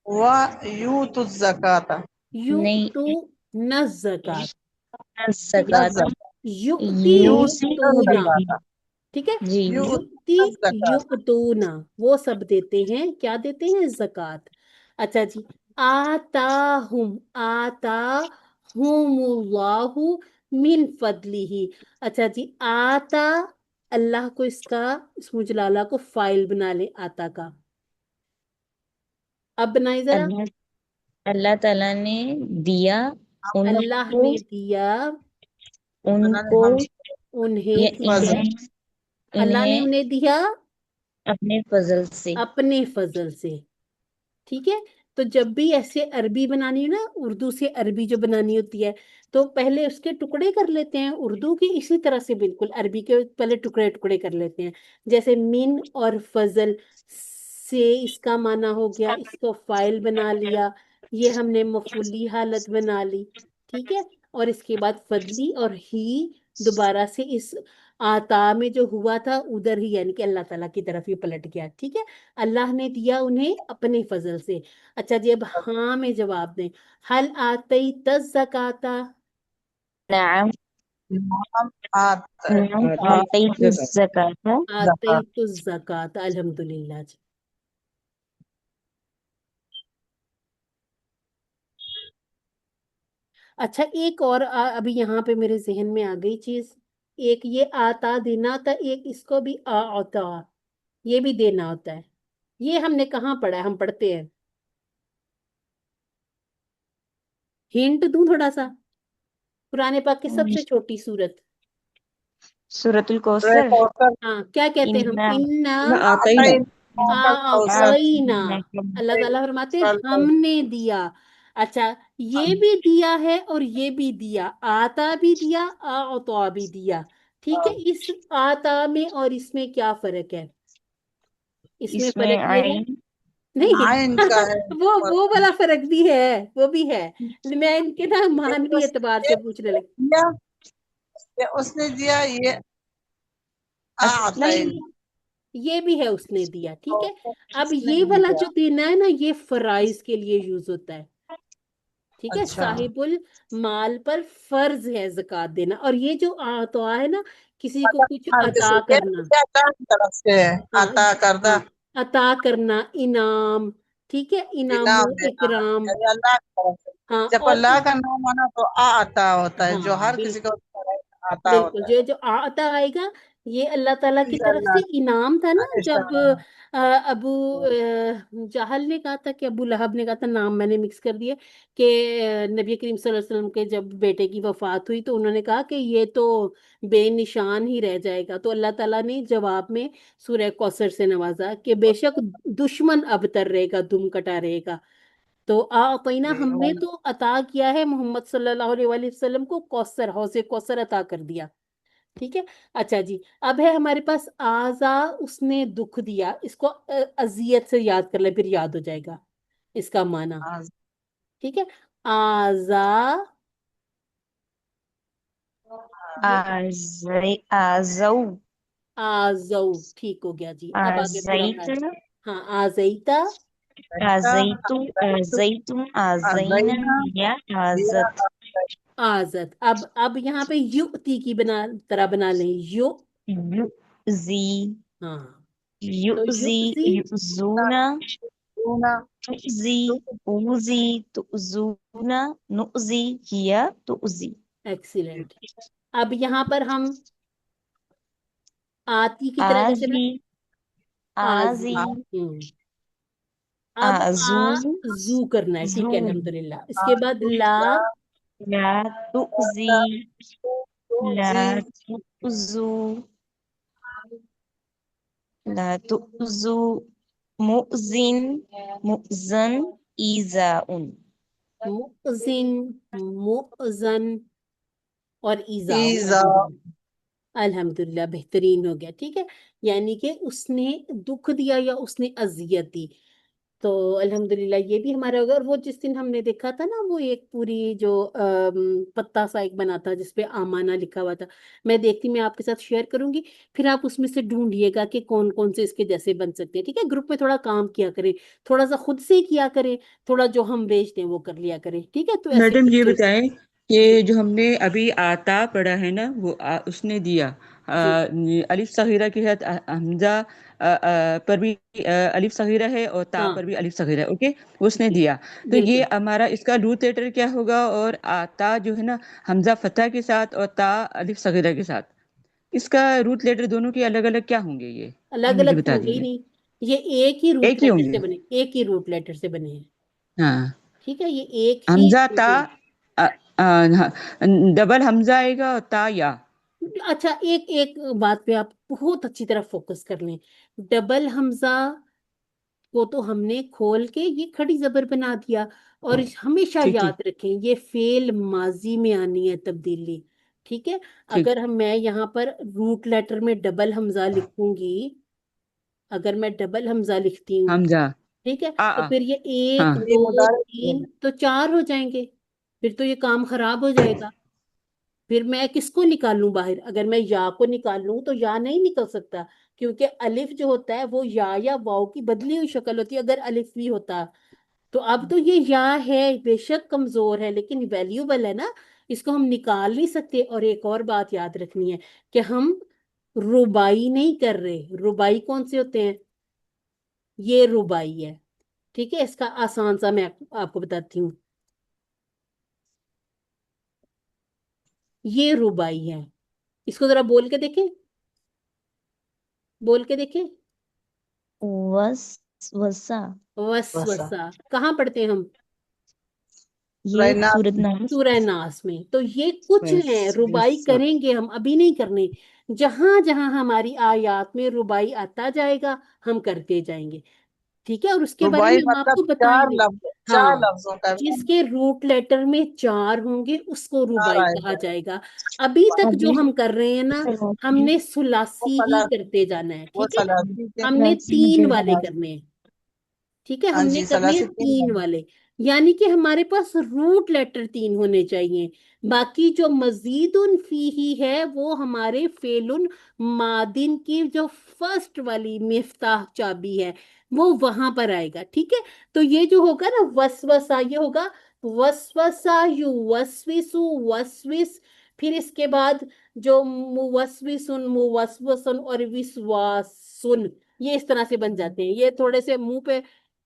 व यूतु ज़काता। यू नहीं टू न जक़ात, ठीक है। ज़कात युक्ति यूसी युक्तूना, ज़काता। ठीक है। जी युक्ति ज़कात। युक्तूना, वो सब देते हैं। क्या देते हैं? ज़कात। अच्छा जी। आता हुमुल्लाहु मिन फदलिही। अच्छा जी, आता, अल्लाह को, इसका इस्मुल जलाला को फाइल बना ले आता का। अब बनाए जरा। अल्लाह अल्लाह ताला ने दिया अल्लाह उनको ने दिया उनको हम उन्हें, या ठीक है। फजल इन्हें अल्लाह ने इन्हें उन्हें दिया अपने फजल से अपने फजल से, ठीक है। तो जब भी ऐसे अरबी बनानी है ना, उर्दू से अरबी जो बनानी होती है, तो पहले उसके टुकड़े कर लेते हैं। उर्दू के इसी तरह से बिल्कुल अरबी के पहले टुकड़े टुकड़े कर लेते हैं। जैसे मिन और फजल से इसका माना हो गया, इसको फाइल बना लिया, ये हमने मफूली हालत बना ली, ठीक है। और इसके बाद फदली और ही दोबारा से इस आता में जो हुआ था उधर ही, यानी कि अल्लाह ताला की तरफ ही पलट गया, ठीक है। अल्लाह ने दिया उन्हें अपने फजल से। अच्छा जी, अब हाँ में जवाब दें। हल आतई तज जकाता। नाम नाम आता है नाम आती, आतैतु ज़कात। ज़काता आतई ज़कात। तो जकात, अल्हम्दुलिल्लाह जी। अच्छा, एक और अभी यहाँ पे मेरे जहन में आ गई चीज। एक ये आता देना था, एक इसको भी आता, ये भी देना होता है। ये हमने कहाँ पढ़ा है? हम पढ़ते हैं। हिंट दूं थोड़ा सा? कुरान पाक की सबसे छोटी सूरत। सूरतुल रे कौसर कौसर। हाँ, क्या कहते हैं हम? इन्ना इन्ना ना आता ही आता ना। है कौसर आतईना, अल्लाह ताला फरमाते हैं हमने दिया। अच्छा, ये भी दिया है और ये भी दिया, आता भी दिया, आता भी दिया। ठीक है, इस आता में और इसमें क्या फर्क है? इसमें इसमें फर्क ये है, आइन नहीं आयन का है वो वाला फर्क भी है, वो भी है। मैं इनके ना मानवी एतबार से पूछने लगी। दिया, ये उसने दिया, ये नहीं, आतैन, ये भी है उसने दिया, ठीक है। अब उसने ये वाला दिया। जो देना है ना, ये फराइज के लिए यूज होता है। ठीक है, अच्छा, साहिबुल माल पर फर्ज है ज़कात देना। और ये जो आता है ना, किसी को कुछ हाँ, किसी अता ये करना, अल्लाह की तरफ से है, हाँ आता करदा, हाँ, अता करना, इनाम, ठीक है, इनाम इनाम देना, इकराम। यानी अल्लाह की तरफ से। हाँ, जब और अल्लाह का नाम आना तो आता होता है, जो हाँ हर किसी बिल्कुल, को आता बिल्कुल, होता है। जो जो आता आएगा, ये अल्लाह ताला की ये तरफ से अल्लाह इनाम था ना। का जब अबू जहल ने कहा था कि अबू लहब ने कहा था, नाम मैंने मिक्स कर दिया, कि नबी करीम सल्लल्लाहु अलैहि वसल्लम के जब बेटे की वफात हुई तो उन्होंने कहा कि ये तो बेनिशान ही रह जाएगा। तो अल्लाह ताला ने जवाब में सूरह कौसर से नवाजा कि बेशक दुश्मन अबतर रहेगा, दुम कटा रहेगा। तो आतना हमने तो अता किया है मोहम्मद सल्लल्लाहु अलैहि वसल्लम को, कौसर, हौज़े कौसर अता कर दिया। ठीक है। अच्छा जी, अब है हमारे पास आजा, उसने दुख दिया। इसको अजियत से याद कर ले, फिर याद हो जाएगा इसका माना। ठीक है, आजा, ये आजऊ आजऊ, ठीक हो गया जी। अब आगे पूरा आजैत उठा। हाँ, आजईता, आजैतु आजैतुम आजैना अज़ैना या दिया, आजत आजत। अब यहाँ पे युक्ति की तरह बना लें, यु। युजी हाँ, तो युजी युक्ति, युजूना दूना, तुजी उजी तुजूना नुजी हिया तुजी एक्सीलेंट। अब यहाँ पर हम आती की तरह कैसे आजी बना, आजी। आजी अब आजूज जू करना है, ठीक जू है, अल्हम्दुलिल्लाह। इसके बाद ला, ला तुजी ला जी, तुजू ला तुजू मुजिन मुजन ईजाउन मुजिन, मुअजन और ईजा। ईजा, अल्हम्दुलिल्लाह, बेहतरीन हो गया। ठीक है, यानी कि उसने दुख दिया या उसने अजियत दी। तो अल्हम्दुलिल्लाह ये भी हमारा होगा। और वो जिस दिन हमने देखा था ना, वो एक पूरी जो पत्ता सा एक बना था जिसपे आमाना लिखा हुआ था, मैं देखती, मैं आपके साथ शेयर करूंगी। फिर आप उसमें से ढूंढिएगा कि कौन कौन से इसके जैसे बन सकते हैं। ठीक है, ग्रुप में थोड़ा काम किया करें, थोड़ा सा खुद से किया करें, थोड़ा जो हम बेचते हैं वो कर लिया करें। ठीक है, तो ऐसे मैडम ये पिक्चर्स। बताएं जी, कि जो हमने अभी आता पढ़ा है ना, वो उसने दिया, जी, अलिफ सगीरा के साथ हमजा पर भी अलिफ सगीरा है, और ता हाँ, पर भी अलिफ सगीरा है। ओके, उसने जी, दिया। तो ये बिल्कुल। हमारा इसका रूट लेटर क्या होगा? और आता जो है ना, हमजा फतह के साथ और ता अलिफ सगीरा के साथ, इसका रूट लेटर दोनों के अलग अलग क्या होंगे? ये अलग मुझे अलग बता होंगे ही दीजिए। नहीं, ये एक ही रूट एक ही लेटर से होंगे? बने, एक ही रूट लेटर से बने हैं। हाँ, ठीक है, ये एक ही हमजा ता, रूट। अ, हाँ, डबल हमजा आएगा और ता या। अच्छा, एक एक बात पे आप बहुत अच्छी तरह फोकस कर लें। डबल हमजा को तो हमने खोल के ये खड़ी जबर बना दिया। और हमेशा ठीक ठीक याद रखें, ये फेल माजी में आनी है तब्दीली। ठीक है, ठीक। अगर मैं यहाँ पर रूट लेटर में डबल हमजा लिखूंगी, अगर मैं डबल हमजा लिखती हूँ, हमजा ठीक है, तो आ फिर ये हाँ। एक ये दो मुदारिफ है। तीन तो चार हो जाएंगे। फिर तो ये काम खराब हो जाएगा। फिर मैं किसको निकालूं बाहर? अगर मैं या को निकालूं तो या नहीं निकल सकता, क्योंकि अलिफ जो होता है वो या वाव की बदली हुई शक्ल होती है। अगर अलिफ भी होता, तो अब तो ये या है, बेशक कमजोर है लेकिन वैल्यूबल है ना, इसको हम निकाल नहीं सकते। और एक और बात याद रखनी है कि हम रुबाई नहीं कर रहे। रुबाई कौन से होते हैं? ये रुबाई है। ठीक है, इसका आसान सा मैं आपको बताती हूँ। ये रुबाई है। इसको जरा बोल के देखें, बोल के देखें। वस वसा वसा, वसवसा कहाँ पढ़ते हैं हम? یہ नास सूरत नास सूरह नास में। तो ये कुछ बस है, रुबाई बस करेंगे हम, अभी नहीं करने। जहां जहां हमारी आयात में रुबाई आता जाएगा हम करते जाएंगे, ठीक है। और उसके बारे रुबाई में हम मतलब आपको बताएंगे। चार हाँ, लफ्जों का जिसके रूट लेटर में 4 होंगे उसको चार रुबाई कहा आएगा। जाएगा। अभी तक जो अभी हम कर रहे हैं ना, हमने सुलासी वो ही सला करते जाना है, वो ठीक है। सलासी के हमने सलासी 3 मुजर्रद वाले करने हैं, ठीक है। हाँ हमने जी, करने हैं सलासी 3 वाले, यानी कि हमारे पास रूट लेटर 3 होने चाहिए। बाकी जो मजीदुन फीही है वो हमारे फेलुन मादिन की जो फर्स्ट वाली मिफ्ताह चाबी है वो वहां पर आएगा, ठीक है। तो ये जो होगा ना वसवसा, ये होगा वसवसा यु वसविसु वसविस। फिर इसके बाद जो मुवसविसुन मुवसवसन और विसवासुन, ये इस तरह से बन जाते हैं। ये थोड़े से मुंह पे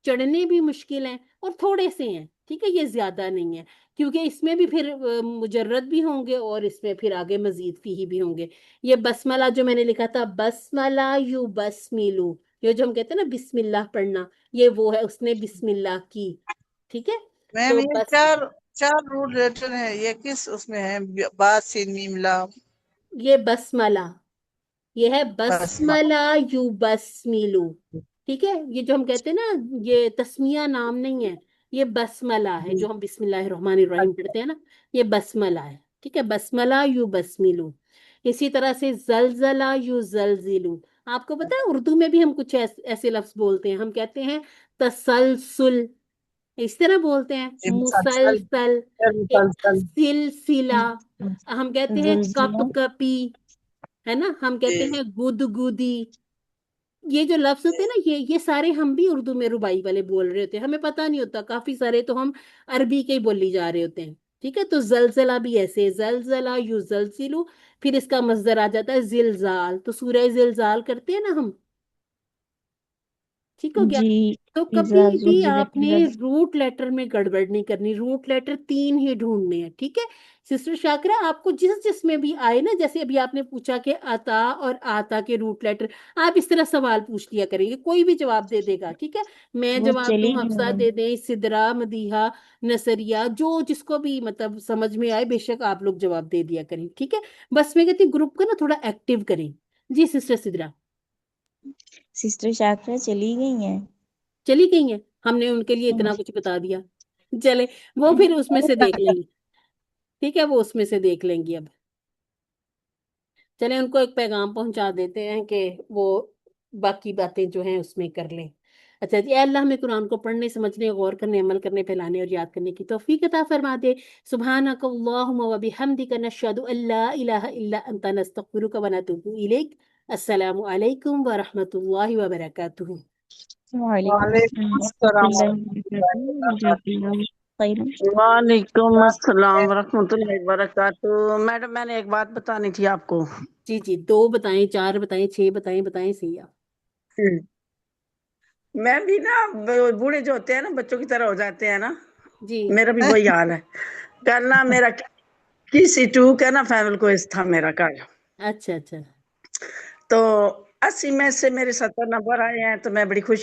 चढ़ने भी मुश्किल हैं और थोड़े से हैं, ठीक है, ये ज्यादा नहीं है। क्योंकि इसमें भी फिर मुजर्रद भी होंगे और इसमें फिर आगे मजीद फीही भी होंगे। ये बसमला जो मैंने लिखा था, बसमला यू बसमिलू, ये जो हम कहते हैं ना बिस्मिल्लाह पढ़ना, ये वो है, उसने बिस्मिल्लाह की, ठीक है। मैम तो ये बस चार चार रूट लेटर है, ये किस उसमें है? बा सिन मीम लाम। ये बसमला, ये है बस बसमला यू बसमिलू, ठीक है। ये जो हम कहते हैं ना, ये तस्मिया नाम नहीं है, ये बसमला है, जो हम बिस्मिल्लाहिर्रहमानिर्रहीम पढ़ते हैं ना, ये बसमला है, ठीक है। बसमला यू बसमिलू। इसी तरह से जलजला यू जलजिलू। आपको पता है उर्दू में भी हम कुछ ऐसे लफ्ज बोलते हैं, हम कहते हैं तसलसुल, इस तरह बोलते हैं, ये मुसलसल मुसलसल, मुसलसल सिलसिला, हम कहते हैं कप ज़लज़ला कपी, है ना, हम कहते ये हैं गुदगुदी। ये जो लफ्ज होते हैं ना, ये सारे हम भी उर्दू में रुबाई वाले बोल रहे होते हैं, हमें पता नहीं होता, काफी सारे तो हम अरबी के ही बोली जा रहे होते हैं, ठीक है। तो जलजला भी ऐसे, जलजला यू जलजिलू। फिर इसका मस्दर आ जाता है जिलजाल, तो सूरह जिलजाल करते हैं ना हम, ठीक हो गया। जी तो कभी इज़ा भी ज़ुलज़िलत आपने अर्ज़ रूट लेटर में गड़बड़ नहीं करनी, रूट लेटर 3 ही ढूंढने हैं, ठीक है। सिस्टर शाकरा, आपको जिस जिसमें भी आए ना, जैसे अभी आपने पूछा कि अता और आता के रूट लेटर, आप इस तरह सवाल पूछ लिया करेंगे, कोई भी जवाब दे देगा, ठीक है। मैं वो जवाब चली दूं, गई हफ्सा मैम। दे दें, सिदरा मदीहा नसरिया, जो जिसको भी मतलब समझ में आए बेशक आप लोग जवाब दे दिया करें, ठीक है। बस मैं कहती हूँ ग्रुप को ना थोड़ा एक्टिव करें। जी सिस्टर सिदरा। सिस्टर शाकरा चली गई हैं। चली गई हैं, हमने उनके लिए इतना कुछ बता दिया। चले, वो फिर उसमें से देख लेंगी, ठीक है, वो उसमें से देख लेंगी अब। चले, उनको एक पैगाम पहुंचा देते हैं कि वो बाकी बातें जो हैं उसमें कर लें। अच्छा जी, ऐ अल्लाह हमें कुरान को पढ़ने, समझने, गौर करने, अमल करने, फैलाने और याद करने की तौफीक अता फरमा दे। सुब्हानक अल्लाहुम्मा व बिहम्दिका नशहदु अल्ला इलाहा इल्ला अंता नस्तगफिरुका व नतूबु इलैक। अस्सलामु अलैकुम व रहमतुल्लाहि व बरकातुहू। वालेकुम वालेकुम अस्सलाम अस्सलाम वरहमतुल्लाहि वबरकातुहू। खैरन। वालेकुम अस्सलाम वरहमतुल्लाहि वबरकातुहू। मैडम, मैंने एक बात बतानी थी आपको। जी जी, 2 बताएं, 4 बताएं, 6 बताएं, बताएं सही आप। मैं भी ना बूढ़े जो होते हैं ना बच्चों की तरह हो जाते हैं ना, जी मेरा भी वही हाल है। कल ना मेरा किसी टू का ना फाइनल क्विज था मेरा कल, अच्छा अच्छा। तो 80 में से मेरे 70 नंबर आए हैं, तो मैं बड़ी खुश